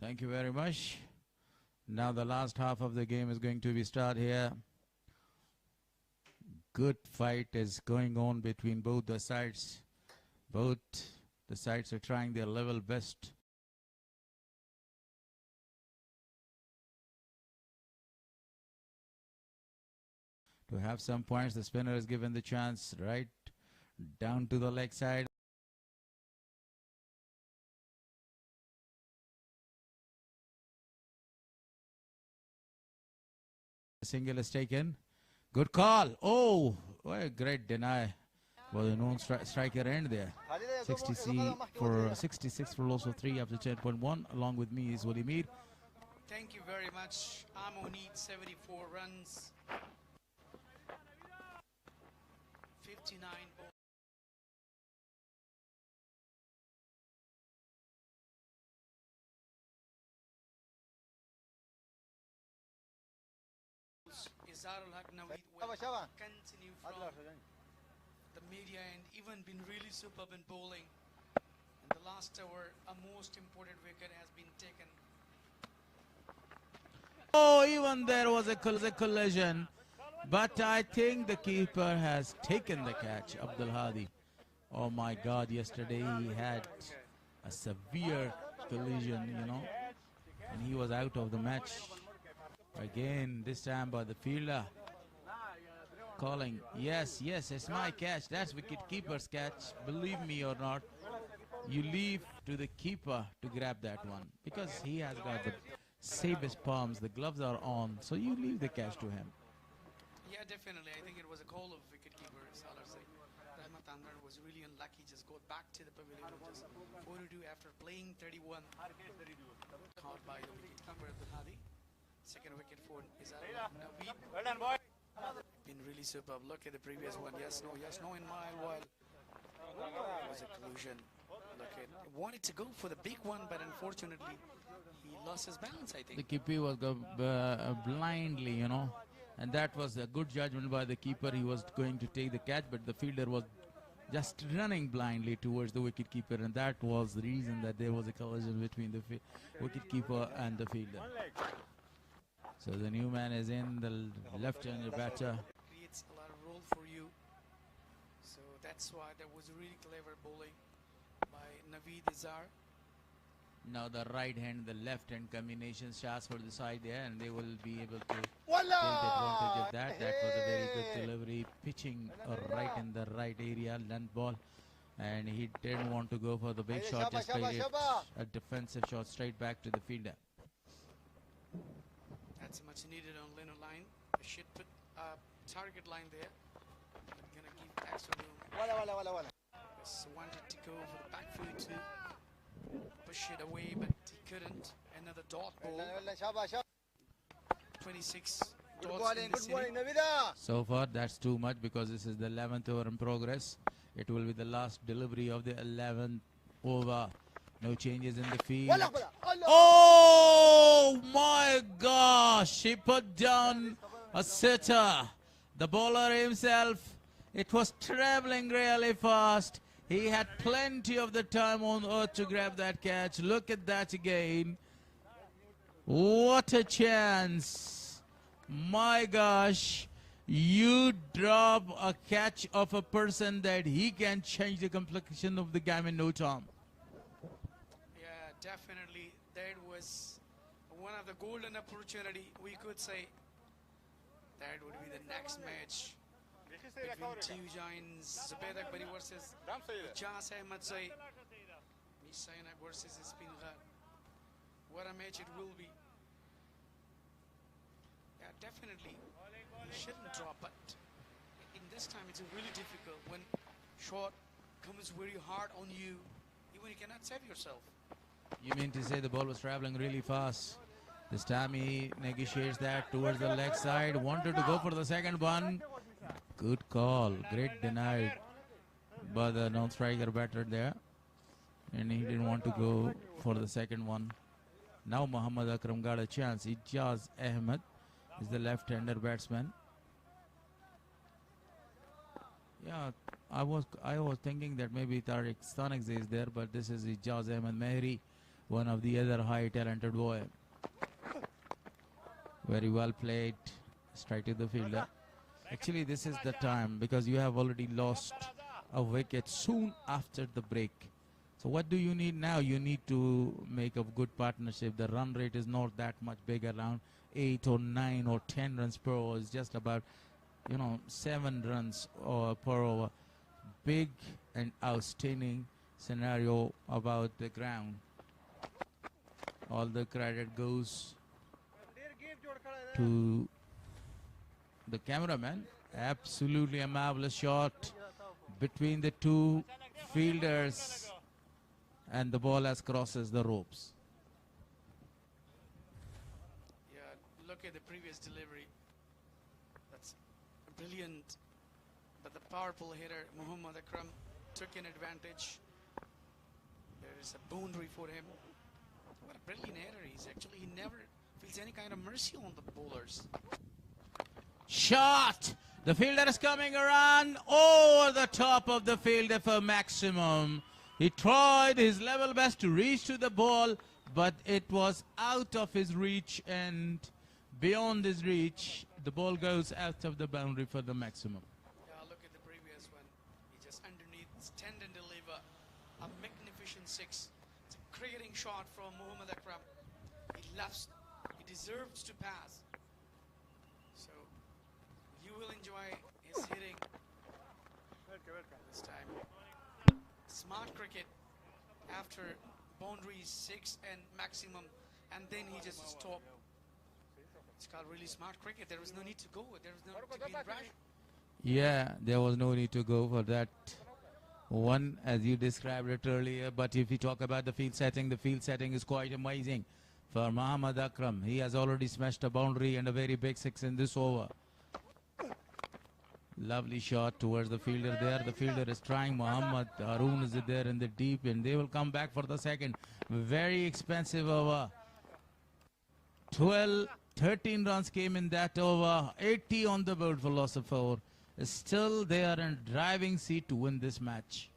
Thank you very much. Now the last half of the game is going to be start here. Good fight is going on between both the sides. Both the sides are trying their level best. To have some points, the spinner is given the chance right down to the leg side. Single is taken. Good call. Oh, what a great deny for the known striker end there. 66 for loss of 3 after 10.1. Along with me is Walimir. Thank you very much. Amo needs 74 runs. 59 balls. Zarul Haq Naveed will continue from the media and even been really superb in bowling. In the last hour, a most important wicket has been taken. Oh, even there was a collision. But I think the keeper has taken the catch, Abdul Hadi. Oh my God, yesterday he had a severe collision, you know, and he was out of the match. Again, this time by the fielder. Calling, yes, it's my catch. That's wicket keeper's catch. Believe me or not, you leave to the keeper to grab that one because he has got the safest palms. The gloves are on, so you leave the catch to him. Yeah, definitely. I think it was a call of wicketkeeper. Rahmat Amir was really unlucky. Just got back to the pavilion with just 42 after playing 31. Caught by the wicketkeeper Abdul Hadi. Second wicket for Izarul Naveed. Well done, boy. Been really superb. Look at the previous one. Yes, no in mile while. It was a collusion. Look at wanted to go for the big one, but unfortunately he lost his balance, I think. The keeper was blindly, you know, and that was a good judgment by the keeper. He was going to take the catch, but the fielder was just running blindly towards the wicketkeeper, and that was the reason that there was a collision between the wicketkeeper and the fielder. So the new man is in, the left-hander batter. Creates a lot of role for you. So that's why there was really clever bowling by Naveed Izar. Now the right hand, the left hand combination shots for the side there, and they will be able to take advantage of that. That was a very good delivery, pitching right in the right area, length ball. And he didn't want to go for the big shot, just played it a defensive shot straight back to the fielder. That's much needed on Leno line. They should put a target line there. But gonna give extra room. Just wanted to go for the back foot to push it away, but he couldn't. Another dot ball. 26 dots in this inning. So far, that's too much because this is the 11th over in progress. It will be the last delivery of the 11th over. No changes in the field. Oh my gosh! He put down a sitter. The bowler himself, it was traveling really fast. He had plenty of the time on earth to grab that catch. Look at that again. What a chance. My gosh. You drop a catch of a person that he can change the complexion of the game in no time. Yeah, definitely. That was one of the golden opportunity, we could say. That would be the next match between two giants, Zubair Akbari versus Ijaz Ahmed Zai. Misainak versus Spin Ghar. What a match it will be. Yeah, definitely. You shouldn't drop, but in this time it's really difficult when shot comes very hard on you, even you cannot save yourself. You mean to say the ball was traveling really fast? This time he negotiates that towards the leg side. Wanted to go for the second one. Good call. Great denied by the non-striker batter there. And he didn't want to go for the second one. Now Mohammad Akram got a chance. Ijaz Ahmed is the left-hander batsman. Yeah, I was thinking that maybe Tariq Stanigze is there, but this is Ijaz Ahmed Mehri, one of the other high talented boy. Very well played, straight to the fielder. Actually, this is the time because you have already lost a wicket soon after the break. So what do you need now? You need to make a good partnership. The run rate is not that much big, around 8 or 9 or 10 runs per over. It's just about, 7 runs per over. Big and outstanding scenario about the ground. All the credit goes to the cameraman. Absolutely a marvelous shot between the two fielders, and the ball has crosses the ropes. Yeah, look at the previous delivery. That's brilliant. But the powerful hitter, Mohammad Akram, took an advantage. There is a boundary for him. What a brilliant hitter he is. Actually, he never feels any kind of mercy on the bowlers. Shot! The fielder is coming around over the top of the fielder for maximum. He tried his level best to reach to the ball, but it was out of his reach and beyond his reach. The ball goes out of the boundary for the maximum. Yeah, look at the previous one. He just underneath, stand and deliver. A magnificent six. It's a cricketing shot from Mohammad Akram. He loves, he deserves to pass. So, you will enjoy his hitting this time. Smart cricket after boundaries 6 and maximum, and then he just stopped. It's called really smart cricket. There was no need to go. There was no need to be in rush. Yeah, there was no need to go for that one as you described it earlier. But if we talk about the field setting is quite amazing for Mohammad Akram. He has already smashed a boundary and a very big six in this over. Lovely shot towards the fielder there. The fielder is trying. Mohammad Harun is there in the deep, and they will come back for the second. Very expensive over. 13 runs came in that over. 80 on the board for loss of 4. Still, they are in driving seat to win this match.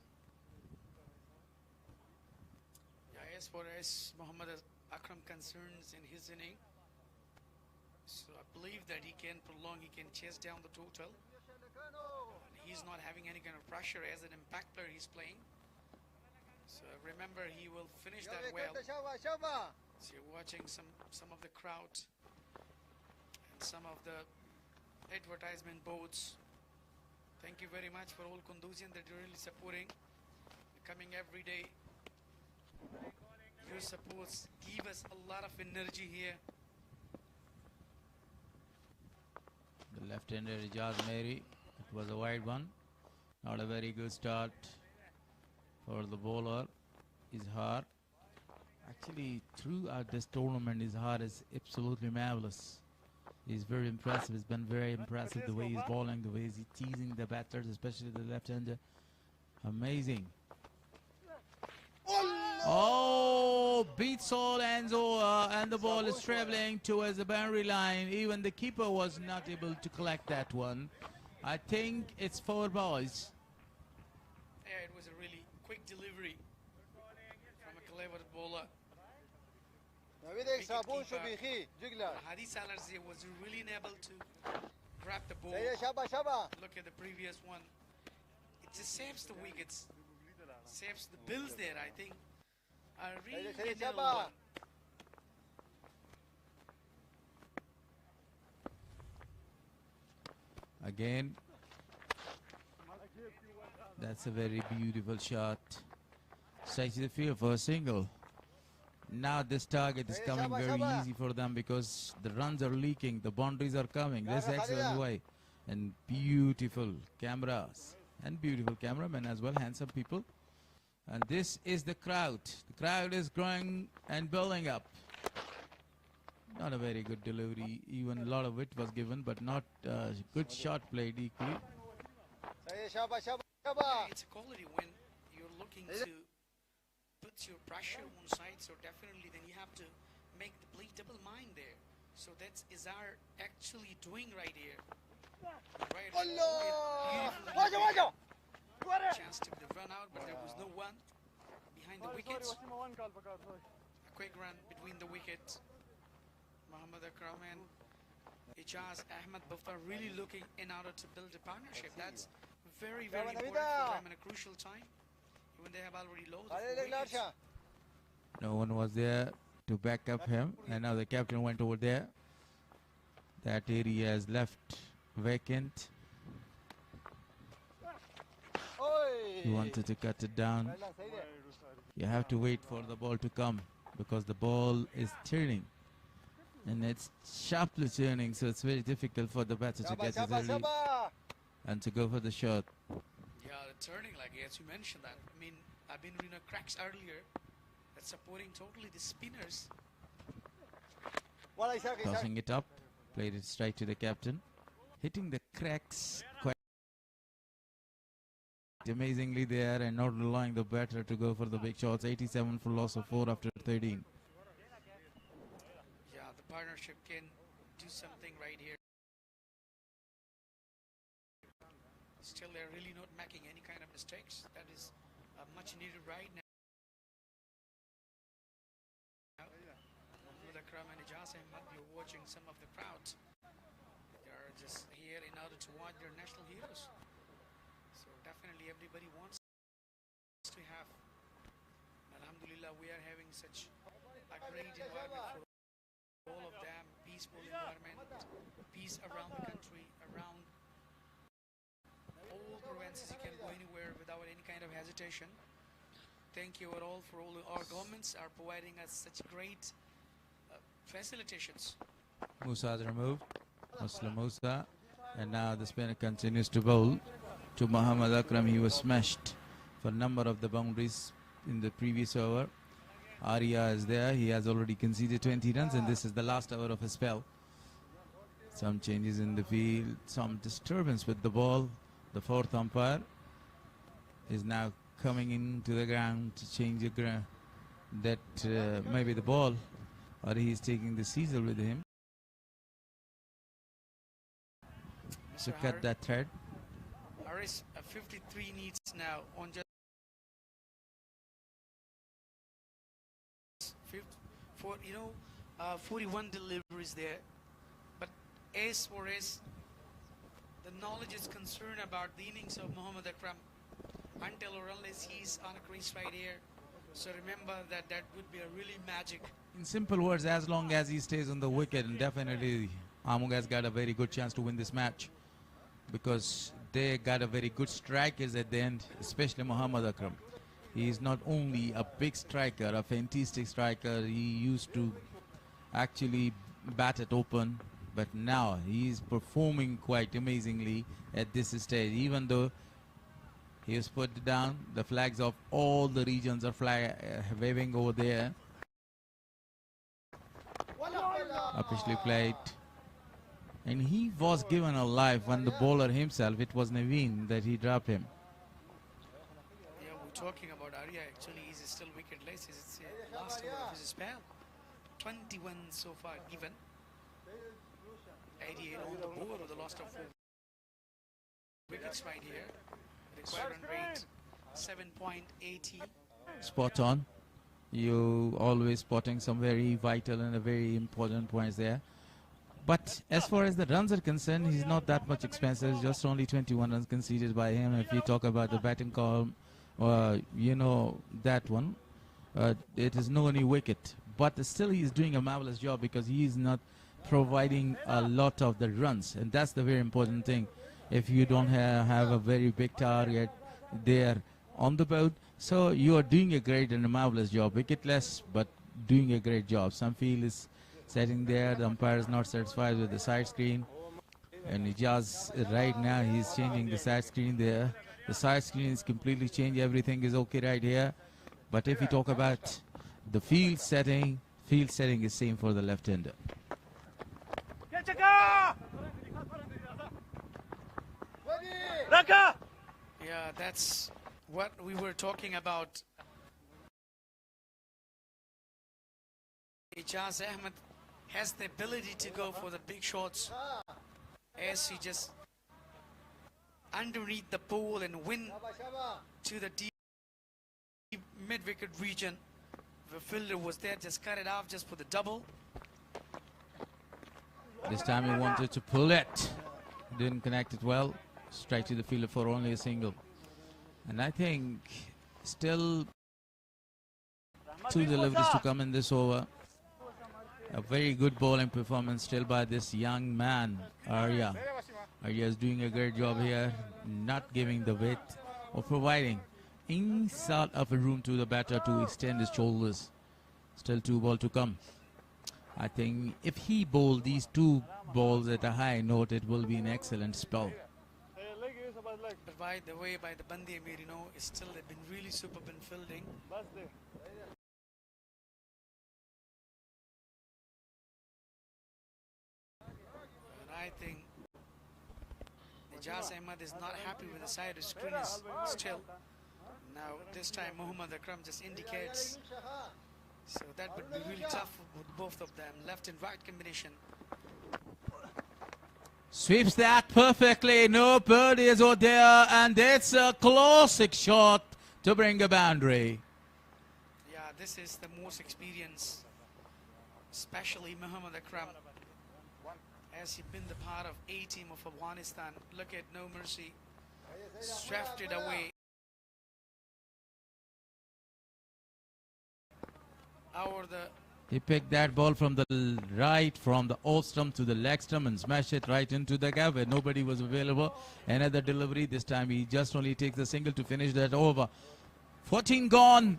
Yeah, as far as Mohammad Akram concerns in his inning, so I believe that he can prolong, he can chase down the total. And he's not having any kind of pressure as an impact player he's playing. So remember, he will finish that well. So you're watching some of the crowd and some of the advertisement boards. Thank you very much for all Kunduzian that you're really supporting. You're coming every day. Your supports give us a lot of energy here. The left-hander Ijaz Mary. It was a wide one. Not a very good start for the bowler. Izhar. Actually, throughout this tournament, Izhar is absolutely marvelous. He's very impressive. He's been very impressive the way he's bowling, the way he's teasing the batters, especially the left-hander. Amazing. Oh, beats all ends over, and the ball is traveling towards the boundary line. Even the keeper was not able to collect that one. I think it's 4 balls. Yeah, it was a really quick delivery from a clever bowler. Hadi Salarzi was really unable to grab the ball. Look at the previous one. It just saves the wickets, saves the bills there, I think. A really good one. Again, that's a very beautiful shot. Straight to the field for a single. Now this target is coming very easy for them because the runs are leaking, the boundaries are coming. This excellent way. And beautiful cameras and beautiful cameramen as well, handsome people. And this is the crowd. The crowd is growing and building up. Not a very good delivery. Even a lot of it was given, but not good shot played equally. It's a quality when you're looking to put your pressure on side, so definitely then you have to make the play double mind there. So that's Izhar actually doing right here. Right. Chance to run out, but there was no one behind the wickets. A quick run between the wickets. Mohammad Akram and Ijaz Ahmed both are really looking in order to build a partnership. That's very, very important for them in a crucial time when they have already lost the wickets. No one was there to back up him, and now the captain went over there. That area is left vacant. He wanted to cut it down. You have to wait for the ball to come because the ball is turning. And it's sharply turning, so it's very difficult for the batter to get it early and to go for the shot. Yeah, the turning, like as you mentioned that. I mean, I've been reading cracks earlier that's supporting totally the spinners. Tossing it up, played it straight to the captain. Hitting the cracks quite amazingly there and not allowing the batter to go for the big shots. 87 for loss of 4 after 13. Yeah, the partnership can do something right here. Still, they're really not making any kind of mistakes. That is much needed right now. Mohammad Akram and Ijaz Ahmed, you're watching some of the crowds. They are just here in order to watch their national heroes. So definitely everybody wants to have. Alhamdulillah, we are having such a great environment for all of them. Peaceful environment, peace around the country, around all provinces. You can go anywhere without any kind of hesitation. Thank you all for all our governments are providing us such great facilitations. Musa has removed. Muslim Musa. And now the spinner continues to bowl to Mohammad Akram. He was smashed for a number of the boundaries in the previous over. Arya is there. He has already conceded 20 runs and this is the last over of his spell. Some changes in the field, some disturbance with the ball. The fourth umpire is now coming into the ground to change the ground. That maybe the ball, or he is taking the Cecil with him. So cut that thread. Harris 53 needs now on just 41 deliveries there. But as far as the knowledge is concerned about the innings of Mohammad Akram, until or unless he's on a crease right here, so remember that that would be a really magic. In simple words, as long as he stays on the wicket, and definitely Amung has got a very good chance to win this match because they got a very good strikers at the end, especially Mohammad Akram. He is not only a big striker, a fantastic striker. He used to actually bat it open, but now he is performing quite amazingly at this stage. Even though he has put down, the flags of all the regions are waving over there. Officially played. And he was given a life when the bowler himself, it was Naveen, that he dropped him. Yeah, we're talking about Arya. Actually, he's still wicketless. It's the last over of his spell. 21 so far given. 88 on the board with the loss of 4 wickets right here. Required run rate 7.80. Spot on. You always spotting some very vital and a very important points there. But as far as the runs are concerned, he's not that much expensive. Just only 21 runs conceded by him. If you talk about the batting column, you know that one. It is no any wicket. But still he is doing a marvelous job because he is not providing a lot of the runs. And that's the very important thing. If you don't have a very big target there on the board, so you are doing a great and a marvelous job. Wicketless, but doing a great job. Some field is setting there. The umpire is not satisfied with the side screen. And Ijaz, right now, he's changing the side screen there. The side screen is completely changed. Everything is okay right here. But if you talk about the field setting is same for the left-hander. Yeah, that's what we were talking about. Ijaz Ahmed has the ability to go for the big shots as he just underneath the pole and win to the deep mid-wicket region. The fielder was there, just cut it off just for the double. This time he wanted to pull it. Didn't connect it well. Straight to the fielder for only a single. And I think still 2 deliveries to come in this over. A very good bowling performance still by this young man, Arya. Arya is doing a great job here, not giving the width or providing any sort of a room to the batter to extend his shoulders. Still 2 balls to come. I think if he bowls these 2 balls at a high note, it will be an excellent spell. But by the way, by the Band-e-Amir, you know, it's still they've been really superb in fielding. And I think Ijaz Ahmed is not happy with the side of screen is still. Now this time Mohammad Akram just indicates. So that would be really tough with both of them. Left and right combination. Sweeps that perfectly. No birdies out there. And it's a classic shot to bring a boundary. Yeah, this is the most experienced, especially Mohammad Akram. Has he been the part of A-team of Afghanistan? Look at No Mercy. Strapped it away. He picked that ball from the right, from the off stump to the leg stump and smashed it right into the gap where nobody was available. Another delivery. This time he just only takes the single to finish that over. 14 gone,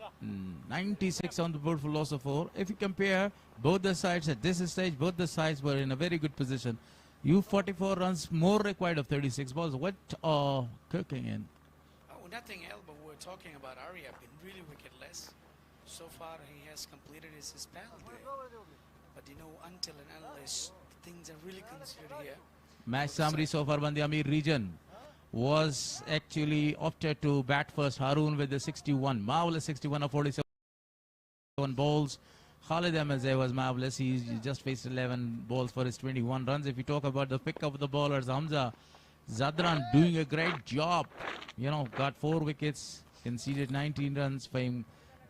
96 on the board for loss of 4. If you compare both the sides at this stage, both the sides were in a very good position. You 44 runs more required of 36 balls. What are cooking in? Oh, nothing else, but we're talking about Arya been really wicketless. So far he has completed his spell there. But you know, until and unless things are really considered here. Match summary so far, Band-e-Amir region was actually opted to bat first. Harun with the 61, marvelous 61 of 47 balls. Khalid Ahmadzai was marvelous. He just faced 11 balls for his 21 runs. If you talk about the pick of the bowlers, Hamza Zadran doing a great job. You know, got 4 wickets, conceded 19 runs for him.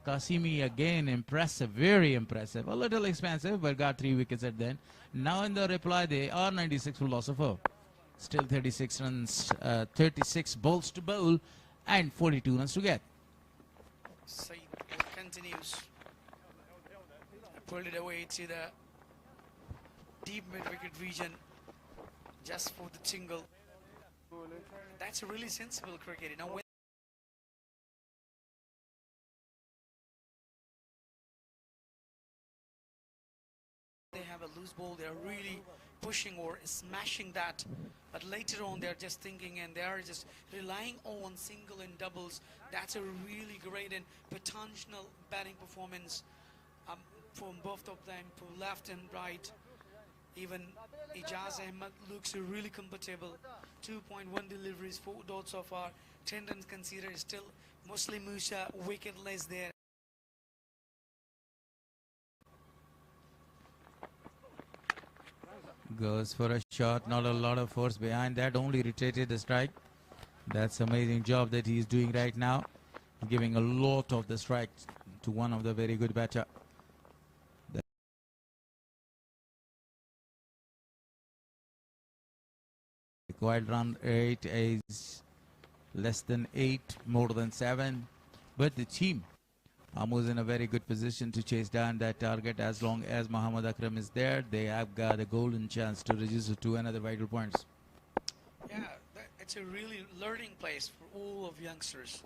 Qasimi again impressive, very impressive. A little expensive, but got 3 wickets at the end. Now in the reply, they are 96 for loss of 4. Still 36 runs, 36 balls to bowl, and 42 runs to get. Saeed continues. Pulled it away to the deep mid-wicket region just for the single. That's a really sensible cricket. You know, when they have a loose ball, they're really pushing or smashing that. But later on, they're just thinking and they are just relying on single and doubles. That's a really great and potential batting performance from both of them, from left and right. Even Ijaz Ahmed looks really comfortable. 2.1 deliveries, 4 dots so far. 10 runs considered. Still Muslim Musa wicketless there. Goes for a shot, not a lot of force behind that, only rotated the strike. That's amazing job that he's doing right now, giving a lot of the strikes to one of the very good batter. Required run rate is less than 8, more than 7, but the team was in a very good position to chase down that target. As long as Mohammad Akram is there, they have got a golden chance to reduce it to another vital points. Yeah, it's a really learning place for all of youngsters.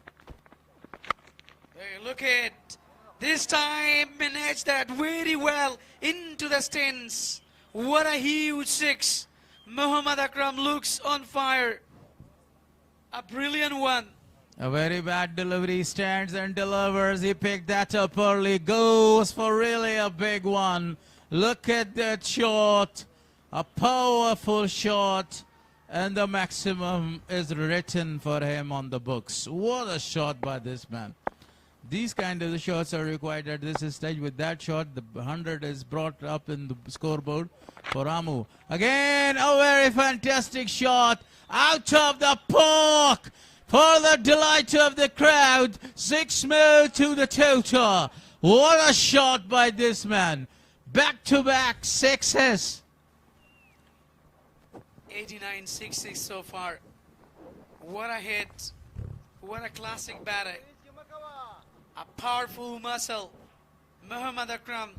Hey, look at this time, managed that very well into the stands. What a huge 6. Mohammad Akram looks on fire. A brilliant one. A very bad delivery, stands and delivers. He picked that up early, goes for really a big one. Look at that shot, a powerful shot, and the maximum is written for him on the books. What a shot by this man. These kind of shots are required at this stage. With that shot, the 100 is brought up in the scoreboard for Amu. Again, a very fantastic shot out of the park. For the delight of the crowd, 6 mil to the total. What a shot by this man. Back-to-back 6s. 89 6s so far. What a hit. What a classic batter. A powerful muscle. Mohammad Akram,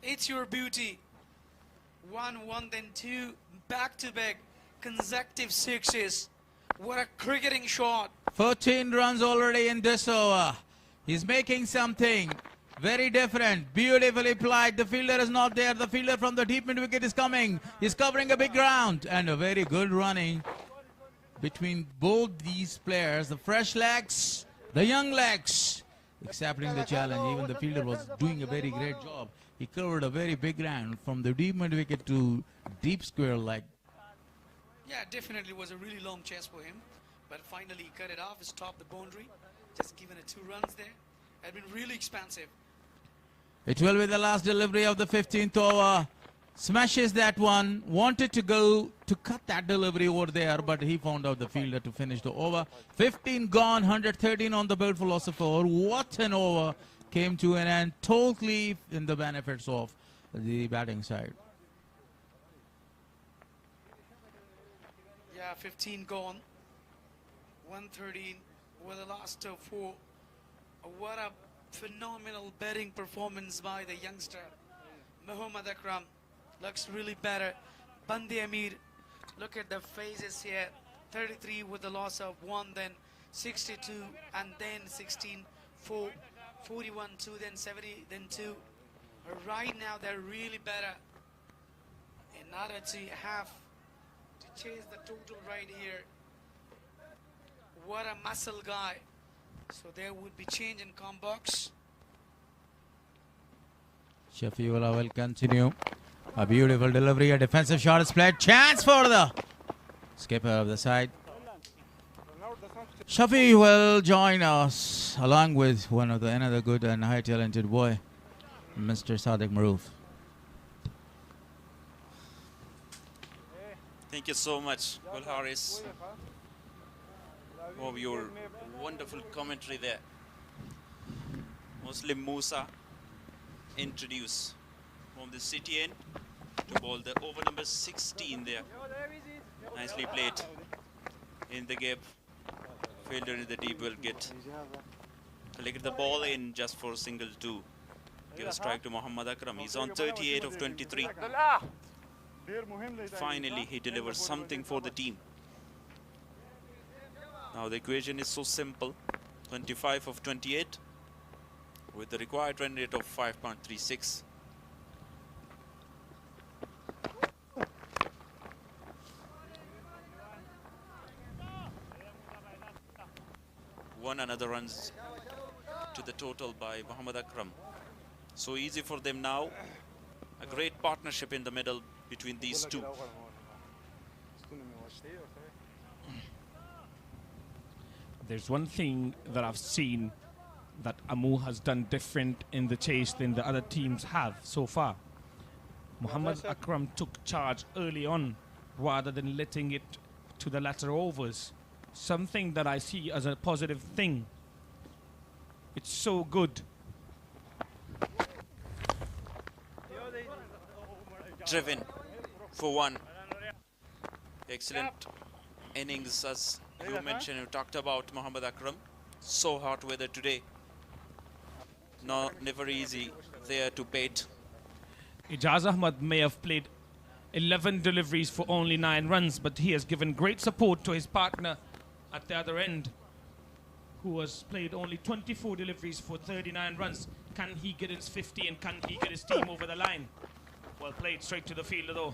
it's your beauty. 1, 1, then 2, back-to-back consecutive 6s. What a cricketing shot. 14 runs already in this over. He's making something very different. Beautifully applied. The fielder is not there. The fielder from the deep mid wicket is coming. He's covering a big ground. And a very good running between both these players. The fresh legs, the young legs. Accepting the challenge. Even the fielder was doing a very great job. He covered a very big ground from the deep mid wicket to deep square leg. Yeah, definitely was a really long chase for him. But finally he cut it off, stopped the boundary. Just given it 2 runs there. Had been really expansive. It will be the last delivery of the 15th over. Smashes that one. Wanted to go to cut that delivery over there, but he found out the fielder to finish the over. 15 gone, 113 on the board for loss of 4. What an over. Came to an end totally in the benefits of the batting side. Yeah, 15 gone, 113 with the last 4. What a phenomenal batting performance by the youngster. Mohammad Akram looks really better. Band-e-Amir, look at the phases here. 33 with the loss of 1, then 62, and then 16, 4, 41, 2, then 70, then 2. Right now they're really better. In order to have to chase the total right here. What a muscle guy. So there would be change in com box. Shafiullah will continue. A beautiful delivery, a defensive shot is played. Chance for the skipper of the side. Shafi will join us along with another good and high talented boy, Mr. Sadiq Maroof. Thank you so much, Gul Haris, for your wonderful commentary there. Muslim Musa introduced from the city end to ball the over number 16 there. Nicely played in the gap. Fielder in the deep will get collected the ball in just for single 2. Give a strike to Mohammad Akram. He's on 38 of 23. Finally, he delivers something for the team. Now the equation is so simple. 25 of 28 with the required run rate of 5.36. Another runs to the total by Mohammad Akram. So easy for them now. A great partnership in the middle between these two. There's one thing that I've seen that Amu has done different in the chase than the other teams have so far. Mohammad Akram took charge early on rather than letting it to the latter overs. Something that I see as a positive thing. It's so good. Driven for 1. Excellent innings, as you mentioned, you talked about Mohammad Akram. So hot weather today. No, never easy there to bait. Ijaz Ahmad may have played 11 deliveries for only 9 runs, but he has given great support to his partner at the other end, who has played only 24 deliveries for 39 runs. Can he get his 50 and can he get his team over the line? Well played straight to the fielder though.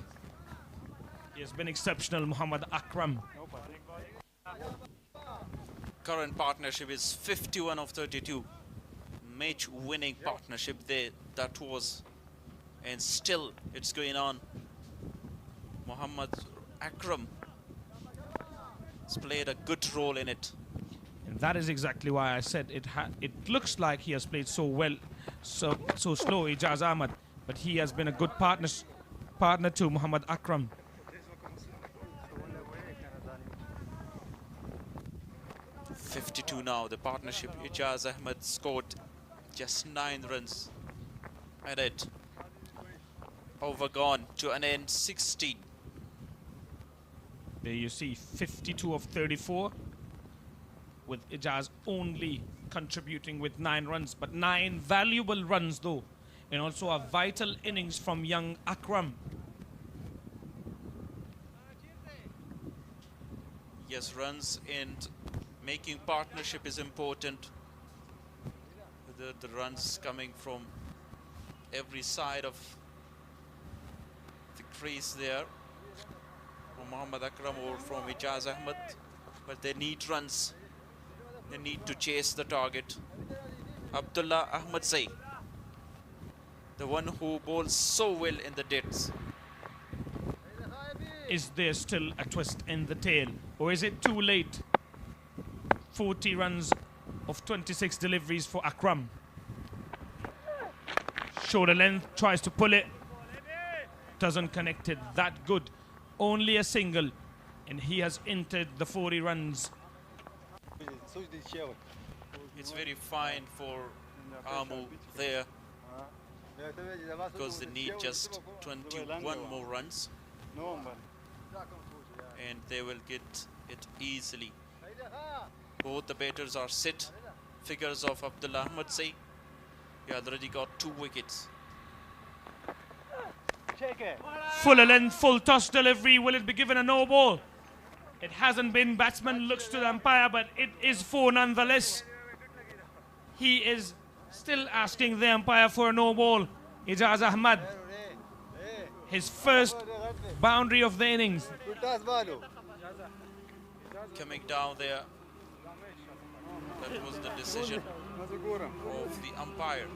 He has been exceptional, Mohammad Akram. Current partnership is 51 of 32. Match winning partnership there, that was. And still it's going on. Mohammad Akram has played a good role in it. And that is exactly why I said it looks like he has played so well, so slow, Ijaz Ahmad, but he has been a good partner to Mohammad Akram. .52 now, the partnership. Ijaz Ahmad scored just 9 runs and it overgone to an end 16. There you see 52 of 34 with Ijaz only contributing with 9 runs, but 9 valuable runs though, and also a vital innings from young Akram. Yes, runs and making partnership is important. The runs coming from every side of the crease there, from Mohammad Akram or from Ijaz Ahmad, but they need runs. They need to chase the target. Abdullah Ahmad Zai, the one who bowls so well in the deads. Is there still a twist in the tail, or is it too late? 40 runs of 26 deliveries for Akram. Shoulder length, tries to pull it, doesn't connect it that good. only a single, and he has entered the 40 runs. It's very fine for Amu there because they need just 21 more runs and they will get it easily. Both the batters are set. Figures of Abdullah Ahmad say he already got 2 wickets. Full length, full toss delivery. Will it be given a no ball? It hasn't been. Batsman looks to the umpire, but it is 4 nonetheless. He is still asking the umpire for a no ball. Ijaz Ahmad, his first boundary of the innings. Coming down there, that was the decision of the umpire.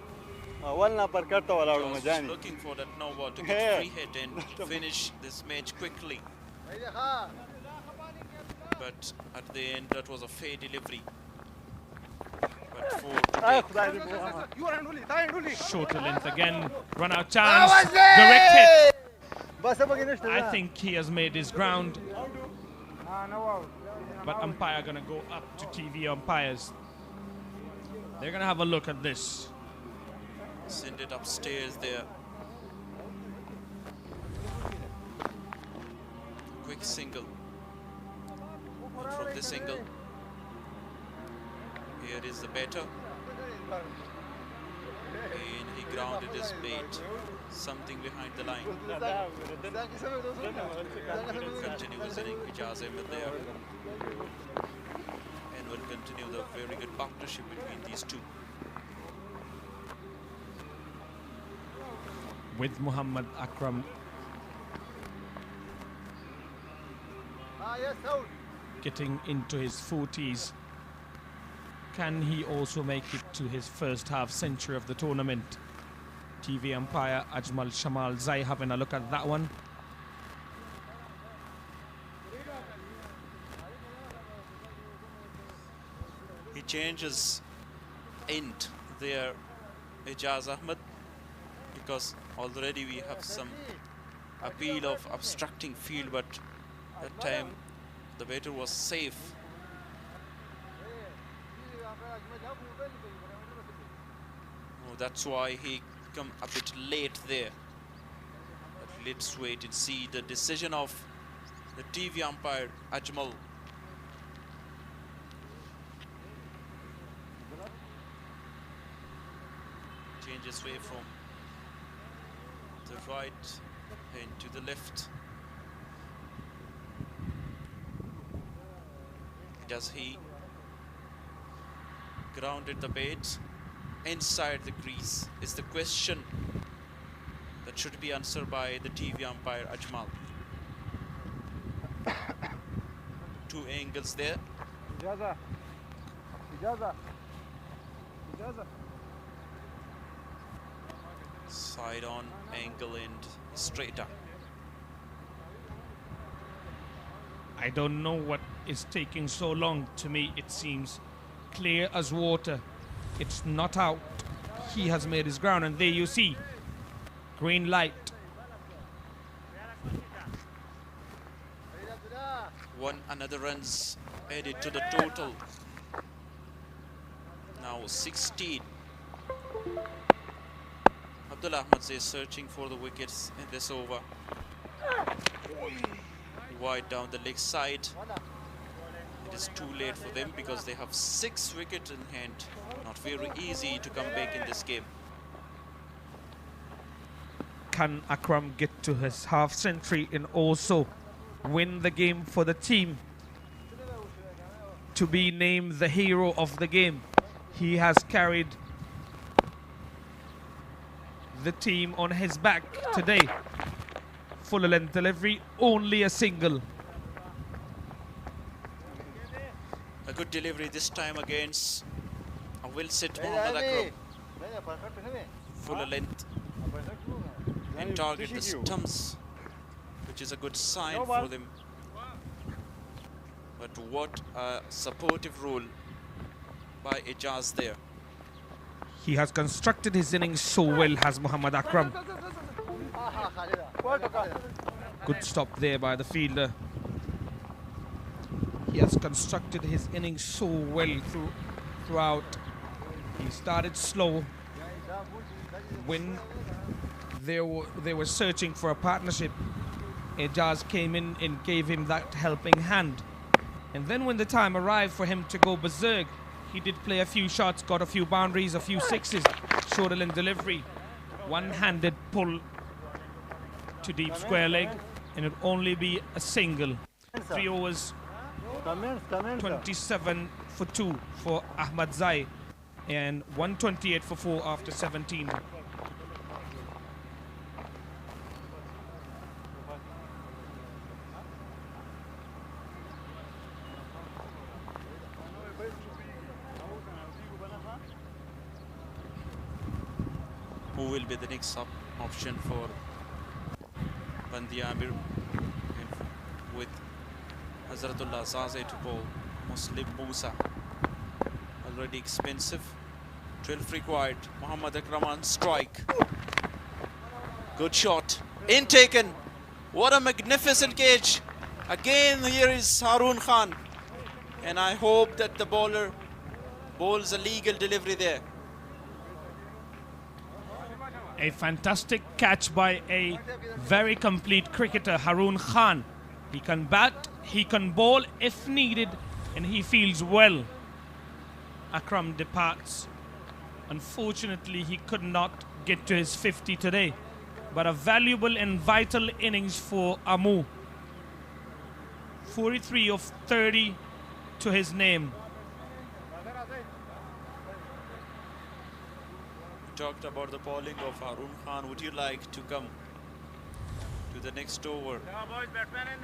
Just looking for that no ball to get free hit and finish this match quickly. But at the end, that was a fair delivery. But for shorter length again, run out chance, direct hit. I think he has made his ground. But umpire gonna go up to TV umpires. They're gonna have a look at this. Send it upstairs there. Quick single. And from this angle, here is the batter. And he grounded his bait. Something behind the line. Will continue his inning. Ijaz Ahmed there. And will continue the very good partnership between these two. With Mohammad Akram getting into his 40s, can he also make it to his first half century of the tournament? TV umpire Ajmal Shamal Zai having a look at that one. He changes end there, Ijaz Ahmed, because already we have some appeal of obstructing field, but that time the batter was safe. Oh, that's why he come a bit late there. But let's wait and see the decision of the TV umpire Ajmal. Changes way from the right and to the left. Does he grounded the bait inside the crease is the question that should be answered by the TV umpire Ajmal. 2 angles there. Side on angle and straighter. I don't know what is taking so long. To me, it seems clear as water. It's not out. He has made his ground, and there you see, green light. Another runs added to the total. Now 16. Abdullah Ahmad is searching for the wickets in this over. Wide down the leg side. It is too late for them because they have 6 wickets in hand. Not very easy to come back in this game. Can Akram get to his half century and also win the game for the team to be named the hero of the game? He has carried the team on his back today. Full length delivery, only a single. A good delivery this time against a well-set Mohammad Akram. Full length and target the stumps, which is a good sign for them. But what a supportive role by Ijaz there. He has constructed his innings so well, has Mohammad Akram. Good stop there by the fielder. He has constructed his innings so well throughout. He started slow. When they were searching for a partnership, Ejaz came in and gave him that helping hand. And then when the time arrived for him to go berserk, he did play a few shots, got a few boundaries, a few sixes, shoulder length delivery, one-handed pull to deep square leg, and it would only be a single. 3 overs, 27 for 2 for Ahmad Zai, and 128 for 4 after 17. Who will be the next option for Band-e-Amir with Hazratullah Zaze to bowl? Muslim Musa, already expensive. 12 required. Mohammad Akram on strike. Good shot. In taken. What a magnificent catch. Again, here is Harun Khan. And I hope that the bowler bowls a legal delivery there. A fantastic catch by a very complete cricketer, Harun Khan. He can bat, he can bowl if needed, and he feels well. Akram departs. Unfortunately, he could not get to his 50 today, but a valuable and vital innings for Amu. 43 of 30 to his name. Talked about the bowling of Harun Khan. Would you like to come to the next over?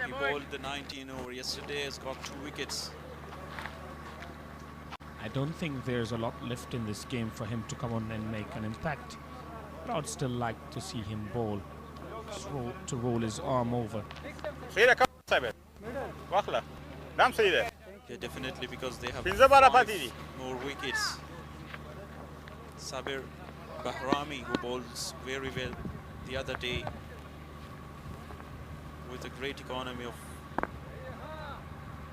He bowled the 19 over yesterday, has got 2 wickets. I don't think there's a lot left in this game for him to come on and make an impact, but I'd still like to see him bowl, to roll his arm over. Yeah, definitely, because they have 5 more wickets. Sabir Bahrami, who bowls very well the other day with a great economy of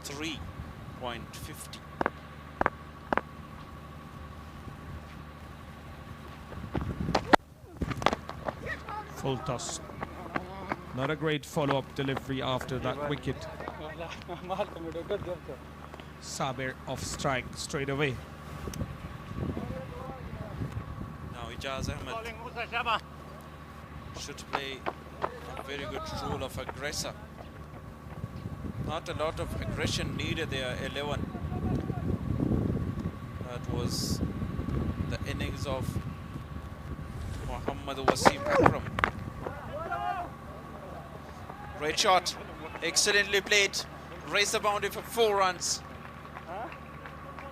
3.50. Full toss. Not a great follow-up delivery after that wicket. Sabir off strike straight away. Ejaz Ahmed should play a very good role of aggressor. Not a lot of aggression needed there, 11. That was the innings of Mohammad Akram. Great shot, excellently played. Raised the boundary for 4 runs.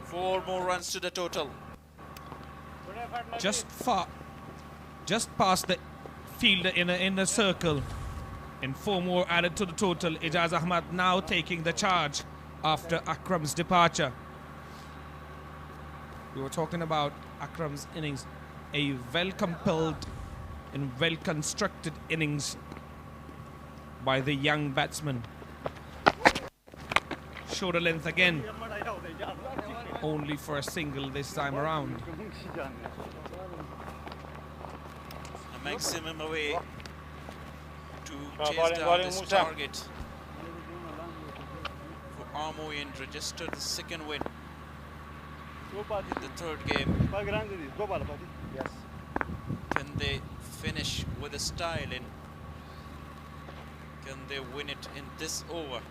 4 more runs to the total. Just past the fielder in the circle, and 4 more added to the total. Ejaz Ahmad now taking the charge after Akram's departure. We were talking about Akram's innings, a well-compelled and well-constructed innings by the young batsman. Shoulder length again, only for a single this time around. A maximum away to chase down this target for Amu and register the 2nd win in the 3rd game. Can they finish with a style, and can they win it in this over?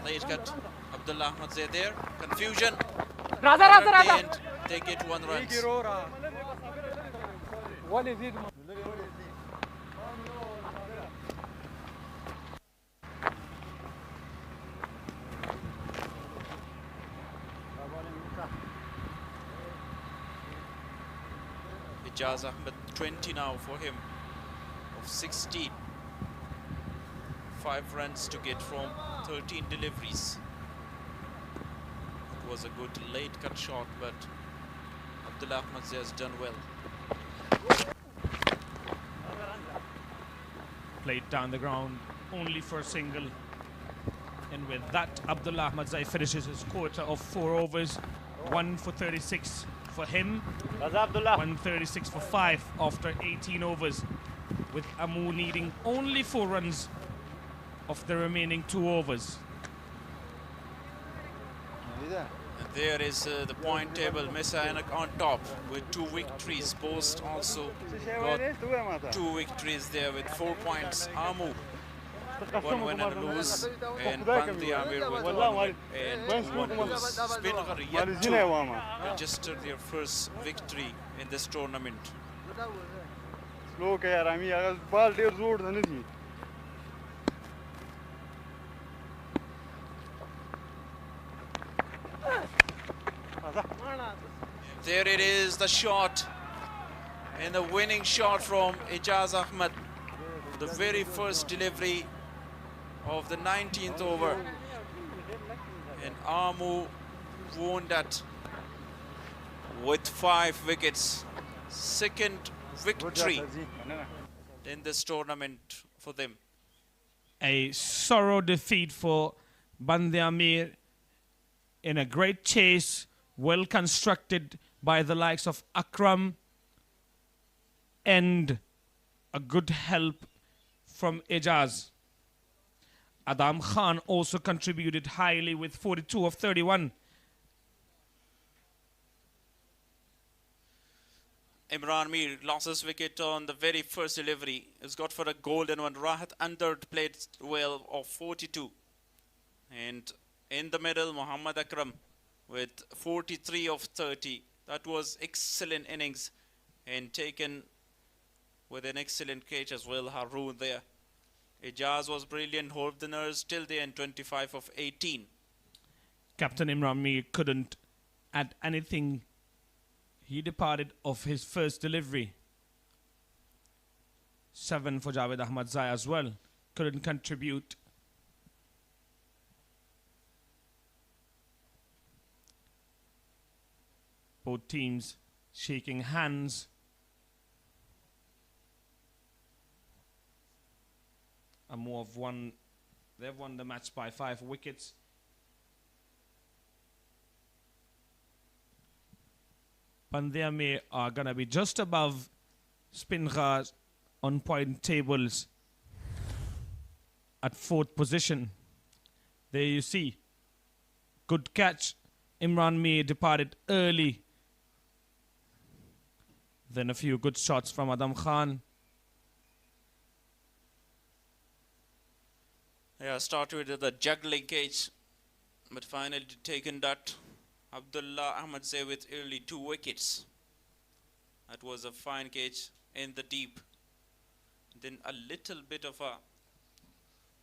Late cut. Abdullah Ahmad Zaid there. Confusion. At the end, they get 1 run. Ejaz Ahmed 20 now for him of 16. 5 runs to get from 13 deliveries. It was a good late cut shot, but Abdullah Ahmad has done well. Played down the ground only for a single. And with that, Abdullah Ahmad Zai finishes his quarter of 4 overs. 1 for 36 for him. 136 for 5 after 18 overs. With Amu needing only 4 runs of the remaining 2 overs. And there is the point table. Messiah on top with 2 victories. Post also got 2 victories there with 4 points. Amu 1 win and a lose, and Band-e-Amir with 1 win and 1 lose. Spinner yet to register their first victory in this tournament. There it is, the shot, and the winning shot from Ijaz Ahmed. The very first delivery of the 19th over. And Amu won that with 5 wickets. Second victory in this tournament for them. A sorrow defeat for Band-e-Amir in a great chase, well constructed by the likes of Akram, and a good help from Ijaz. Harun Khan also contributed highly with 42 of 31. Imran Mir lost his wicket on the very first delivery. He's got for a golden one. Rahat Andard played well of 42. And in the middle, Mohammad Akram with 43 of 30. That was excellent innings, and taken with an excellent catch as well, Harun there. Ijaz was brilliant, hold the nerves till the end, 25 of 18. Captain Imran Mir couldn't add anything. He departed of his first delivery. 7 for Javed Ahmad Zai as well. Couldn't contribute. Both teams shaking hands. They've won the match by 5 wickets. Band-e-Amir are going to be just above Spinghas on point tables at 4th position. There you see. Good catch. Imran Mir departed early. Then a few good shots from Harun Khan. Yeah, started with the juggling cage, but finally taken that. Abdullah Ahmad Zai with early 2 wickets. That was a fine catch in the deep. Then a little bit of a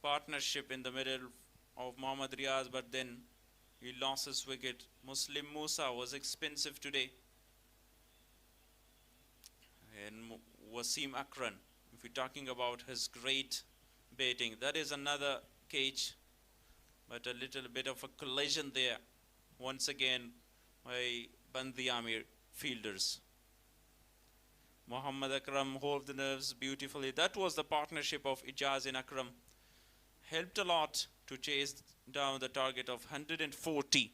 partnership in the middle of Mohammad Riaz, but then he lost his wicket. Muslim Musa was expensive today. And Wasim Akram, if we're talking about his great batting, that is another cage, but a little bit of a collision there once again by Band-e-Amir fielders. Mohammad Akram hold the nerves beautifully. That was the partnership of Ijaz and Akram. Helped a lot to chase down the target of 140.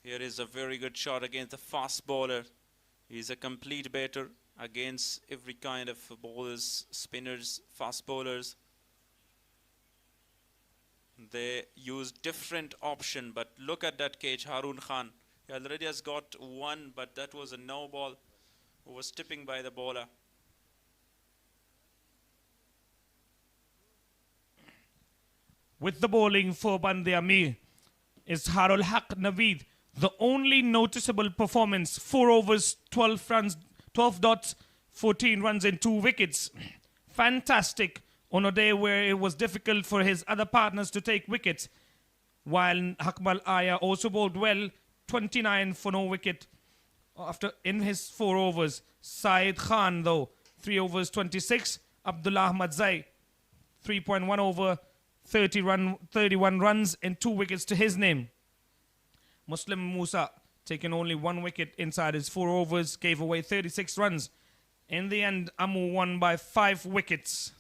Here is a very good shot against the fast bowler. He's a complete batter against every kind of bowlers, spinners, fast bowlers. They use different option, but look at that catch, Harun Khan. He already has got 1, but that was a no ball who was tipping by the bowler. With the bowling for Band-e-Amir is Harul Haq Naveed. The only noticeable performance, 4 overs, 12 runs, 12 dots, 14 runs and 2 wickets. Fantastic on a day where it was difficult for his other partners to take wickets. While Hakmal Aya also bowled well, 29 for no wicket after in his 4 overs. Saeed Khan though, 3 overs, 26. Abdullah Ahmad Zai, 3.1 over, 31 runs and 2 wickets to his name. Muslim Musa, taking only 1 wicket inside his 4 overs, gave away 36 runs. In the end, Ammu won by 5 wickets.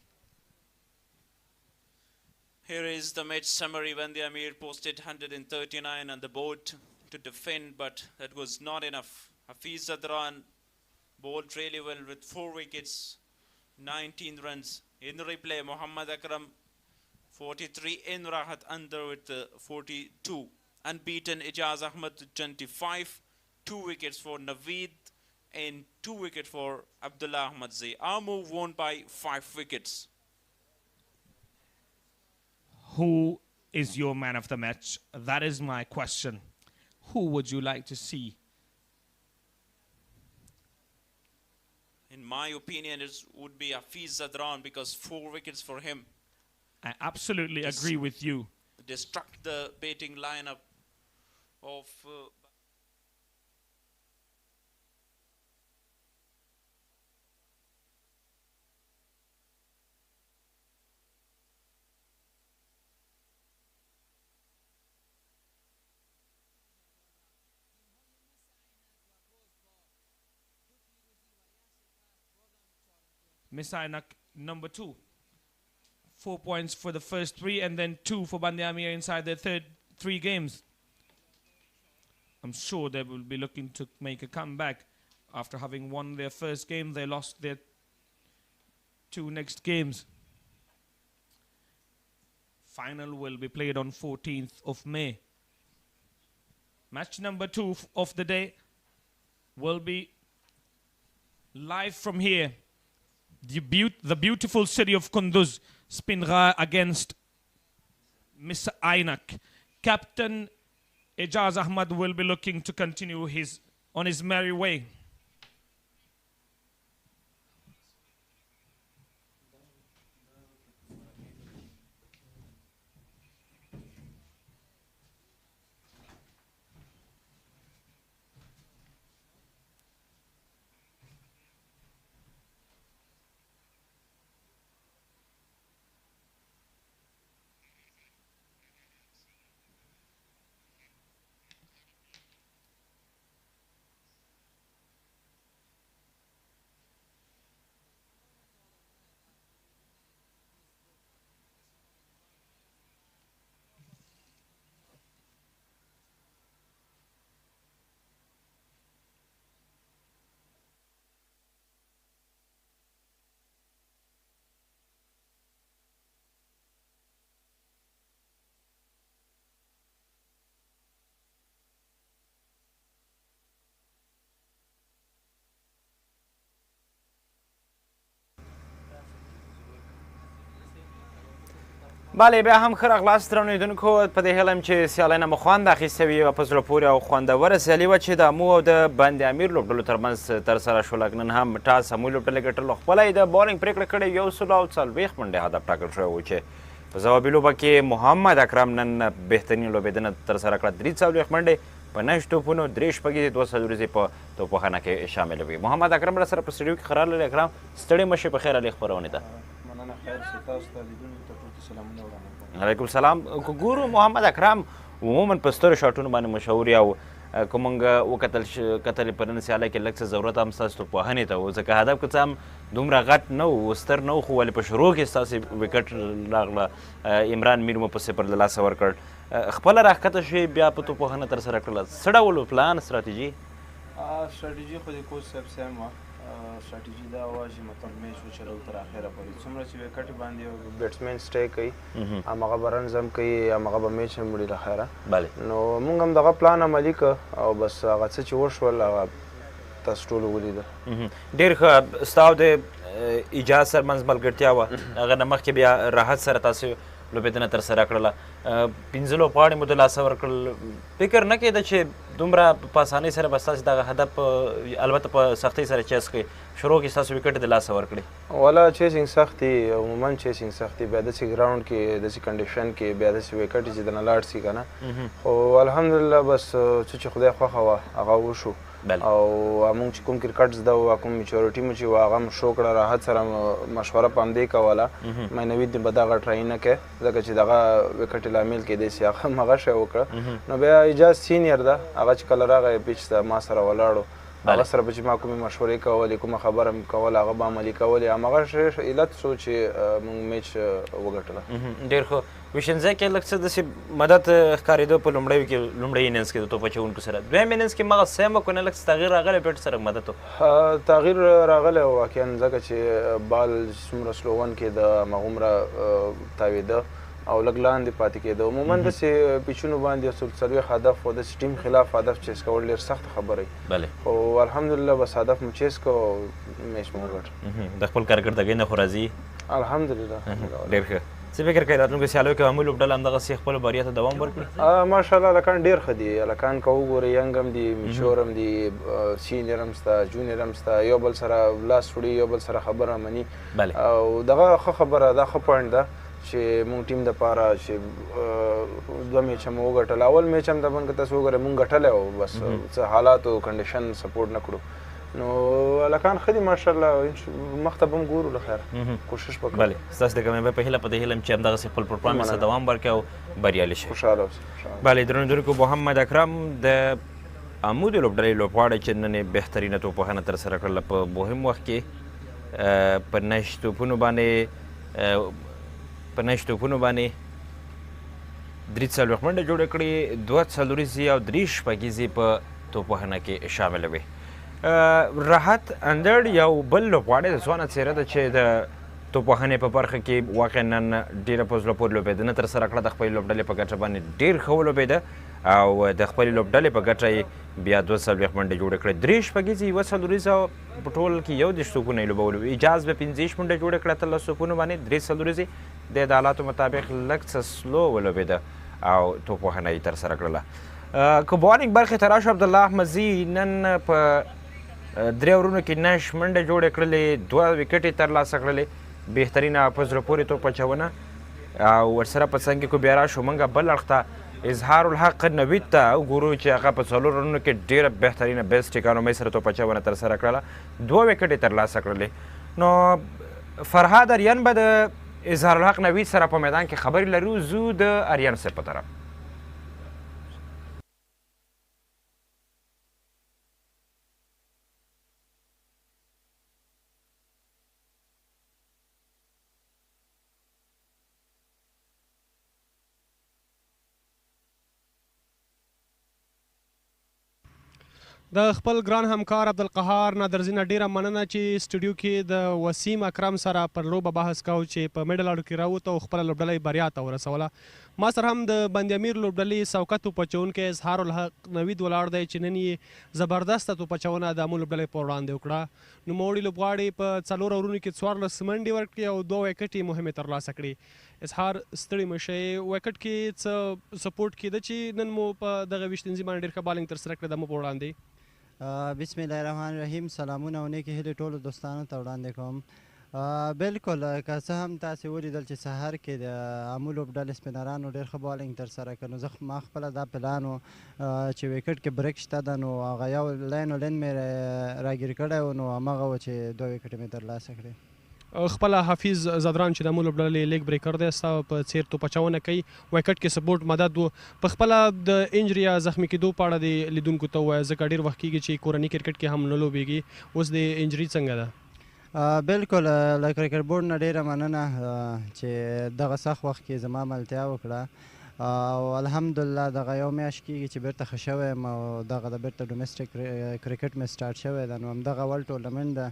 Here is the match summary. Band-e-Amir posted 139 on the board to defend, but that was not enough. Hafiz Zadran bowled really well with 4 wickets, 19 runs. In replay, Mohammad Akram 43, in Rahat under with 42. Unbeaten Ijaz Ahmed 25, 2 wickets for Naveed and 2 wickets for Abdullah Ahmadzai. Ammu won by 5 wickets. Who is your man of the match? That is my question. Who would you like to see? In my opinion, it would be Hafiz Zadran because 4 wickets for him. I absolutely agree with you. Destruct the batting lineup of Misainak number 2. 4 points for the first 3 and then 2 for Band-e-Amir inside their 3 games. I'm sure they will be looking to make a comeback. After having won their first game, they lost their 2 next games. Final will be played on 14th of May. Match number 2 of the day will be live from here. The beautiful city of Kunduz, Spinra against Mr. Ainak. Captain Ijaz Ahmad will be looking to continue on his merry way. بله بیا هم ښه راغلاست درنویدونکو په دې هیله یم چې سیالۍ نه مو خوند اخیستی وي او په زړه پورې او خوندوره سیالي وه چې د امو او د بند-e-امیر لوبډلو ترمنځ ترسره شوله. نن هم ټاس اموي لوبډلې ګټلو. خپله یې د بالینګ پرېکړه کړې 140 منډې هدف ټاکل شوی و چې په ځوابي لوبه کې محمد اکرم نن بهترین لوبېدنه ترسره کړه. 43 منډې په 9 توپونو 3 شپږې 2 څلوریزې په توپخانه کې شامل وي. محمد اکرم را سره په سټډیو کې قرار لري. اکرم ستړی مه شئ، په خیر علي خپرونې ته. مننه، خیر شي. تاسو ته لیدونکو ته ټول سلامونه وړاندې کوم. علیکم سلام. که ګورو محمد اکرم عموما په سترو شاټونو باندې مشهور یې او که موږ وکتل په نن سیالۍ کې لږ څه ضرورت هم ستاسو توپوهنې ته و، ځکه هدف که څه هم دومره غټ نه و، ستر نه و، خو ولې په شروع کې ستاسې وکټ راغله. عمران میر مو په 0 له لاسه ورکړ. خپله راښکته شوې، بیا په توپوهنه ترسره کړله. څه ډول پلان ستراتیژي؟ ستراتیژي خو د کوچ صاحب سیم وه. ستراتیژي دا وه چې مطلب میچ وچلو تر اخره پورې. څومره چې وکټ باندې یو بیټسمین سټی کوي، همغه به رنز هم کوي، همغه به میچ هم وړي له خیره. نو موږ هم دغه پلان عملي که او بس هغه څه چې وشول هغه تاسو ټولو ولیده. ډېر ښه. ستا او د ایجاز سره منځ ملګرتیا وه، هغه نه مخکې بیا راحت سره تاسو لوبېدنه ترسره کړله. 15 لوبغاړي مو د لاسه ورکړل. فکر نه کېده چې دومره په اسانۍ سره به ستاسې دغه هدف البته په سختۍ سره چیس کوي؟ شروع کې ستاسو وکټ د لاسه ورکړي. والا چیسینګ سخت دي، عموما چیسینګ سخت دي. بیا داسې ګراوند کې داسې کنډیشن کې بیا داسې وکټ چې دنه لاړ سي که نه. خو الحمدلله بس څه چې خدای خوښه وه هغه وشو. او موږ چې کوم کرکټ زده وو کوم میچورټي مو چې وو هغه مو شو کړه راحت سره مشوره په همدې کوله مې نوید به دغه ټرای نه کړې ځکه چې دغه وکټ لامل کېدی سي هغه شی وکړه نو بیا اجاز سینیر ده هغه چې کله راغی پیچ ته ما سره ولاړو هغه سره به چې ما کومې مشورې کولې کومه خبره مې کوله هغه به عملي کولې همغه شی علت شو چې موږ میچ وګټله ډېر ښه ویشنزی کې لږ څه داسې مدد ښکارېده په لومړیو کې لومړی اننګز کې د توپ اچوونکو سره دویم اننګز کې مغه سیم وکړو نه لږ څه تغییر راغلی بیټ سره مدد تغییر راغلی واقعا ځکه چې بال څومره سلو ون کېده همغومره تاوېده او لږ لاندې پاتې کېده عموما داسې پیچونو باندې څلوېښت هدف و داسې ټیم خلاف هدف چیس کول ډېر سخته خبره وي خو الحمدلله بس هدف مو چیس کو میچ مو وګټ د خپل کارکردګۍ نه خو راضي الحمدلله ډېر ښه څه فکر کوئ راتلونکو سیالیو کې معمول لوبډله همدغسې خپلو بریا ته دوام ورکړي ماشاءالله هلکان ډېر ښه دي هلکان که وګورئ ینګ هم دي میچور هم دي سینیر هم شته جونیر هم شته یو بل سره لاس وړي یو بل سره خبره مني او دغه ښه خبره دا ښه پوینټ ده چې مونږ ټیم دپاره چې دوه میچ هم وګټل اول میچ هم دپن که تاسو وګورئ مونږ ګټلی او بس څه حالات او کنډیشن سپورټ نه کړو نو هلکان ښه دي ماشاءالله مخ ته به هم ګورو له خیره کوشش به بلې ستاسو د کامیابۍ په هیله په دې هیله چې همدغسې خپل پرفارمنس ته دوام ورکړي او بریالي شي خوشحاله اوسئ بلې درنو لیدونکو محمد اکرم د امو د لوبډلې لوبغاړی چې نن یې بهترینه توپوهنه ترسره کړله په مهم وخت کې په نش توپونو باندې 3 څلوېښت منډې جوړې کړې 2 څلوریزې او 3 شپږیزې په توپوهنه کې شامله وې راحت اندړ یو بل لوبغاړی د ځوانه څېره ده چې د توپوهنې په برخه کې واقعا نن ډېره په زړه پورې لوبېده نه ترسره کړه د خپلې لوبډلې په ګټه باندې ډېر ښه ولوبېده او د خپلې لوبډلې په ګټه یې بیا 2 څلوېښت منډې جوړې کړې 3 شپږیزې 1 څلوریزه په ټول کې 11 توپونه یې لوبولو اجاز به 15 منډې جوړې کړه 13 توپونو باندې 3 څلوریزې د حالاتو مطابق لږ څه سلو ولوبېده او توپوهنه یې ترسره کړله که بالینګ برخې ته راشو عبدالله احمدزي نن په 3 اورونو کې 9 منډې جوړې کړلې 2 وکټې ترلاسه کړلې بهترینه په زړه پورې توپ اچونه او ورسره په څنګ کې کو بیا راشو موږ بل اړخ ته اظهار الحق نوید ته وګورو چې هغه په 4 رنونو کې ډېره بهترینه بیسټ اکانومۍ سره توپ اچونه ترسره کړله 2 وکټې ترلاسه کړلې نو فرهاد اریان به د اظهار الحق نوید سره په میدان کې خبرې لرو زو د اریان صاحب په طرف د خپل ګران همکار عبدالقهار نادرزي نه ډیره مننه چې سټوډیو کې د وسیم اکرم سره پر لوبه بحث کوو چې په میډل اډو کې راووته او خپله لوبډله یې بریا ته ورسوله ما سره هم د بند-امیر لوبډلې سوکه توپ اچوونکی اظهار الحق نوید ولاړ دی چې نن یې زبردسته توپ اچونه د امو لوبډلې په وړاندې وکړه نوموړي لوبغاړي په 4 اورونو کې 14 منډې ورکړې او 2 وکټې مهمې ترلاسه کړې اظهار ستړي مه شئ وکټ کې څه سپورټ کېده چې نن مو په دغه ویشتنځي باندې ډېر ښه بالینګ ترسره کړې د امو په وړاندې بسم الله الرحمن الرحیم سلامونه او نیکې هیلې ټولو دوستانو ته وړاندې کوم بالکل که څه هم تاسې ولیدل چې سهار کې د امو لوبډلې سپینرانو ډېر ښه بالینګ ترسره کړ نو زه ما خپله دا پلان و چې وکټ کې بریک شته ده نو هغه یو لین مې راګیر کړی و نو همغه و چې 2 وکټې مې ترلاسه کړې خپله حفیظ زدران چې د امو لوبډلې لیګ بریکر دی ستا په څیر توپ اچونه کوي وکټ کې سپورټ مدد و په خپله د انجري یا زخمي کېدو په اړه د لیدونکو ته ووایه ځکه ډېر وخت کېږي چې کورني کرکټ کې هم نه لوبېږي اوس د انجري څنګه ده بالکل له کرکټ بورډ نه ډېره مننه چې دغه سخت وخت کې زما ملتیا وکړه او الحمدلله دغه یو میاشت کېږي چې بیرته ښه شوی یم او دغه د بیرته ډومسټک کرکټ مې سټارټ شوی ده نو همدغه ول ټورنمنټ ده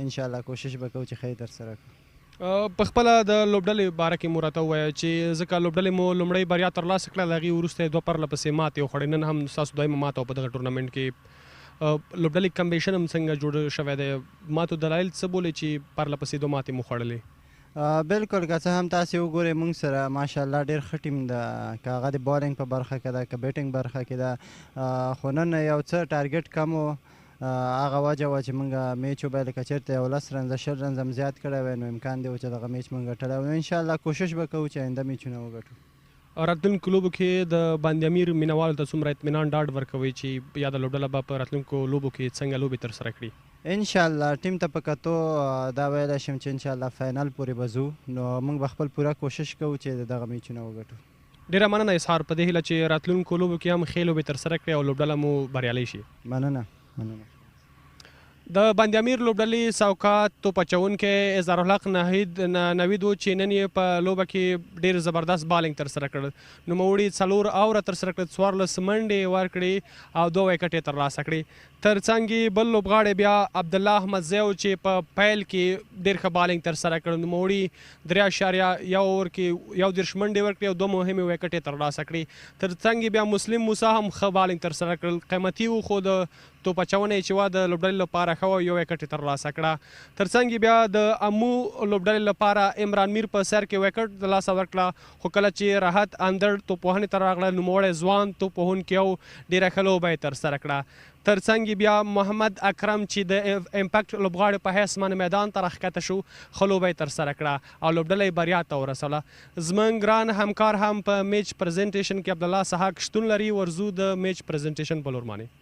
انشاءالله کوشش به کوو چې ښه یې ترسره کړو په خپله د لوبډلې باره کې مو راته ووایه چې ځکه لوبډلې مو لومړی بریا ترلاسه کړه د هغې وروسته یې 2 پرله پسې ماتې وخوړې نن هم ستاسو دویمه ماته په دغه ټورنمنټ کې لوبډلې کمبیشن هم څنګه جوړ شوی دی ماتو دلایل څه بولې چې پرله پسې 2 ماتې مو خوړلې بالکل که څه هم تاسې وګورئ موږ سره ماشاءالله ډېر ښه ټیم ده که هغه د بالینګ په برخه کې ده که بیټینګ برخه کې ده خو نن یو څه ټارګټ کم و هغه وجه وه چې موږ میچ وبایله که چېرته 11 رنزه 20 رنزه هم زیات کړی وی نو امکان دی و چې دغه میچ موږ ګټلی و انشاءالله کوشش به کوو چې آینده میچونه وګټو راتلونکو لوبو کې د باندې امیر مینوالو ته څومره اطمینان ډاډ ورکوي چې یا د لوبډله به په راتلونکو لوبو کې څنګه لوبې ترسره کړي؟ انشاءالله ټیم ته په کتو دا ویلی شم چې انشاءالله فاینل پورې به ځو، نو موږ به خپل پوره کوشش کوو چې دغه میچونه وګټو. ډیره مننه اسحار، په دې هیله چې راتلونکو لوبو کې هم ښې لوبې ترسره کړي او لوبډله مو بریالۍ شي. مننه. د باندې امیر لوبډلې سوکات توپ اچوونکی اظهار الحق نوید و چې نن یې په لوبه کې ډېر زبردست بالینګ ترسره کړ. نوموړي 4 اوره ترسره کړل، 14 منډې ورکړې او 2 وکټ یې ترلاسه کړې. ترڅنګ یې بل لوبغاړی بیا عبدالله احمد زیو چې په پیل کې ډېر ښه بالینګ ترسره کړ. نوموړي 3.1 اوور کې 11 منډې ورکړې او 2 مهمې وکټ یې ترلاسه کړې. ترڅنګ یې بیا مسلم موسی هم ښه بالینګ ترسره کړل. قیمتي و خو د توپ اچونه یې چې وه د لوبډلې لپاره ښه وه، 1 وکټ یې ترلاسه کړه. ترڅنګ یې بیا د امو لوبډلې لپاره عمران میر په سر کې وکټ د لاسه ورکړه، خو کله چې راحت اندړ توپوهنې ته راغله نوموړی ځوان توپوهونکی او ډېره ښه لوبه یې ترسره کړه. ترڅنګ بیا محمد اکرم چې د امپیکټ لوبغاړي په حیث من میدان ته راښکته شو، ښه لوبه یې ترسره کړه او لوبډله یې بریا ته ورسوله. زموږ ګران همکار هم په میچ پرزنټیشن کې عبدالله سحاق شتون لري. ورځو د میچ پرزنټیشن په لور باندې.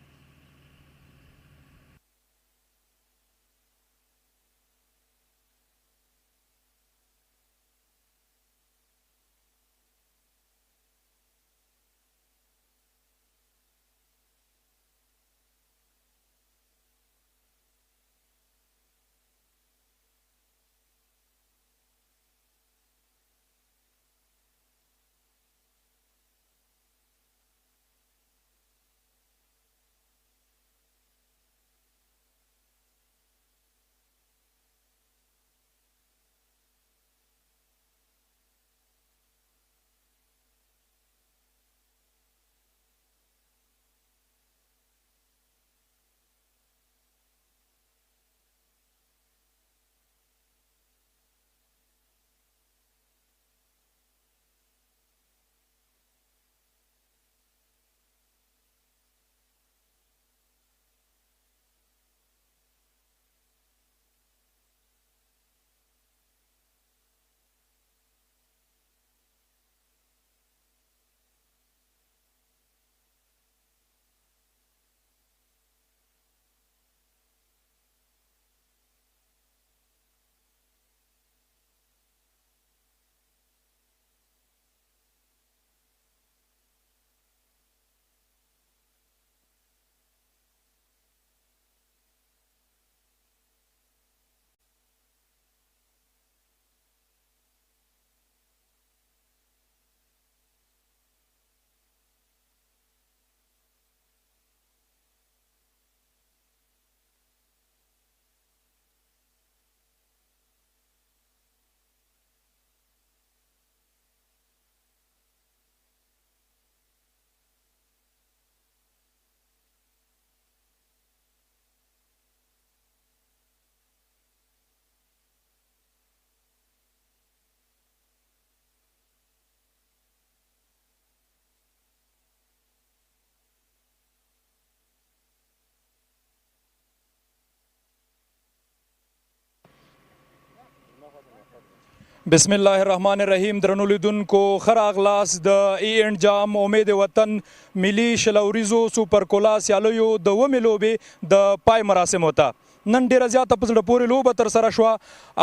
بسم الله الرحمن الرحیم. درنو لیدونکو ښه راغلاست د اینډ جام امید وطن ملي شلوریزو سوپر کولا سیالیو د 2مې لوبې د پای مراسمو ته نن ډیره زیاته په زړه پورې لوبه ترسره شوه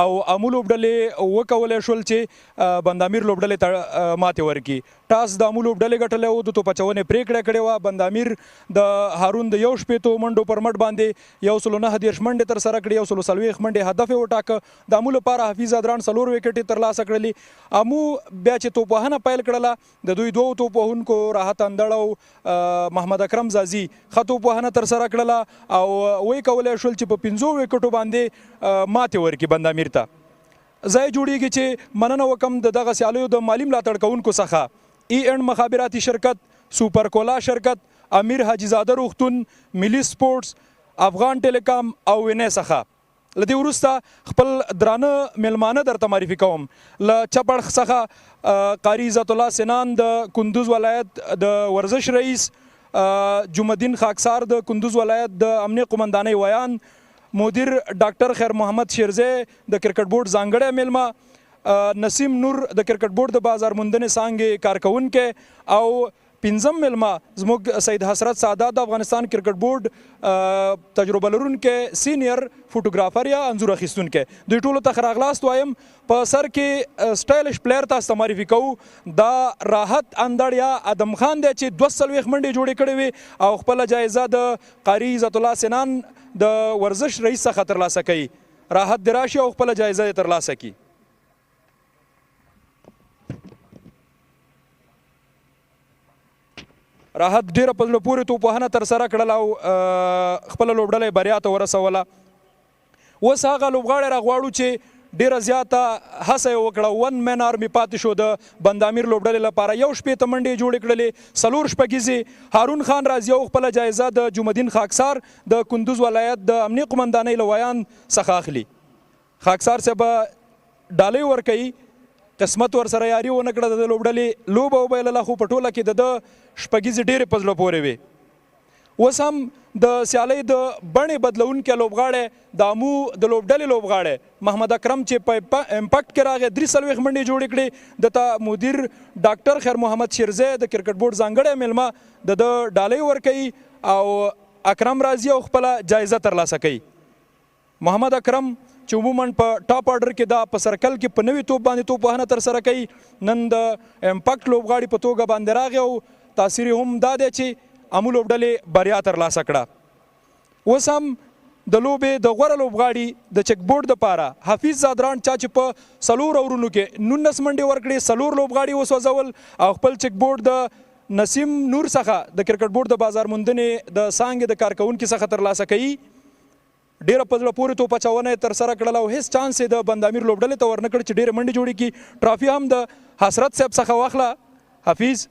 او امو لوبډلې وکولی شول چې بند-امیر لوبډلې ته ماتې ورکړي. ټاس د امو لوبډلې ګټلی و، د توپ اچونې پرېکړه کړې وه. بند-امیر د هارون د 1 منډو پر مټ باندې 129 منډې ترسره کړې، 140 منډې هدف یې وټاکه. د امو لپاره حفیظ ادران 4 وکټې ترلاسه کړلې. امو بیا چې توپوهنه پیل کړله د دوی 2 توپوهونکو راحت اندړ او محمد اکرم زازي ښه توپوهنه ترسره کړله او ویې کولی شول چې په 15 وکټو باندې ماتې ورکړي بند-امیر ته. ځای جوړیږي چې مننه وکم د دغه سیالیو د مالي ملاتړ کوونکو څخه ای اینډ مخابراتي شرکت، سوپر کولا شرکت، امیر حاجي زاده روغتون، ملي سپورټس، افغان ټیلیکام او وینې څخه. له دې وروسته خپل درانه میلمانه درته معرفي کوم. له چپړخ څخه قاري عزت الله سنان د کندوز ولایت د ورزش رئیس، جمعالدین خاکسار د کندوز ولایت د امنیه قمندانۍ ویان، مدیر ډاکټر خیر محمد شیرزی د کرکټ بورډ ځانګړی میلمه، نسیم نور د کرکټ بورډ د بازار موندنې څانګې کارکوونکی او پنځم میلمه زموږ سید حسرت سادات د افغانستان کرکټ بورډ تجربه لرونکی سینیر فوټوګرافر یا انځور اخیستونکی دوی ټولو ته ښه راغلاست وایم په سر کې سټایلش پلیر تاسو ته معرفي کوو دا راحت اندړ یا ادم خان دی چې 42 منډې جوړې کړې وي او خپله جایزه د قاري عزت الله سنان د ورزش رئیس څخه ترلاسه کوي راحت دې راشي او خپله جایزه یې ترلاسه کړي راحت ډیره په زړه پورې توپوهنه ترسره کړله او خپله لوبډله یې بریا ته ورسوله اوس هغه لوبغاړی راغواړو چې ډیره زیاته هڅه یې وکړه ون مین آرمي پاتې شو د بند-امیر لوبډلې لپاره 1 منډې جوړې کړلې 4 شپږیزې هارون خان راځي او خپله جایزه د جمعدین خاکسار د کندوز ولایت د امنیه قمندانۍ له ویان څخه اخلي خاکسار صاحب ډالۍ ورکوي قسمت ورسره یاري ونه کړه د لوبډلې لوبه وبایلله خو په ټوله کې د شپږیزې ډېرې په زړه پورې وې اوس هم د سیالۍ د بڼې بدلونکی لوبغاړی د امو د لوبډلې لوبغاړی محمد اکرم چې په امپیکټ کې راغی 43 منډې جوړې کړې دته مدیر ډاکټر خیر محمد شیرزی د کرکټ بورډ ځانګړی میلمه د ډالۍ ورکوي او اکرم راځي او خپله جایزه ترلاسه کوي محمد اکرم چې عموما په ټاپ آرډر کې دا په سرکل کې په نوي توپ باندې توپوهنه ترسره کوي نن د امپیکټ لوبغاړي په توګه باندې راغی او تاثیر هم دا دی چې امو لوبډلې بریا ترلاسه کړه اوس هم د لوبې د غوره لوبغاړي د چک بورډ دپاره حفیظ زادران چا چې په 4 اورونو کې 19 منډې ورکړې 4 لوبغاړي وسوځول او خپل چک بورډ د نسیم نور څخه د کرکټ بورډ د بازار موندنې د څانګې د کارکوونکي څخه ترلاسه کوي ډیره په زړه پورې توپ اچونه یې ترسره کړله او هیڅ چانس یې د بند-امیر لوبډلې ته ورنه کړ چې ډیرې منډې جوړې کړي ټرافي هم د حسرت صاحب څخه واخله حفیظ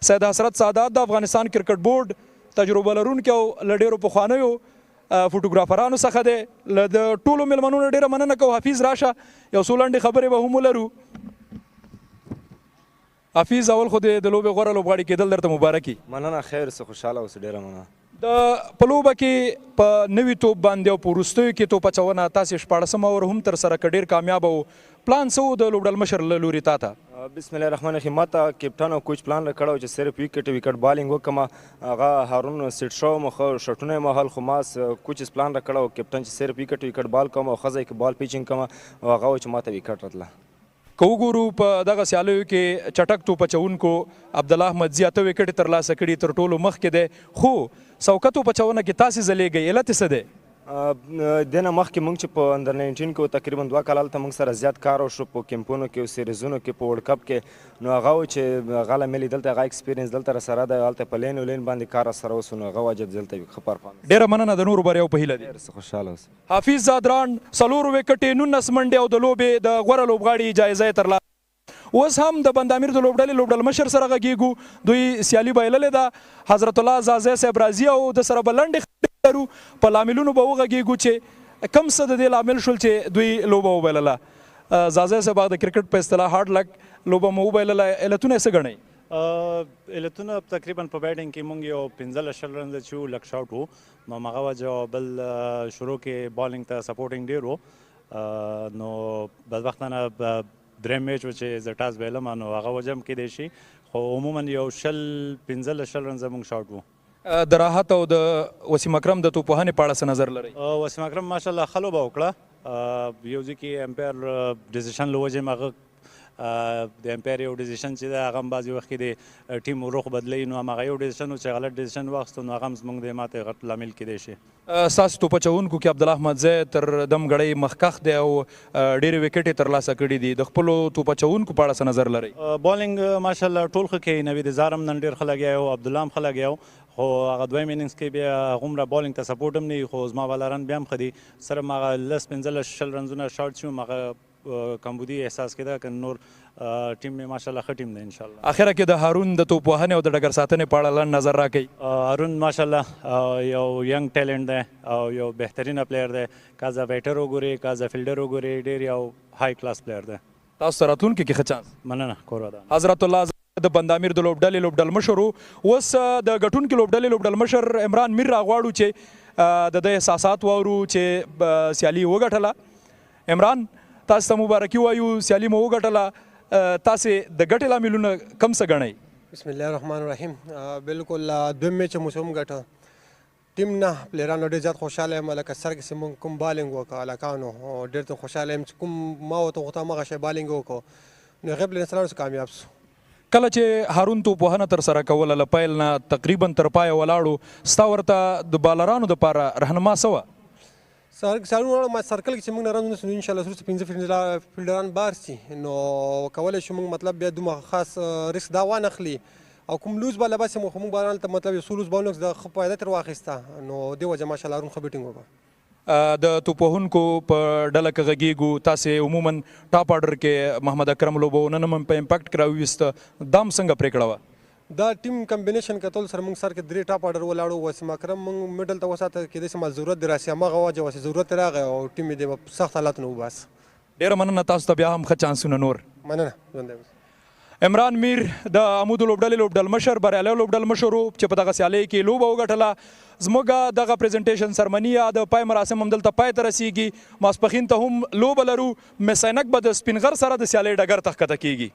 سید حسرت سادات د افغانستان کرکټ بورډ تجربه لرونکی او له ډیرو پخوانیو فوټوګرافرانو څخه دی له د ټولو میلمنو نه ډیره مننه کوو حفیظ راشه یو څو لنډې خبرې به هم ولرو حفیظ اول خو د لوبې غوره لوبغاړي کېدل درته مبارکي مننه خیر څه خوشحاله اوسه ډیره مننه په لوبه کې په نوي توپ باندې او په وروستیو کې توپ اچونه تاسې 14 اوور هم ترسره کړ ډېر کامیابه و پلان څه و د لوبډل مشر له لوري تا ته بسم الله الرحمن الرحیم ما ته کپټن او کوچ پلان راکړی و چې صرف ویکټ بالینګ وکړم هغه هارون سیټ شوم خو شټونه یې مهال خو ما کوچز پلان راکړی و کپټن چې صرف ویکټ بال کوم او ښځه کې بال پیچینګ کوم او هغه و چې ما ته ویکټ راتله که وګورو په دغه سیالیو کې چټک توپ اچوونکو عبدالله احمدزي 8 وکټې ترلاسه کړي تر ټولو مخکې دی خو سوکه توپ اچونه کې تاسې ځلیږئ علت یې څه دی دنه مخکې موږ چې په انډر 19 کې تقریبا 2 کال هلته موږ سره زیات کار وشو په کیمپونو کې او سیریزونو کې په ورلډ کپ کې نو هغه و چې هغه لامل دلته هغه ایکسپیرینس دلته راسره دی هلته په لین باندې کار راسره وسو نو هغه وجه دلته ښه پرفارمنس ډېره مننه د نورو بریاو په هیله دي ډېر خوشحاله اوسه حافظ زادران 4 وکټې 19 منډې او د لوبې د غوره لوبغاړي جایزه یې ترلاسه اوس هم د بند-امیر د لوبډل مشر سره غږیږو دوی سیالي بایللې ده حضرت الله زازی صاحب راځي او د سره به لنډې خبرې لرو په لاملونو به وغږیږو چې کم څه د دې لامل شول چې دوی لوبه وبایلله زازی صاحب د کرکټ په اصطلاح هارډ لک لوبه مو وبایلله علتونه یې څه ګڼئ علتونه تقریبا په بیټینګ کې موږ یو 15 رنز چې لک شاټ وو نو هغه وجه بل شروع کې بالینګ ته سپورټینګ ډېر وو نو بدبختانه دریم میچ و چې زه ټاس بایلم نو هغه وجه هم کیدای شي خو عموما یو 15 رنزه موږ شاټ وو د راحت او د وسیم اکرم د توپوهنې په اړه څه نظر لرئ وسیم اکرم ماشاءالله ښه لوبه وکړه یو ځای کې امپایر ډیسیشن له وجې هغه د امپایر یو ډیسیشن چې دی هغه هم بعضې وخت کې د ټیم رخ بدلوي نو هماغه یو ډیسیشن و چې غلط ډیسیشن واخیستو نو هغه هم زموږ د ماتې غټ لامل کیدای شي ستاسو توپ اچوونکو کې عبدالله احمدزی تر دم غړی مخکښ دی او ډېرې وکټې ترلاسه کړي دي د خپلو توپ اچوونکو په اړه څه نظر لرئ بالینګ ماشاءالله ټول ښه کوي نوید زار هم نن ډېر ښه لګیا و عبدالله هم ښه لګیا و خو هغه دویم اننګز کې بیا هغومره بالینګ ته سپورټ هم نه وي خو زما والا رن بیا هم ښه دي صرف هغه 15 رنزونه شاټ چې هغه کمبودي احساس کېده که نور ټیم مې ماشاءالله ښه ټیم دی انشاءالله اخره کې د هارون د توپوهنې او د ډګر ساتنې په اړه لنډ نظر راکړئ هارون ماشاءالله یو ینګ ټیلنټ دی او یو بهترینه پلیر دی که از بیټر وګورئ که از فیلډر وګورئ ډېر یو های کلاس پلیر دی تاسو ته راتلونکي کې ښه چانس مننه کور ودان حضرت الله د بند-امیر د لوبډل مشر اوس د ګټونکي لوبډل مشر عمران میر راغواړو چې د احساسات واورو چې سیالي وګټله عمران تاسو ته مبارکي وایو سیالي مو وګټله تاسې د ګټې لاملونه کم څه ګڼئ؟ بسم الله الرحمن الرحیم بالکل دویم میچ مو هم ګټه ټیم نه پلیرانو ډېر زیات خوشحاله یم لکه سر کې چې مونږ کوم بالینګ وکړه هلکانو ډېر ته خوشحاله یم چې کوم ما ورته غوښته همغه شی بالینګ وکړو نو هغې پلیرانو څخه کامیاب سو کله چې هارون توپوهنه ترسره کوله له پیل نه تقریبا تر پایه ولاړو ستا ورته د بالرانو دپاره رهنما څه وه؟ سرونه ما سرکل کې چې موږ نه رن ونیسو نو انشاءالله وروسته 15 فیلډران بار سي نو کولی شو موږ مطلب بیا دومره خاص ریسک دا وانخلي او کوم لوز بالا بس موږ بالران ته مطلب یو څو لوز بالونه د ښه فایده تر واخیسته نو دې وجه ماشاءالله هارون ښه بیټینګ وکړه د توپوهونکو په ډله کې غږیږو تاسې عموما ټاپ آرډر کې محمد اکرم لوبو نن هم په امپیکټ کې راوویسته دا هم څنګه پرېکړه وه؟ دا ټیم کمبینیشن کتل سره موږ سر کې 3 ټاپ آرډر ولاړو وسیم اکرم موږ میډل ته وساته کېدای شي مال ضرورت دی راسي همغه وجه وسې ضرورت راغی او ټیم یې د سخت حالاتو نه وباس ډېره مننه تاسو ته بیا هم ښه چانسونه نور مننه ژوندی عمران میر د عمود لوبډلې لوبډل مشر بریالی لوبډل مشر و چې په دغه سیالۍ کې لوبه وګټله زموږ دغه پریزنټیشن سرمني یا د پای مراسم هم دلته پای ته رسیږي ماسپښین ته هم لوبه لرو مس عینک به د سپین غر سره د سیالۍ ډګر ته ښکته کیږي